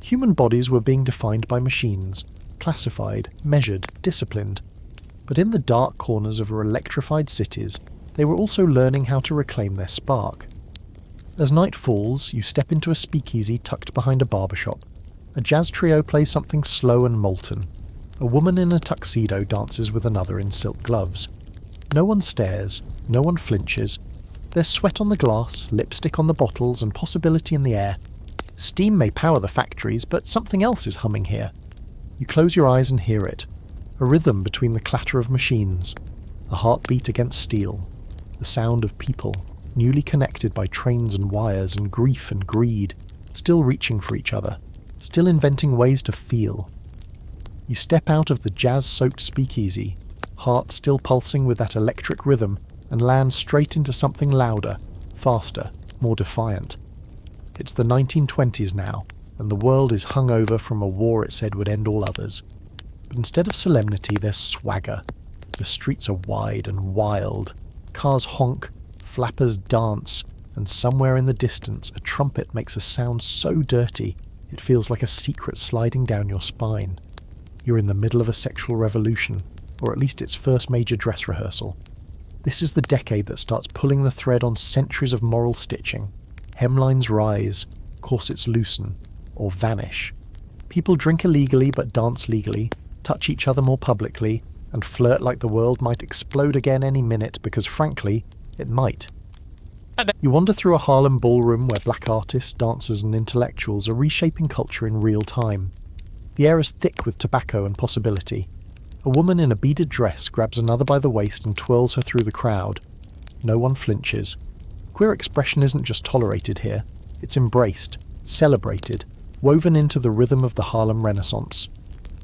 Human bodies were being defined by machines, classified, measured, disciplined. But in the dark corners of our electrified cities, they were also learning how to reclaim their spark. As night falls, you step into a speakeasy tucked behind a barbershop. A jazz trio plays something slow and molten. A woman in a tuxedo dances with another in silk gloves. No one stares, no one flinches. There's sweat on the glass, lipstick on the bottles, and possibility in the air. Steam may power the factories, but something else is humming here. You close your eyes and hear it. A rhythm between the clatter of machines. A heartbeat against steel. The sound of people, newly connected by trains and wires and grief and greed, still reaching for each other, still inventing ways to feel. You step out of the jazz-soaked speakeasy, heart still pulsing with that electric rhythm, and land straight into something louder, faster, more defiant. It's the 1920s now, and the world is hung over from a war it said would end all others. But instead of solemnity, there's swagger. The streets are wide and wild. Cars honk, flappers dance, and somewhere in the distance a trumpet makes a sound so dirty it feels like a secret sliding down your spine. You're in the middle of a sexual revolution, or at least its first major dress rehearsal. This is the decade that starts pulling the thread on centuries of moral stitching. Hemlines rise, corsets loosen, or vanish. People drink illegally but dance legally, touch each other more publicly, and flirt like the world might explode again any minute because, frankly, it might. You wander through a Harlem ballroom where black artists, dancers, and intellectuals are reshaping culture in real time. The air is thick with tobacco and possibility. A woman in a beaded dress grabs another by the waist and twirls her through the crowd. No one flinches. Queer expression isn't just tolerated here, it's embraced, celebrated, woven into the rhythm of the Harlem Renaissance.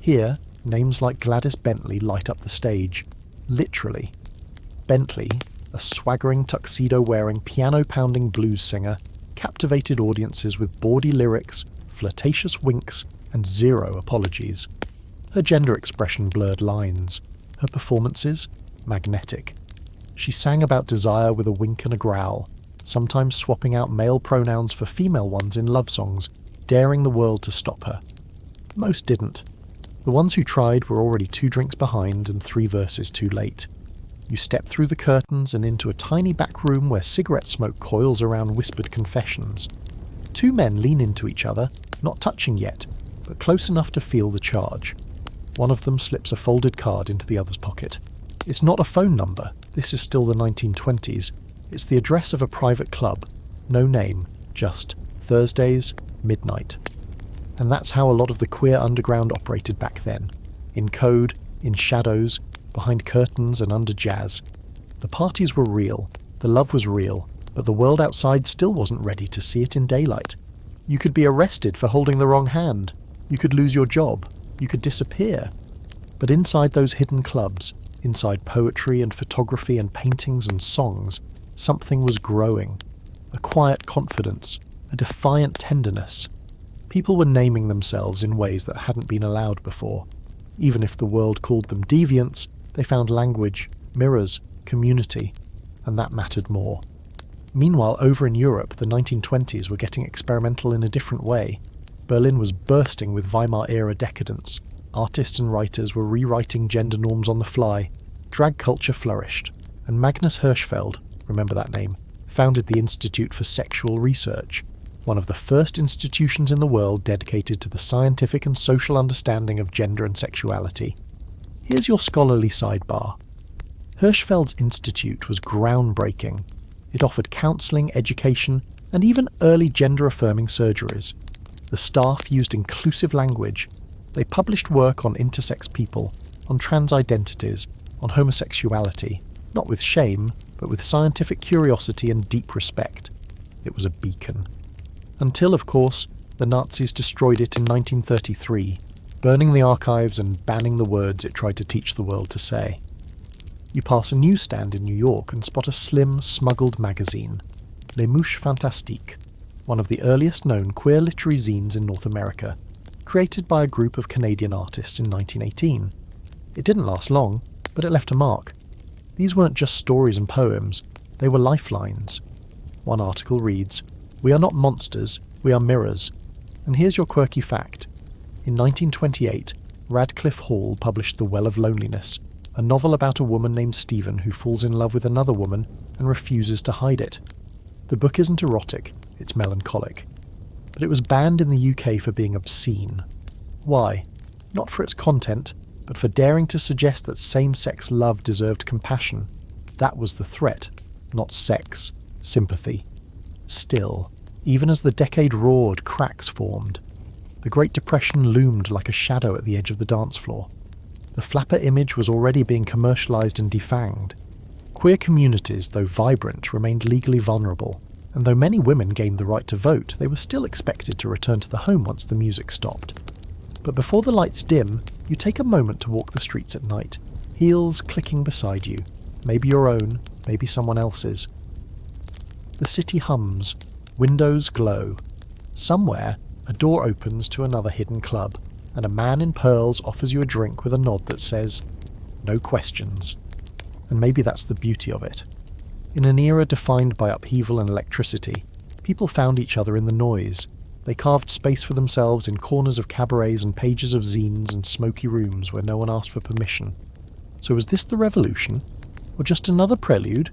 Here, names like Gladys Bentley light up the stage. Literally. Bentley, a swaggering tuxedo-wearing, piano-pounding blues singer, captivated audiences with bawdy lyrics, flirtatious winks, and zero apologies. Her gender expression blurred lines. Her performances? Magnetic. She sang about desire with a wink and a growl, sometimes swapping out male pronouns for female ones in love songs, daring the world to stop her. Most didn't. The ones who tried were already 2 drinks behind and 3 verses too late. You step through the curtains and into a tiny back room where cigarette smoke coils around whispered confessions. 2 men lean into each other, not touching yet, but close enough to feel the charge. One of them slips a folded card into the other's pocket. It's not a phone number. This is still the 1920s. It's the address of a private club. No name, just Thursdays, midnight. And that's how a lot of the queer underground operated back then. In code, in shadows, behind curtains and under jazz. The parties were real, the love was real, but the world outside still wasn't ready to see it in daylight. You could be arrested for holding the wrong hand. You could lose your job. You could disappear. But inside those hidden clubs, inside poetry and photography and paintings and songs, something was growing. A quiet confidence, a defiant tenderness. People were naming themselves in ways that hadn't been allowed before. Even if the world called them deviants, they found language, mirrors, community, and that mattered more. Meanwhile, over in Europe, the 1920s were getting experimental in a different way. Berlin was bursting with Weimar-era decadence. Artists and writers were rewriting gender norms on the fly. Drag culture flourished, and Magnus Hirschfeld, remember that name, founded the Institute for Sexual Research, one of the first institutions in the world dedicated to the scientific and social understanding of gender and sexuality. Here's your scholarly sidebar. Hirschfeld's institute was groundbreaking. It offered counselling, education, and even early gender-affirming surgeries. The staff used inclusive language. They published work on intersex people, on trans identities, on homosexuality, not with shame, but with scientific curiosity and deep respect. It was a beacon. Until, of course, the Nazis destroyed it in 1933, burning the archives and banning the words it tried to teach the world to say. You pass a newsstand in New York and spot a slim, smuggled magazine, Les Mouches Fantastiques, one of the earliest known queer literary zines in North America, created by a group of Canadian artists in 1918. It didn't last long, but it left a mark. These weren't just stories and poems, they were lifelines. One article reads, "We are not monsters, we are mirrors." And here's your quirky fact. In 1928, Radcliffe Hall published The Well of Loneliness, a novel about a woman named Stephen who falls in love with another woman and refuses to hide it. The book isn't erotic, it's melancholic. But it was banned in the UK for being obscene. Why? Not for its content, but for daring to suggest that same-sex love deserved compassion. That was the threat, not sex, sympathy. Still, even as the decade roared, cracks formed. The Great Depression loomed like a shadow at the edge of the dance floor. The flapper image was already being commercialised and defanged. Queer communities, though vibrant, remained legally vulnerable, and though many women gained the right to vote, they were still expected to return to the home once the music stopped. But before the lights dim, you take a moment to walk the streets at night, heels clicking beside you, maybe your own, maybe someone else's. The city hums, windows glow. Somewhere, a door opens to another hidden club, and a man in pearls offers you a drink with a nod that says, "No questions." And maybe that's the beauty of it. In an era defined by upheaval and electricity, people found each other in the noise. They carved space for themselves in corners of cabarets and pages of zines and smoky rooms where no one asked for permission. So was this the revolution? Or just another prelude?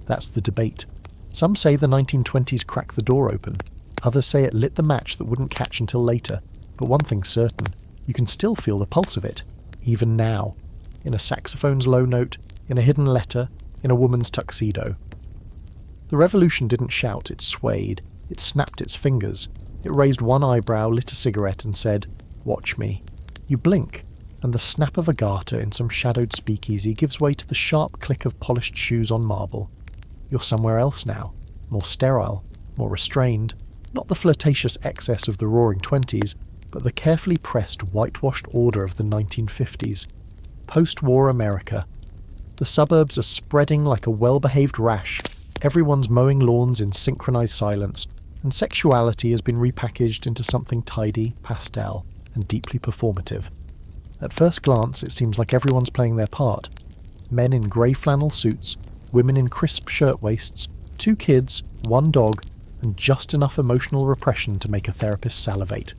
That's the debate. Some say the 1920s cracked the door open. Others say it lit the match that wouldn't catch until later. But one thing's certain, you can still feel the pulse of it, even now. In a saxophone's low note, in a hidden letter, in a woman's tuxedo. The revolution didn't shout, it swayed. It snapped its fingers. It raised one eyebrow, lit a cigarette and said, "Watch me." You blink, and the snap of a garter in some shadowed speakeasy gives way to the sharp click of polished shoes on marble. You're somewhere else now, more sterile, more restrained, not the flirtatious excess of the Roaring Twenties, but the carefully pressed, whitewashed order of the 1950s. Post-war America. The suburbs are spreading like a well-behaved rash, everyone's mowing lawns in synchronized silence, and sexuality has been repackaged into something tidy, pastel, and deeply performative. At first glance, it seems like everyone's playing their part. Men in grey flannel suits, women in crisp shirtwaists, 2 kids, 1 dog, and just enough emotional repression to make a therapist salivate.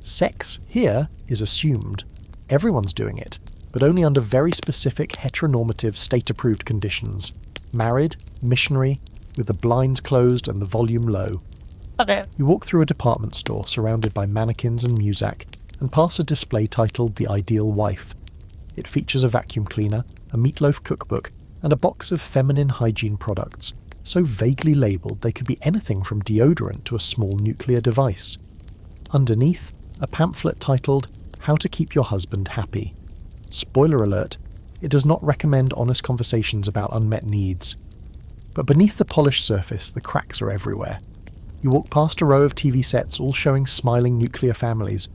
Sex, here, is assumed. Everyone's doing it, but only under very specific heteronormative state-approved conditions. Married, missionary, with the blinds closed and the volume low. You walk through a department store surrounded by mannequins and muzak, and pass a display titled The Ideal Wife. It features a vacuum cleaner, a meatloaf cookbook, and a box of feminine hygiene products, so vaguely labelled they could be anything from deodorant to a small nuclear device. Underneath, a pamphlet titled How to Keep Your Husband Happy. Spoiler alert, it does not recommend honest conversations about unmet needs. But beneath the polished surface, the cracks are everywhere. You walk past a row of TV sets all showing smiling nuclear families,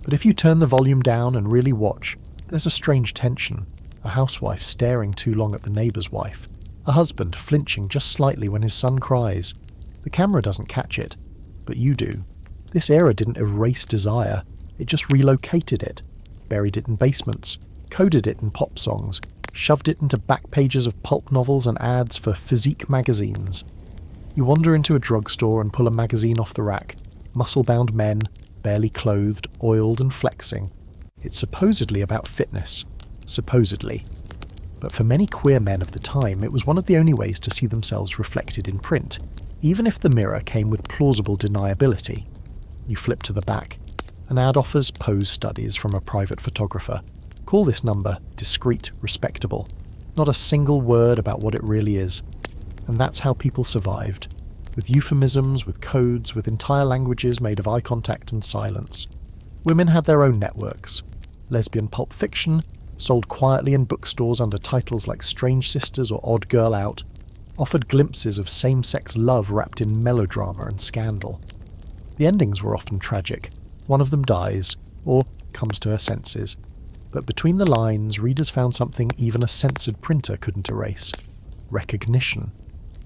but if you turn the volume down and really watch, there's a strange tension. A housewife staring too long at the neighbour's wife. A husband flinching just slightly when his son cries. The camera doesn't catch it, but you do. This era didn't erase desire, it just relocated it, buried it in basements, coded it in pop songs, shoved it into back pages of pulp novels and ads for physique magazines. You wander into a drugstore and pull a magazine off the rack. Muscle-bound men, barely clothed, oiled and flexing. It's supposedly about fitness. Supposedly. But for many queer men of the time, it was one of the only ways to see themselves reflected in print, even if the mirror came with plausible deniability. You flip to the back. An ad offers pose studies from a private photographer. Call this number discreet, respectable. Not a single word about what it really is. And that's how people survived. With euphemisms, with codes, with entire languages made of eye contact and silence. Women had their own networks. Lesbian pulp fiction, sold quietly in bookstores under titles like Strange Sisters or Odd Girl Out, offered glimpses of same-sex love wrapped in melodrama and scandal. The endings were often tragic. One of them dies, or comes to her senses. But between the lines, readers found something even a censored printer couldn't erase. Recognition.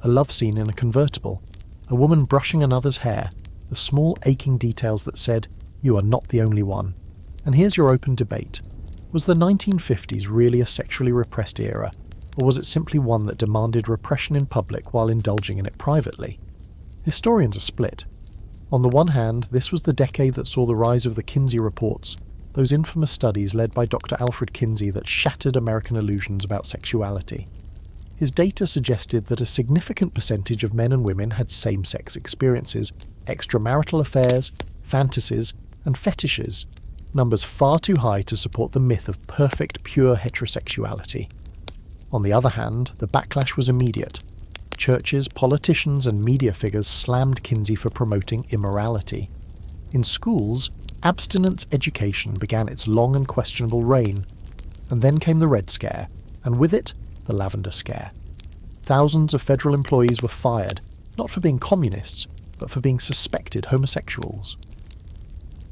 A love scene in a convertible. A woman brushing another's hair. The small aching details that said, "You are not the only one." And here's your open debate. Was the 1950s really a sexually repressed era, or was it simply one that demanded repression in public while indulging in it privately? Historians are split. On the one hand, this was the decade that saw the rise of the Kinsey reports, those infamous studies led by Dr. Alfred Kinsey that shattered American illusions about sexuality. His data suggested that a significant percentage of men and women had same-sex experiences, extramarital affairs, fantasies, and fetishes, numbers far too high to support the myth of perfect, pure heterosexuality. On the other hand, the backlash was immediate. Churches, politicians, and media figures slammed Kinsey for promoting immorality. In schools, abstinence education began its long and questionable reign, and then came the Red Scare, and with it, the Lavender Scare. Thousands of federal employees were fired, not for being communists, but for being suspected homosexuals.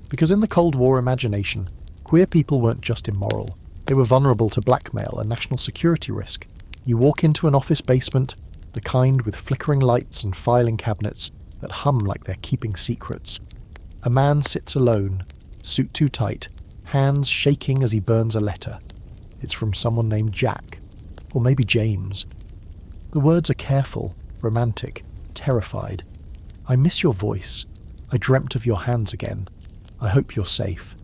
Because in the Cold War imagination, queer people weren't just immoral, they were vulnerable to blackmail and national security risk. You walk into an office basement, the kind with flickering lights and filing cabinets that hum like they're keeping secrets. A man sits alone, suit too tight, hands shaking as he burns a letter. It's from someone named Jack, or maybe James. The words are careful, romantic, terrified. I miss your voice. I dreamt of your hands again. I hope you're safe.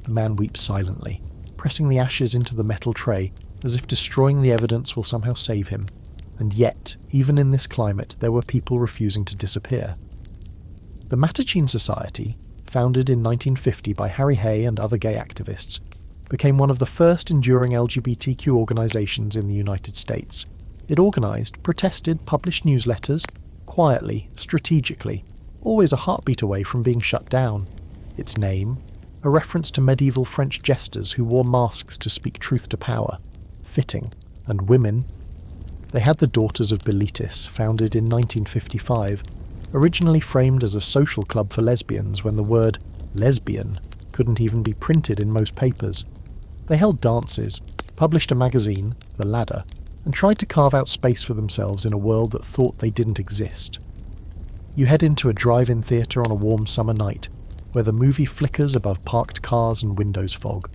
The man weeps silently, pressing the ashes into the metal tray, as if destroying the evidence will somehow save him. And yet, even in this climate, there were people refusing to disappear. The Mattachine Society, founded in 1950 by Harry Hay and other gay activists, became one of the first enduring LGBTQ organizations in the United States. It organized, protested, published newsletters, quietly, strategically, always a heartbeat away from being shut down. Its name, a reference to medieval French jesters who wore masks to speak truth to power. Fitting. And women. They had the Daughters of Bilitis, founded in 1955, originally framed as a social club for lesbians when the word lesbian couldn't even be printed in most papers. They held dances, published a magazine, The Ladder, and tried to carve out space for themselves in a world that thought they didn't exist. You head into a drive-in theatre on a warm summer night, where the movie flickers above parked cars and windows fog.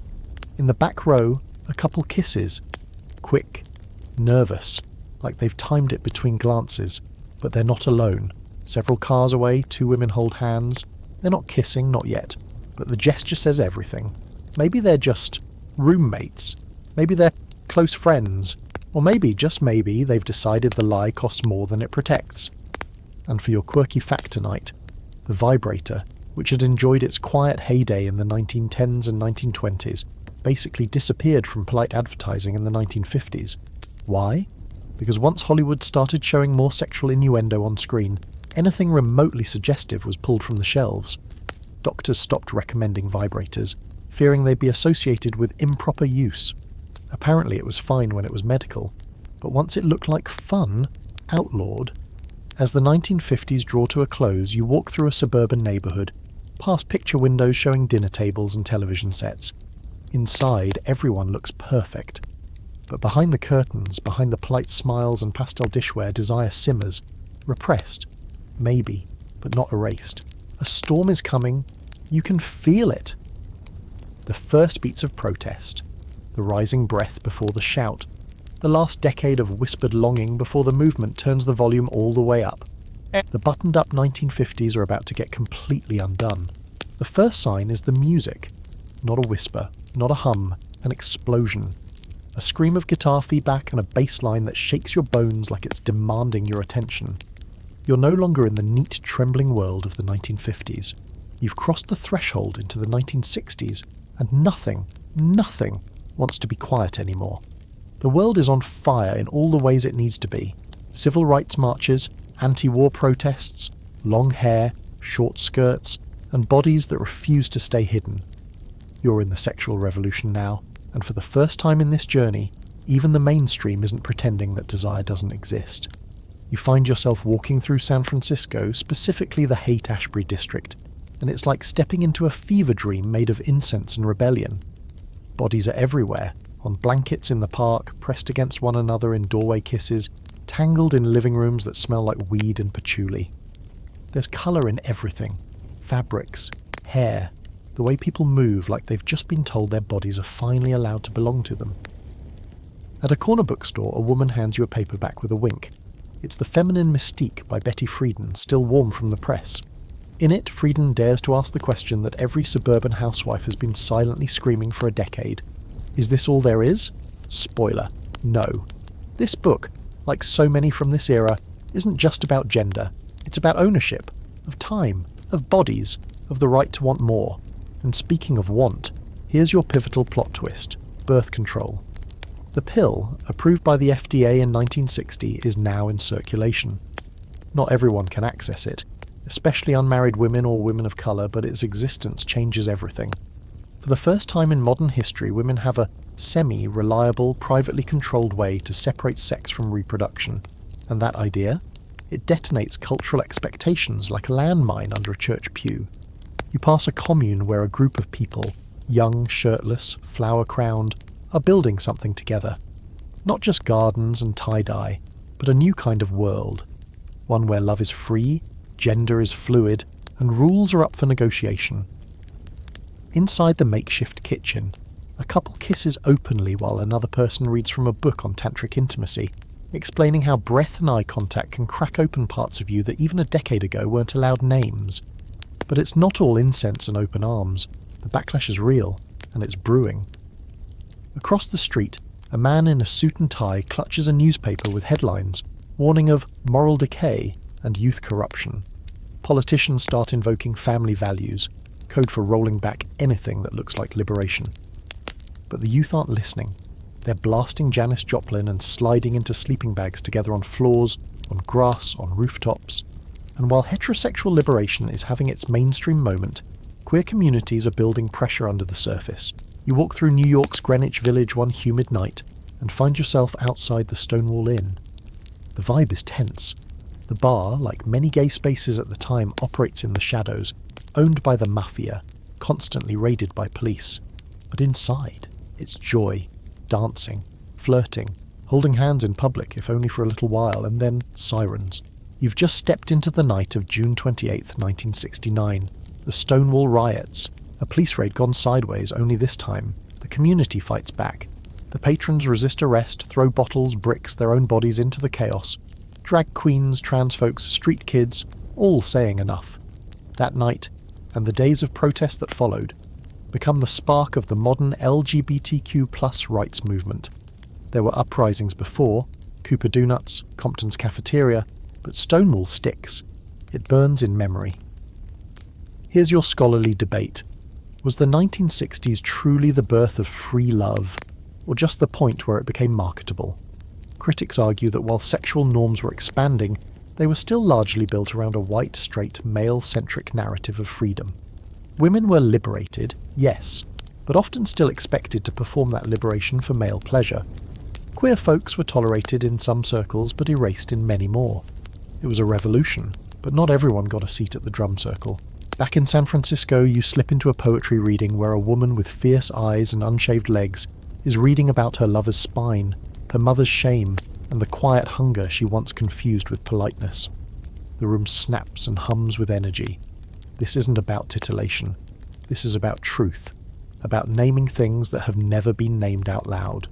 In the back row, a couple kisses. Quick, nervous, like they've timed it between glances, but they're not alone. Several cars away, two women hold hands. They're not kissing, not yet, but the gesture says everything. Maybe they're just roommates. Maybe they're close friends. Or maybe, just maybe, they've decided the lie costs more than it protects. And for your quirky fact tonight, the vibrator, which had enjoyed its quiet heyday in the 1910s and 1920s, basically disappeared from polite advertising in the 1950s. Why? Because once Hollywood started showing more sexual innuendo on screen, anything remotely suggestive was pulled from the shelves. Doctors stopped recommending vibrators, fearing they'd be associated with improper use. Apparently it was fine when it was medical, but once it looked like fun, outlawed. As the 1950s draw to a close, you walk through a suburban neighbourhood, past picture windows showing dinner tables and television sets. Inside, everyone looks perfect. But behind the curtains, behind the polite smiles and pastel dishware, desire simmers, repressed, maybe, but not erased. A storm is coming. You can feel it. The first beats of protest, the rising breath before the shout, the last decade of whispered longing before the movement turns the volume all the way up. The buttoned-up 1950s are about to get completely undone. The first sign is the music. Not a whisper, not a hum, an explosion. A scream of guitar feedback and a bass line that shakes your bones like it's demanding your attention. You're no longer in the neat, trembling world of the 1950s. You've crossed the threshold into the 1960s, and nothing wants to be quiet anymore. The world is on fire in all the ways it needs to be. Civil rights marches, anti-war protests, long hair, short skirts, and bodies that refuse to stay hidden. You're in the sexual revolution now, and for the first time in this journey, even the mainstream isn't pretending that desire doesn't exist. You find yourself walking through San Francisco, specifically the Haight-Ashbury district, and it's like stepping into a fever dream made of incense and rebellion. Bodies are everywhere, on blankets in the park, pressed against one another in doorway kisses, tangled in living rooms that smell like weed and patchouli. There's colour in everything. Fabrics, hair, the way people move like they've just been told their bodies are finally allowed to belong to them. At a corner bookstore, a woman hands you a paperback with a wink. It's The Feminine Mystique by Betty Friedan, still warm from the press. In it, Friedan dares to ask the question that every suburban housewife has been silently screaming for a decade. Is this all there is? Spoiler, no. This book, like so many from this era, isn't just about gender. It's about ownership, of time, of bodies, of the right to want more. And speaking of want, here's your pivotal plot twist: birth control. The pill, approved by the FDA in 1960, is now in circulation. Not everyone can access it, especially unmarried women or women of colour, but its existence changes everything. For the first time in modern history, women have a semi-reliable, privately controlled way to separate sex from reproduction. And that idea? It detonates cultural expectations like a landmine under a church pew. You pass a commune where a group of people, young, shirtless, flower-crowned, are building something together. Not just gardens and tie-dye, but a new kind of world. One where love is free, gender is fluid, and rules are up for negotiation. Inside the makeshift kitchen, a couple kisses openly while another person reads from a book on tantric intimacy, explaining how breath and eye contact can crack open parts of you that even a decade ago weren't allowed names. But it's not all incense and open arms. The backlash is real, and it's brewing. Across the street, a man in a suit and tie clutches a newspaper with headlines warning of moral decay and youth corruption. Politicians start invoking family values, code for rolling back anything that looks like liberation. But the youth aren't listening. They're blasting Janis Joplin and sliding into sleeping bags together on floors, on grass, on rooftops. And while heterosexual liberation is having its mainstream moment, queer communities are building pressure under the surface. You walk through New York's Greenwich Village one humid night and find yourself outside the Stonewall Inn. The vibe is tense. The bar, like many gay spaces at the time, operates in the shadows, owned by the mafia, constantly raided by police. But inside, it's joy, dancing, flirting, holding hands in public if only for a little while, and then sirens. You've just stepped into the night of June 28th, 1969, the Stonewall riots, a police raid gone sideways, only this time the community fights back. The patrons resist arrest, throw bottles, bricks, their own bodies into the chaos. Drag queens, trans folks, street kids, all saying enough. That night, and the days of protest that followed, become the spark of the modern LGBTQ+ rights movement. There were uprisings before, Cooper Donuts, Compton's Cafeteria, but Stonewall sticks. It burns in memory. Here's your scholarly debate. Was the 1960s truly the birth of free love, or just the point where it became marketable? Critics argue that while sexual norms were expanding, they were still largely built around a white, straight, male-centric narrative of freedom. Women were liberated, yes, but often still expected to perform that liberation for male pleasure. Queer folks were tolerated in some circles but erased in many more. It was a revolution, but not everyone got a seat at the drum circle. Back in San Francisco, you slip into a poetry reading where a woman with fierce eyes and unshaved legs is reading about her lover's spine, her mother's shame, and the quiet hunger she once confused with politeness. The room snaps and hums with energy. This isn't about titillation. This is about truth, about naming things that have never been named out loud.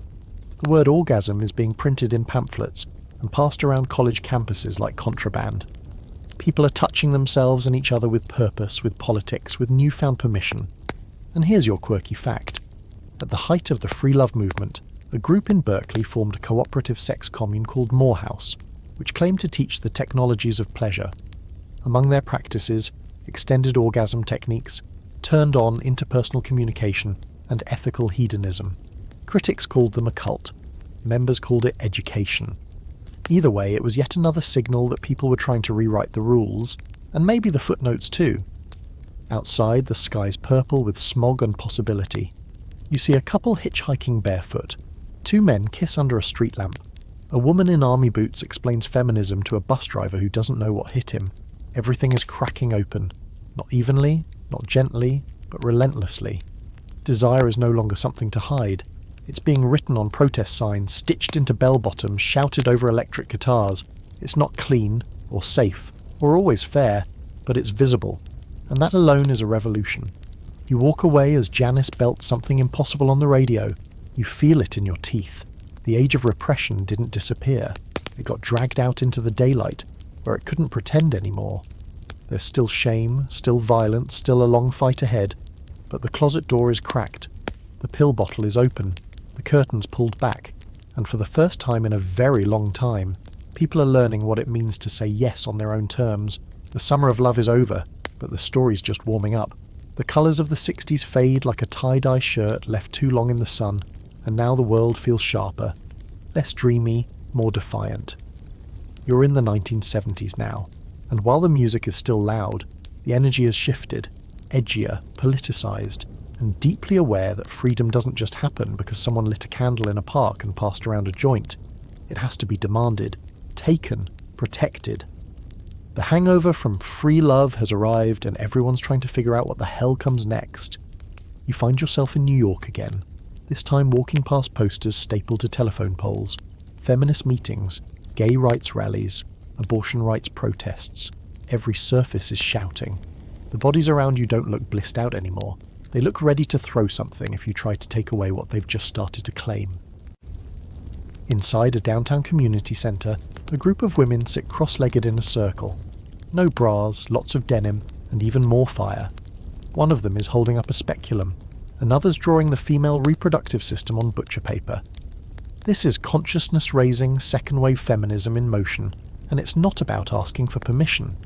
The word orgasm is being printed in pamphlets and passed around college campuses like contraband. People are touching themselves and each other with purpose, with politics, with newfound permission. And here's your quirky fact. At the height of the free love movement, a group in Berkeley formed a cooperative sex commune called Morehouse, which claimed to teach the technologies of pleasure. Among their practices, extended orgasm techniques, turned-on interpersonal communication, and ethical hedonism. Critics called them a cult. Members called it education. Either way, it was yet another signal that people were trying to rewrite the rules, and maybe the footnotes too. Outside, the sky's purple with smog and possibility. You see a couple hitchhiking barefoot. Two men kiss under a street lamp. A woman in army boots explains feminism to a bus driver who doesn't know what hit him. Everything is cracking open. Not evenly, not gently, but relentlessly. Desire is no longer something to hide. It's being written on protest signs, stitched into bell-bottoms, shouted over electric guitars. It's not clean, or safe, or always fair, but it's visible. And that alone is a revolution. You walk away as Janice belts something impossible on the radio. You feel it in your teeth. The age of repression didn't disappear. It got dragged out into the daylight, where it couldn't pretend anymore. There's still shame, still violence, still a long fight ahead, but the closet door is cracked. The pill bottle is open. The curtains pulled back, and for the first time in a very long time, people are learning what it means to say yes on their own terms. The summer of love is over, but the story's just warming up. The colours of the 60s fade like a tie-dye shirt left too long in the sun, and now the world feels sharper, less dreamy, more defiant. You're in the 1970s now, and while the music is still loud, the energy has shifted, edgier, politicised, and deeply aware that freedom doesn't just happen because someone lit a candle in a park and passed around a joint. It has to be demanded, taken, protected. The hangover from free love has arrived and everyone's trying to figure out what the hell comes next. You find yourself in New York again, this time walking past posters stapled to telephone poles, feminist meetings, gay rights rallies, abortion rights protests. Every surface is shouting. The bodies around you don't look blissed out anymore. They look ready to throw something if you try to take away what they've just started to claim. Inside a downtown community centre, a group of women sit cross-legged in a circle. No bras, lots of denim, and even more fire. One of them is holding up a speculum. Another's drawing the female reproductive system on butcher paper. This is consciousness-raising second-wave feminism in motion, and it's not about asking for permission.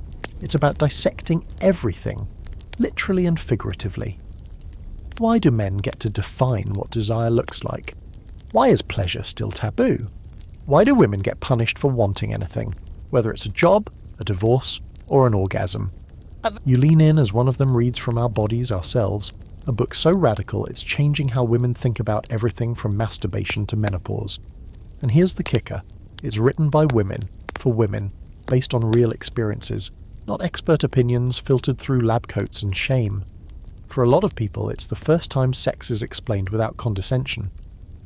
It's about dissecting everything, literally and figuratively. Why do men get to define what desire looks like? Why is pleasure still taboo? Why do women get punished for wanting anything, whether it's a job, a divorce, or an orgasm? You lean in as one of them reads from Our Bodies, Ourselves, a book so radical it's changing how women think about everything from masturbation to menopause. And here's the kicker. It's written by women, for women, based on real experiences, not expert opinions filtered through lab coats and shame. For a lot of people, it's the first time sex is explained without condescension.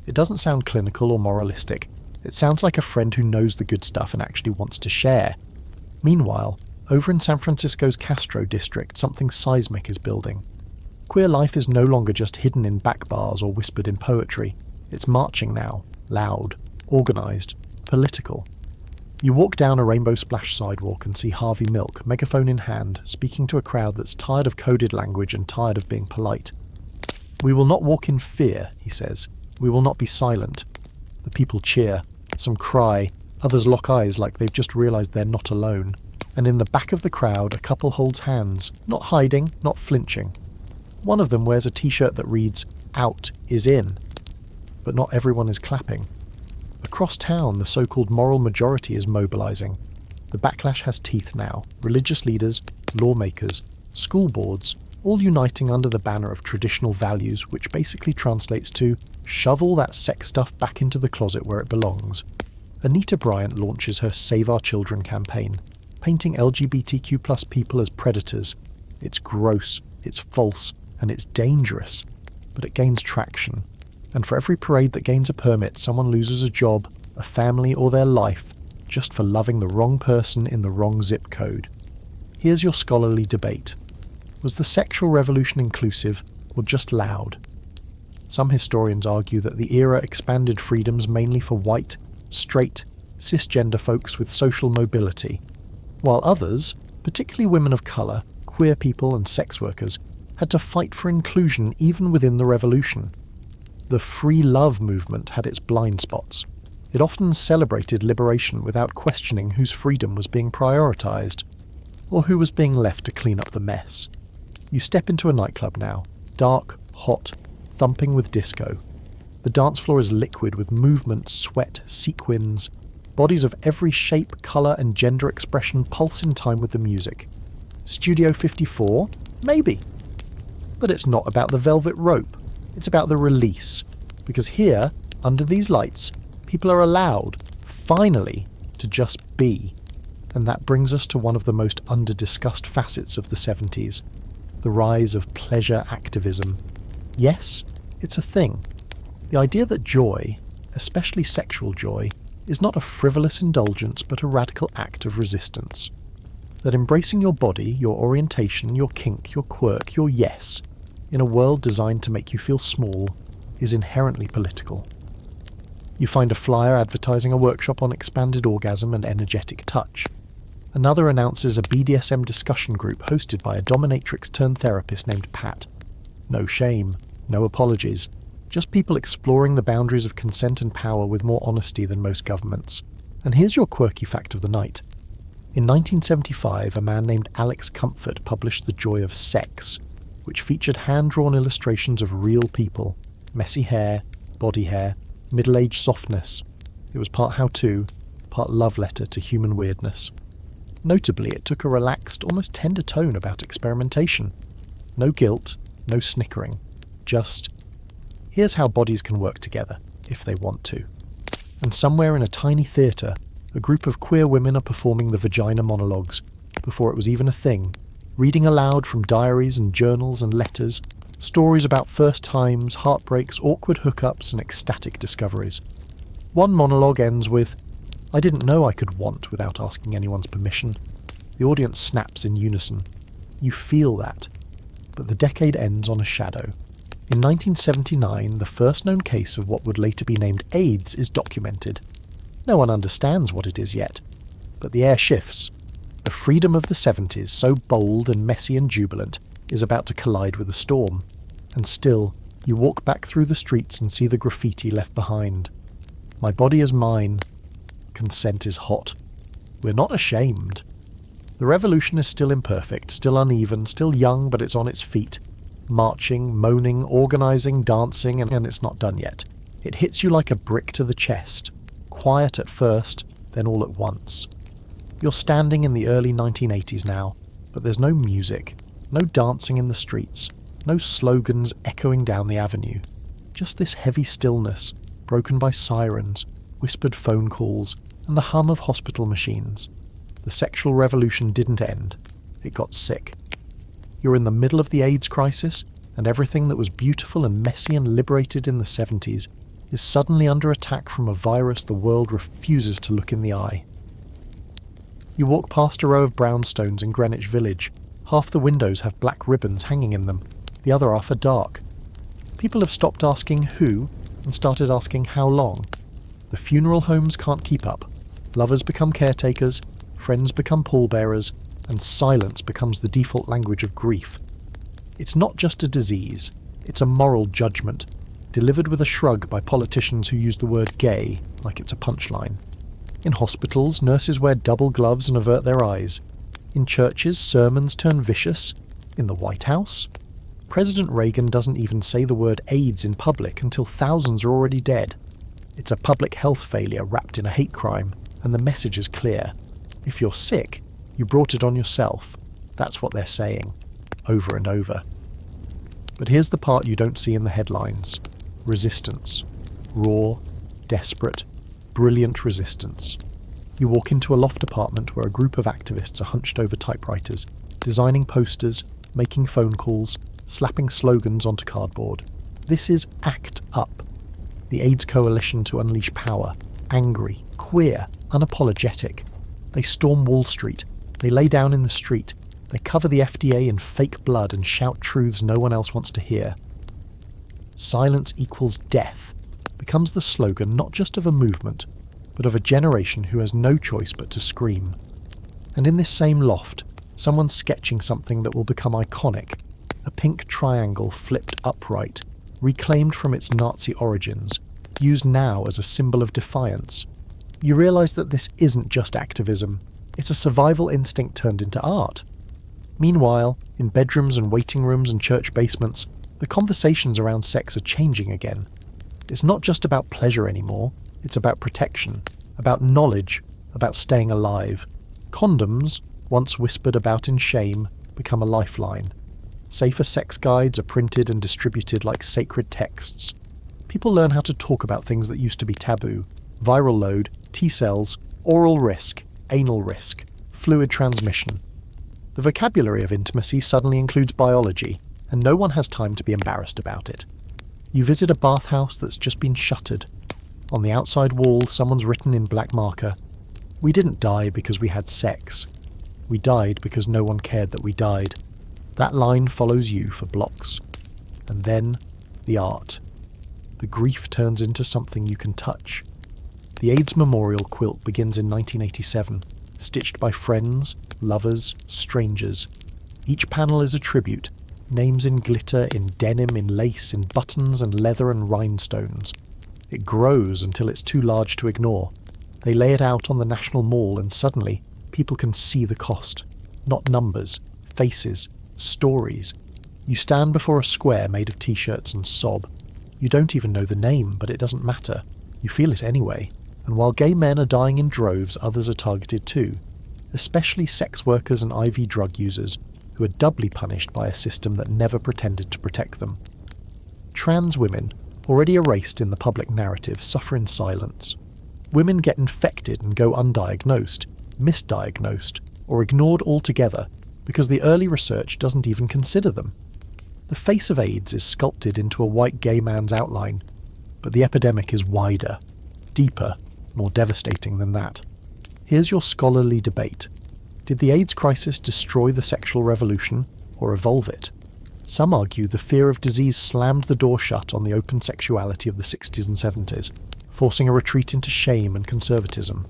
It doesn't sound clinical or moralistic. It sounds like a friend who knows the good stuff and actually wants to share. Meanwhile, over in San Francisco's Castro district, something seismic is building. Queer life is no longer just hidden in back bars or whispered in poetry. It's marching now, loud, organised, political. You walk down a rainbow-splashed sidewalk and see Harvey Milk, megaphone in hand, speaking to a crowd that's tired of coded language and tired of being polite. "We will not walk in fear," he says. "We will not be silent." The people cheer. Some cry. Others lock eyes like they've just realised they're not alone. And in the back of the crowd, a couple holds hands, not hiding, not flinching. One of them wears a t-shirt that reads, "Out is in." But not everyone is clapping. Across town, the so-called moral majority is mobilising. The backlash has teeth now. Religious leaders, lawmakers, school boards, all uniting under the banner of traditional values, which basically translates to shove all that sex stuff back into the closet where it belongs. Anita Bryant launches her Save Our Children campaign, painting LGBTQ+ people as predators. It's gross, it's false, and it's dangerous, but it gains traction. And for every parade that gains a permit, someone loses a job, a family, or their life, just for loving the wrong person in the wrong zip code. Here's your scholarly debate. Was the sexual revolution inclusive, or just loud? Some historians argue that the era expanded freedoms mainly for white, straight, cisgender folks with social mobility, while others, particularly women of colour, queer people and sex workers, had to fight for inclusion even within the revolution. The free love movement had its blind spots. It often celebrated liberation without questioning whose freedom was being prioritised, or who was being left to clean up the mess. You step into a nightclub now, dark, hot, thumping with disco. The dance floor is liquid with movement, sweat, sequins. Bodies of every shape, colour and gender expression pulse in time with the music. Studio 54? Maybe. But it's not about the velvet rope. It's about the release. Because here, under these lights, people are allowed, finally, to just be. And that brings us to one of the most under-discussed facets of the 70s. The rise of pleasure activism. Yes, it's a thing. The idea that joy, especially sexual joy, is not a frivolous indulgence but a radical act of resistance. That embracing your body, your orientation, your kink, your quirk, your yes, in a world designed to make you feel small, is inherently political. You find a flyer advertising a workshop on expanded orgasm and energetic touch. Another announces a BDSM discussion group hosted by a dominatrix-turned-therapist named Pat. No shame, no apologies, just people exploring the boundaries of consent and power with more honesty than most governments. And here's your quirky fact of the night. In 1975, a man named Alex Comfort published The Joy of Sex, which featured hand-drawn illustrations of real people, messy hair, body hair, middle-aged softness. It was part how-to, part love letter to human weirdness. Notably, it took a relaxed, almost tender tone about experimentation. No guilt, no snickering, just, here's how bodies can work together, if they want to. And somewhere in a tiny theatre, a group of queer women are performing the vagina monologues, before it was even a thing, reading aloud from diaries and journals and letters, stories about first times, heartbreaks, awkward hookups and ecstatic discoveries. One monologue ends with, "I didn't know I could want without asking anyone's permission." The audience snaps in unison. You feel that. But the decade ends on a shadow. In 1979, the first known case of what would later be named AIDS is documented. No one understands what it is yet. But the air shifts. The freedom of the 70s, so bold and messy and jubilant, is about to collide with a storm. And still, you walk back through the streets and see the graffiti left behind. My body is mine. Consent is hot. We're not ashamed. The revolution is still imperfect, still uneven, still young, but it's on its feet. Marching, moaning, organising, dancing, and it's not done yet. It hits you like a brick to the chest. Quiet at first, then all at once. You're standing in the early 1980s now, but there's no music, no dancing in the streets, no slogans echoing down the avenue. Just this heavy stillness, broken by sirens, whispered phone calls, and the hum of hospital machines. The sexual revolution didn't end. It got sick. You're in the middle of the AIDS crisis, and everything that was beautiful and messy and liberated in the 70s is suddenly under attack from a virus the world refuses to look in the eye. You walk past a row of brownstones in Greenwich Village. Half the windows have black ribbons hanging in them, the other half are dark. People have stopped asking who and started asking how long. The funeral homes can't keep up. Lovers become caretakers, friends become pallbearers, and silence becomes the default language of grief. It's not just a disease, it's a moral judgment, delivered with a shrug by politicians who use the word gay like it's a punchline. In hospitals, nurses wear double gloves and avert their eyes. In churches, sermons turn vicious. In the White House, President Reagan doesn't even say the word AIDS in public until thousands are already dead. It's a public health failure wrapped in a hate crime, and the message is clear. If you're sick, you brought it on yourself. That's what they're saying, over and over. But here's the part you don't see in the headlines. Resistance. Raw, desperate, brilliant resistance. You walk into a loft apartment where a group of activists are hunched over typewriters, designing posters, making phone calls, slapping slogans onto cardboard. This is ACT UP, the AIDS coalition to unleash power. Angry, queer, unapologetic. They storm Wall Street. They lay down in the street. They cover the FDA in fake blood and shout truths no one else wants to hear. Silence equals death becomes the slogan not just of a movement, but of a generation who has no choice but to scream. And in this same loft, someone's sketching something that will become iconic, a pink triangle flipped upright, reclaimed from its Nazi origins, used now as a symbol of defiance. You realise that this isn't just activism, it's a survival instinct turned into art. Meanwhile, in bedrooms and waiting rooms and church basements, the conversations around sex are changing again. It's not just about pleasure anymore, it's about protection, about knowledge, about staying alive. Condoms, once whispered about in shame, become a lifeline. Safer sex guides are printed and distributed like sacred texts. People learn how to talk about things that used to be taboo. Viral load, T-cells, oral risk, anal risk, fluid transmission. The vocabulary of intimacy suddenly includes biology, and no one has time to be embarrassed about it. You visit a bathhouse that's just been shuttered. On the outside wall, someone's written in black marker, "We didn't die because we had sex. We died because no one cared that we died." That line follows you for blocks. And then, the art. The grief turns into something you can touch. The AIDS Memorial quilt begins in 1987, stitched by friends, lovers, strangers. Each panel is a tribute, names in glitter, in denim, in lace, in buttons and leather and rhinestones. It grows until it's too large to ignore. They lay it out on the National Mall and suddenly people can see the cost. Not numbers, faces, stories. You stand before a square made of t-shirts and sob. You don't even know the name, but it doesn't matter. You feel it anyway. And while gay men are dying in droves, others are targeted too. Especially sex workers and IV drug users, who are doubly punished by a system that never pretended to protect them. Trans women, already erased in the public narrative, suffer in silence. Women get infected and go undiagnosed, misdiagnosed, or ignored altogether because the early research doesn't even consider them. The face of AIDS is sculpted into a white gay man's outline, but the epidemic is wider, deeper, more devastating than that. Here's your scholarly debate. Did the AIDS crisis destroy the sexual revolution or evolve it? Some argue the fear of disease slammed the door shut on the open sexuality of the 60s and 70s, forcing a retreat into shame and conservatism.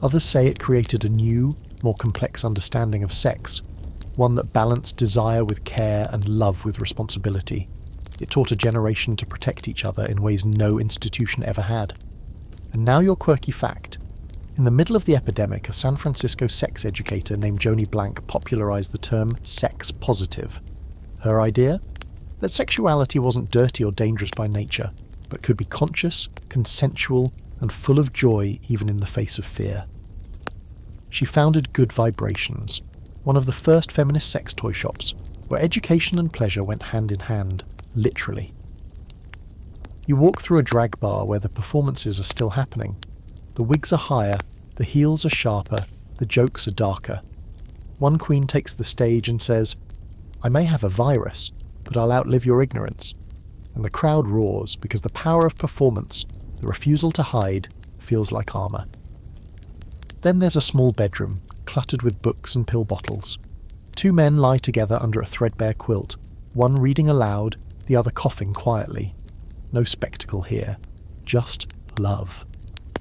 Others say it created a new, more complex understanding of sex, one that balanced desire with care and love with responsibility. It taught a generation to protect each other in ways no institution ever had. And now your quirky fact. In the middle of the epidemic, a San Francisco sex educator named Joni Blank popularized the term sex positive. Her idea? That sexuality wasn't dirty or dangerous by nature, but could be conscious, consensual, and full of joy even in the face of fear. She founded Good Vibrations, one of the first feminist sex toy shops, where education and pleasure went hand in hand, literally. You walk through a drag bar where the performances are still happening. The wigs are higher, the heels are sharper, the jokes are darker. One queen takes the stage and says, "I may have a virus, but I'll outlive your ignorance." And the crowd roars because the power of performance, The refusal to hide feels like armour. Then there's a small bedroom, cluttered with books and pill bottles. Two men lie together under a threadbare quilt, one reading aloud, the other coughing quietly. No spectacle here, just love.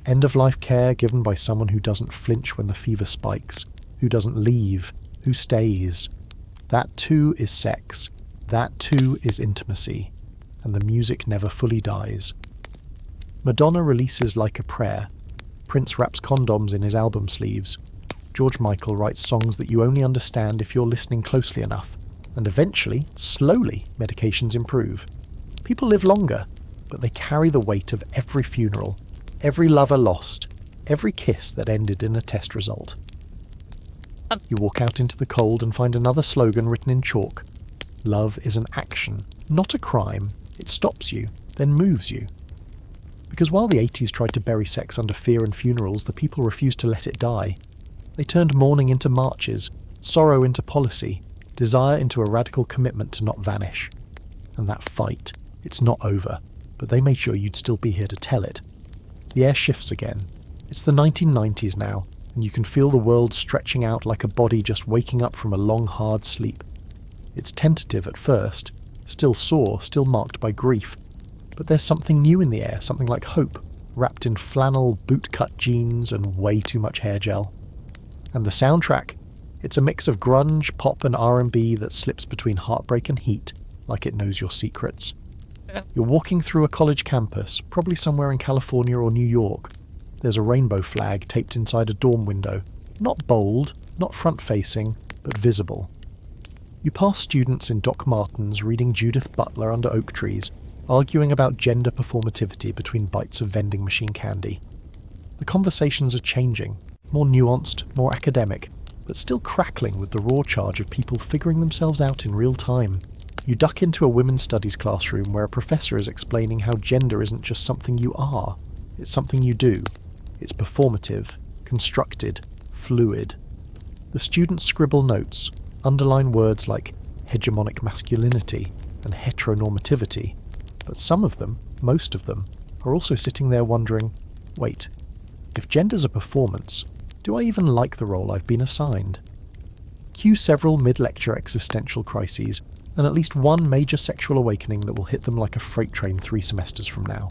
End-of-life care given by someone who doesn't flinch when the fever spikes, who doesn't leave, who stays. That too is sex. That too is intimacy. And the music never fully dies. Madonna releases Like a Prayer. Prince wraps condoms in his album sleeves. George Michael writes songs that you only understand if you're listening closely enough. And eventually, slowly, medications improve. People live longer, but they carry the weight of every funeral, every lover lost, every kiss that ended in a test result. You walk out into the cold and find another slogan written in chalk. Love is an action, not a crime. It stops you, then moves you. Because while the 80s tried to bury sex under fear and funerals, the people refused to let it die. They turned mourning into marches, sorrow into policy, desire into a radical commitment to not vanish. And that fight, it's not over, but they made sure you'd still be here to tell it. The air shifts again. It's the 1990s now, and you can feel the world stretching out like a body just waking up from a long, hard sleep. It's tentative at first, still sore, still marked by grief. But there's something new in the air, something like hope, wrapped in flannel, boot-cut jeans and way too much hair gel. And the soundtrack? It's a mix of grunge, pop and R&B that slips between heartbreak and heat, like it knows your secrets. You're walking through a college campus, probably somewhere in California or New York. There's a rainbow flag taped inside a dorm window. Not bold, not front-facing, but visible. You pass students in Doc Martens reading Judith Butler under oak trees, arguing about gender performativity between bites of vending machine candy. The conversations are changing, more nuanced, more academic, but still crackling with the raw charge of people figuring themselves out in real time. You duck into a women's studies classroom where a professor is explaining how gender isn't just something you are, it's something you do. It's performative, constructed, fluid. The students scribble notes, underline words like hegemonic masculinity and heteronormativity, but some of them, most of them, are also sitting there wondering, wait, if gender's a performance, do I even like the role I've been assigned? Cue several mid-lecture existential crises, and at least one major sexual awakening that will hit them like a freight train 3 semesters from now.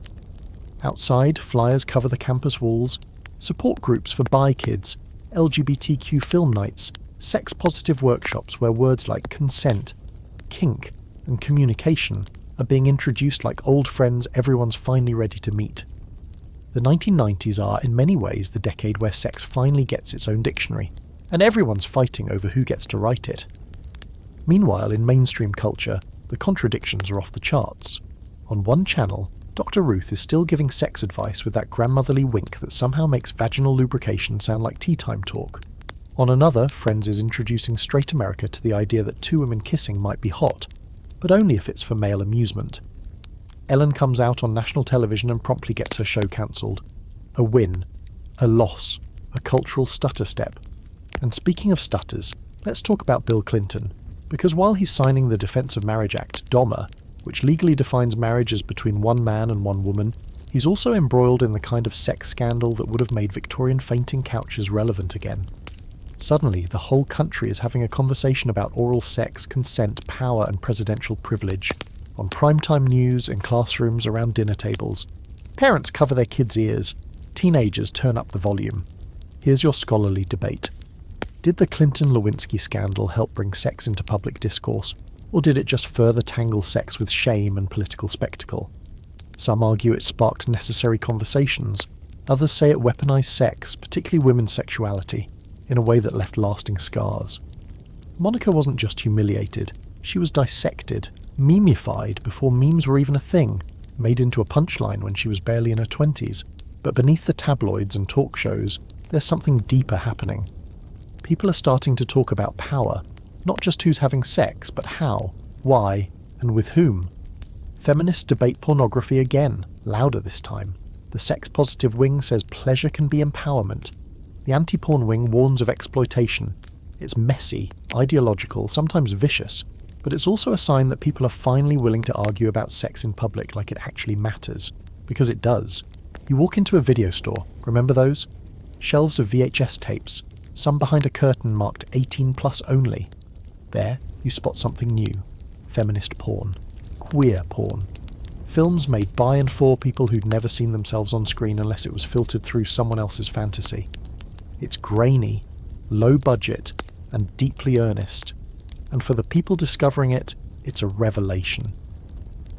Outside, flyers cover the campus walls, support groups for bi kids, LGBTQ film nights, sex-positive workshops where words like consent, kink, and communication are being introduced like old friends everyone's finally ready to meet. The 1990s are, in many ways, the decade where sex finally gets its own dictionary, and everyone's fighting over who gets to write it. Meanwhile, in mainstream culture, the contradictions are off the charts. On one channel, Dr. Ruth is still giving sex advice with that grandmotherly wink that somehow makes vaginal lubrication sound like tea time talk. On another, Friends is introducing straight America to the idea that two women kissing might be hot, but only if it's for male amusement. Ellen comes out on national television and promptly gets her show cancelled. A win. A loss. A cultural stutter step. And speaking of stutters, let's talk about Bill Clinton, because while he's signing the Defense of Marriage Act, DOMA, which legally defines marriage as between one man and one woman, he's also embroiled in the kind of sex scandal that would have made Victorian fainting couches relevant again. Suddenly, the whole country is having a conversation about oral sex, consent, power and presidential privilege, on primetime news, in classrooms, around dinner tables. Parents cover their kids' ears. Teenagers turn up the volume. Here's your scholarly debate. Did the Clinton-Lewinsky scandal help bring sex into public discourse, or did it just further tangle sex with shame and political spectacle? Some argue it sparked necessary conversations. Others say it weaponized sex, particularly women's sexuality, in a way that left lasting scars. Monica wasn't just humiliated. She was dissected, memified before memes were even a thing, made into a punchline when she was barely in her 20s. But beneath the tabloids and talk shows, there's something deeper happening. People are starting to talk about power, not just who's having sex, but how, why, and with whom. Feminists debate pornography again, louder this time. The sex-positive wing says pleasure can be empowerment. The anti-porn wing warns of exploitation. It's messy, ideological, sometimes vicious, but it's also a sign that people are finally willing to argue about sex in public like it actually matters. Because it does. You walk into a video store, remember those? Shelves of VHS tapes, some behind a curtain marked 18 plus only. There, you spot something new. Feminist porn. Queer porn. Films made by and for people who'd never seen themselves on screen unless it was filtered through someone else's fantasy. It's grainy, low budget, and deeply earnest. And for the people discovering it, it's a revelation.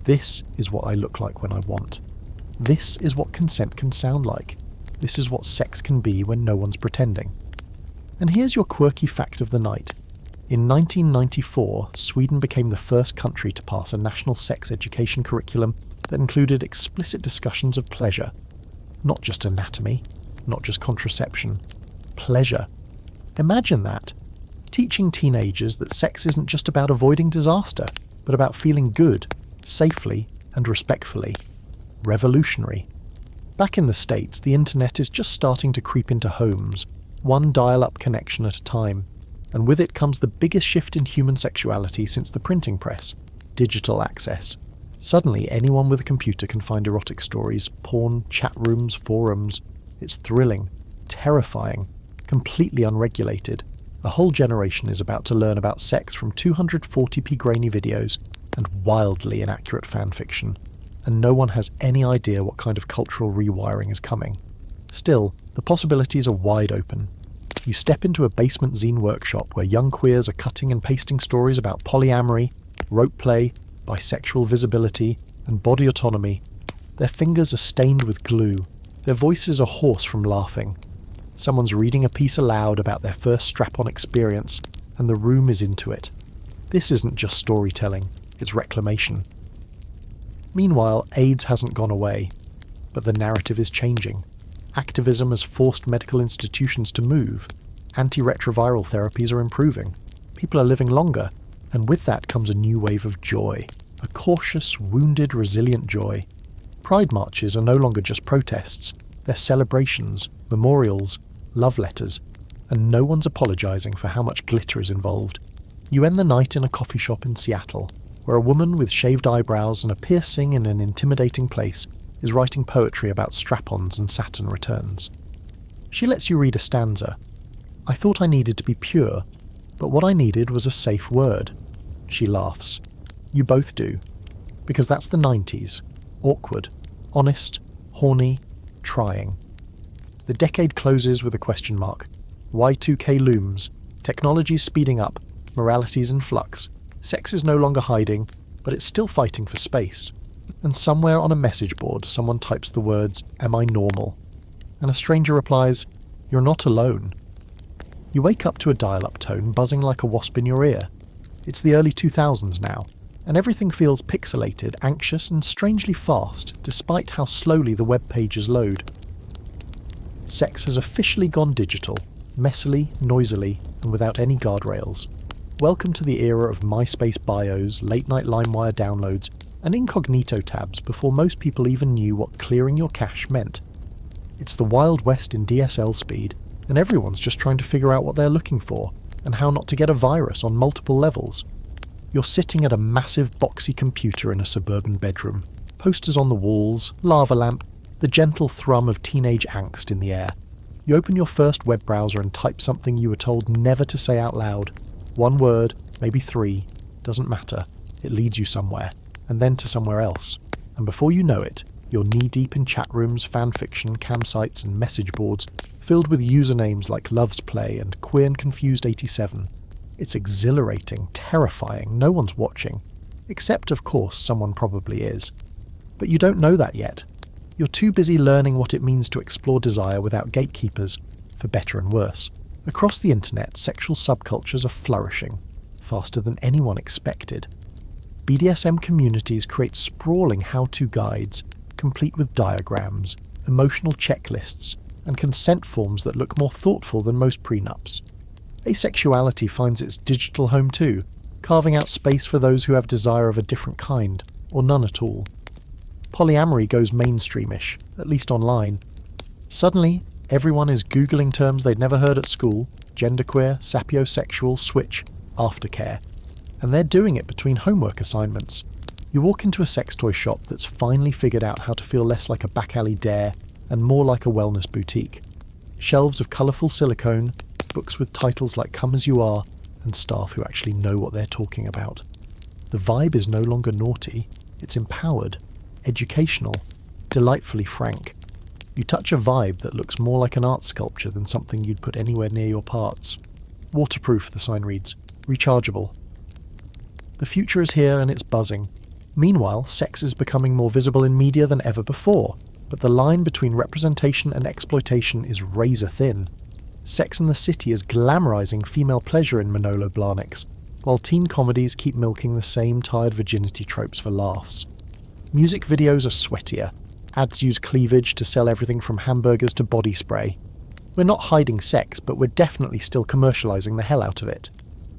This is what I look like when I want. This is what consent can sound like. This is what sex can be when no one's pretending. And here's your quirky fact of the night. In 1994, Sweden became the first country to pass a national sex education curriculum that included explicit discussions of pleasure. Not just anatomy, not just contraception. Pleasure. Imagine that. Teaching teenagers that sex isn't just about avoiding disaster, but about feeling good, safely, and respectfully. Revolutionary. Back in the States, the internet is just starting to creep into homes, one dial-up connection at a time, and with it comes the biggest shift in human sexuality since the printing press: digital access. Suddenly, anyone with a computer can find erotic stories, porn, chat rooms, forums. It's thrilling, terrifying, completely unregulated. A whole generation is about to learn about sex from 240p grainy videos and wildly inaccurate fanfiction, and no one has any idea what kind of cultural rewiring is coming. Still, the possibilities are wide open. You step into a basement zine workshop where young queers are cutting and pasting stories about polyamory, rope play, bisexual visibility, and body autonomy. Their fingers are stained with glue. Their voices are hoarse from laughing. Someone's reading a piece aloud about their first strap-on experience, and the room is into it. This isn't just storytelling, it's reclamation. Meanwhile, AIDS hasn't gone away, but the narrative is changing. Activism has forced medical institutions to move. Antiretroviral therapies are improving. People are living longer, and with that comes a new wave of joy. A cautious, wounded, resilient joy. Pride marches are no longer just protests. They're celebrations, memorials, love letters, and no one's apologising for how much glitter is involved. You end the night in a coffee shop in Seattle, where a woman with shaved eyebrows and a piercing in an intimidating place is writing poetry about strap-ons and Saturn returns. She lets you read a stanza. I thought I needed to be pure, but what I needed was a safe word. She laughs. You both do. Because that's the 90s. Awkward. Honest. Horny. Trying. The decade closes with a question mark. Y2K looms. Technology's speeding up. Morality's in flux. Sex is no longer hiding, but it's still fighting for space. And somewhere on a message board, someone types the words, "Am I normal?" And a stranger replies, "You're not alone." You wake up to a dial-up tone buzzing like a wasp in your ear. It's the early 2000s now, and everything feels pixelated, anxious, and strangely fast, despite how slowly the web pages load. Sex has officially gone digital, messily, noisily, and without any guardrails. Welcome to the era of MySpace bios, late-night LimeWire downloads, and incognito tabs before most people even knew what clearing your cache meant. It's the Wild West in DSL speed, and everyone's just trying to figure out what they're looking for, and how not to get a virus on multiple levels. You're sitting at a massive boxy computer in a suburban bedroom. Posters on the walls, lava lamp, the gentle thrum of teenage angst in the air. You open your first web browser and type something you were told never to say out loud. One word, maybe three, doesn't matter. It leads you somewhere, and then to somewhere else. And before you know it, you're knee-deep in chat rooms, fanfiction, campsites, and message boards filled with usernames like Love's Play and Queer and Confused 87. It's exhilarating, terrifying, no one's watching. Except, of course, someone probably is. But you don't know that yet. You're too busy learning what it means to explore desire without gatekeepers, for better and worse. Across the internet, sexual subcultures are flourishing, faster than anyone expected. BDSM communities create sprawling how-to guides, complete with diagrams, emotional checklists, and consent forms that look more thoughtful than most prenups. Asexuality finds its digital home too, carving out space for those who have desire of a different kind, or none at all. Polyamory goes mainstreamish, at least online. Suddenly, everyone is Googling terms they'd never heard at school: genderqueer, sapiosexual, switch, aftercare. And they're doing it between homework assignments. You walk into a sex toy shop that's finally figured out how to feel less like a back alley dare and more like a wellness boutique. Shelves of colourful silicone, books with titles like Come As You Are, and staff who actually know what they're talking about. The vibe is no longer naughty, it's empowered, educational, delightfully frank. You touch a vibe that looks more like an art sculpture than something you'd put anywhere near your parts. Waterproof, the sign reads. Rechargeable. The future is here and it's buzzing. Meanwhile, sex is becoming more visible in media than ever before, but the line between representation and exploitation is razor thin. Sex and the City is glamorising female pleasure in Manolo Blahnik's, while teen comedies keep milking the same tired virginity tropes for laughs. Music videos are sweatier. Ads use cleavage to sell everything from hamburgers to body spray. We're not hiding sex, but we're definitely still commercialising the hell out of it.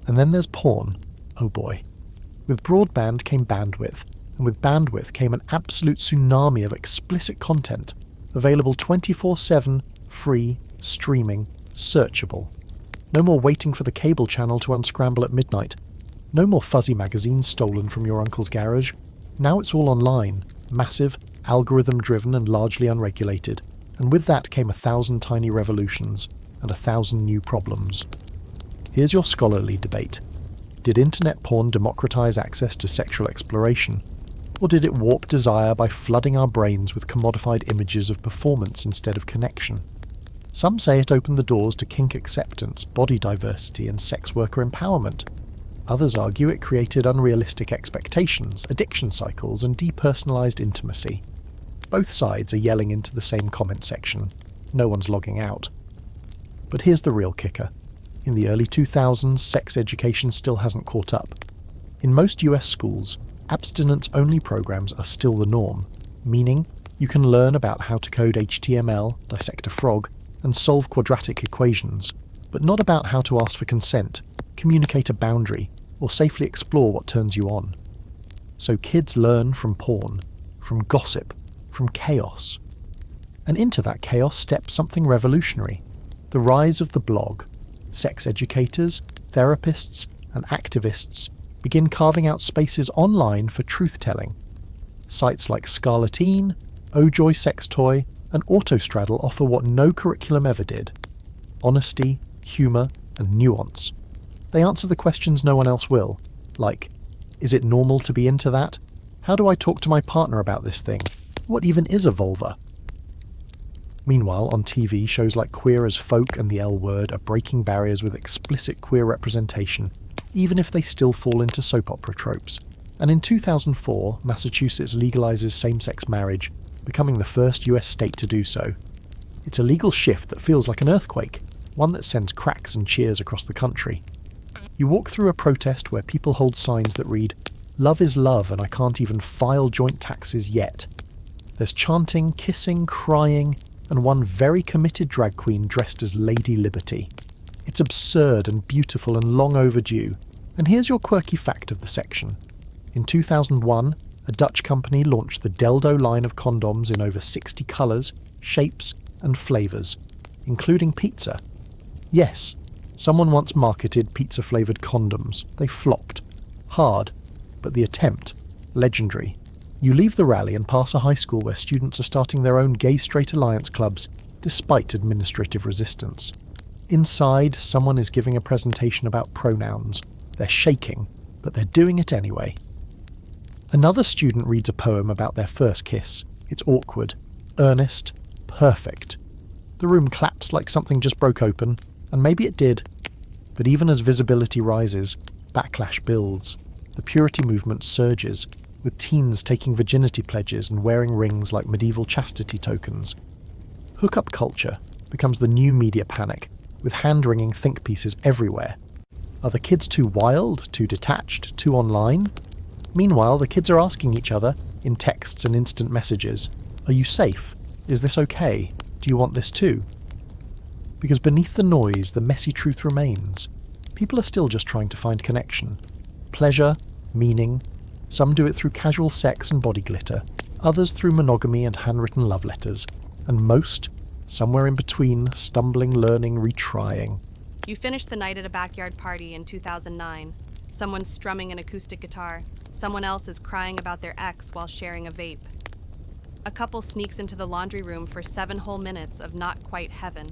And then there's porn. Oh boy. With broadband came bandwidth, and with bandwidth came an absolute tsunami of explicit content, available 24/7, free, streaming, searchable. No more waiting for the cable channel to unscramble at midnight. No more fuzzy magazines stolen from your uncle's garage. Now it's all online, massive, algorithm-driven and largely unregulated, and with that came 1,000 tiny revolutions and 1,000 new problems. Here's your scholarly debate. Did internet porn democratise access to sexual exploration? Or did it warp desire by flooding our brains with commodified images of performance instead of connection? Some say it opened the doors to kink acceptance, body diversity, and sex worker empowerment. Others argue it created unrealistic expectations, addiction cycles, and depersonalised intimacy. Both sides are yelling into the same comment section. No one's logging out. But here's the real kicker. In the early 2000s, sex education still hasn't caught up. In most US schools, abstinence-only programs are still the norm, meaning you can learn about how to code HTML, dissect a frog, and solve quadratic equations, but not about how to ask for consent, communicate a boundary, or safely explore what turns you on. So kids learn from porn, from gossip, from chaos. And into that chaos steps something revolutionary, the rise of the blog. Sex educators, therapists, and activists begin carving out spaces online for truth-telling. Sites like Scarletine, Oh Joy Sex Toy, and Autostraddle offer what no curriculum ever did: honesty, humour, and nuance. They answer the questions no one else will, like, is it normal to be into that? How do I talk to my partner about this thing? What even is a vulva? Meanwhile, on TV, shows like Queer as Folk and The L Word are breaking barriers with explicit queer representation, even if they still fall into soap opera tropes. And in 2004, Massachusetts legalizes same-sex marriage, becoming the first US state to do so. It's a legal shift that feels like an earthquake, one that sends cracks and cheers across the country. You walk through a protest where people hold signs that read, "Love is love and I can't even file joint taxes yet." There's chanting, kissing, crying, and one very committed drag queen dressed as Lady Liberty. It's absurd and beautiful and long overdue. And here's your quirky fact of the section. In 2001, a Dutch company launched the Deldo line of condoms in over 60 colours, shapes, and flavours, including pizza. Yes, someone once marketed pizza-flavoured condoms. They flopped. Hard, but the attempt, legendary. You leave the rally and pass a high school where students are starting their own gay-straight alliance clubs, despite administrative resistance. Inside, someone is giving a presentation about pronouns. They're shaking, but they're doing it anyway. Another student reads a poem about their first kiss. It's awkward, earnest, perfect. The room claps like something just broke open, and maybe it did. But even as visibility rises, backlash builds. The purity movement surges, with teens taking virginity pledges and wearing rings like medieval chastity tokens. Hookup culture becomes the new media panic, with hand-wringing think pieces everywhere. Are the kids too wild, too detached, too online? Meanwhile, the kids are asking each other, in texts and instant messages, "Are you safe? Is this okay? Do you want this too?" Because beneath the noise, the messy truth remains. People are still just trying to find connection. Pleasure, meaning. Some do it through casual sex and body glitter, others through monogamy and handwritten love letters, and most, somewhere in between, stumbling, learning, retrying. You finished the night at a backyard party in 2009. Someone's strumming an acoustic guitar. Someone else is crying about their ex while sharing a vape. A couple sneaks into the laundry room for 7 whole minutes of not quite heaven,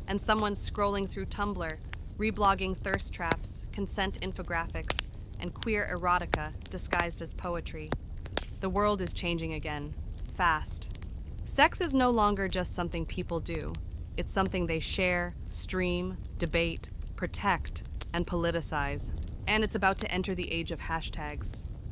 and someone's scrolling through Tumblr, reblogging thirst traps, consent infographics, and queer erotica disguised as poetry. The world is changing again, fast. Sex is no longer just something people do. It's something they share, stream, debate, protect, and politicize. And it's about to enter the age of hashtags.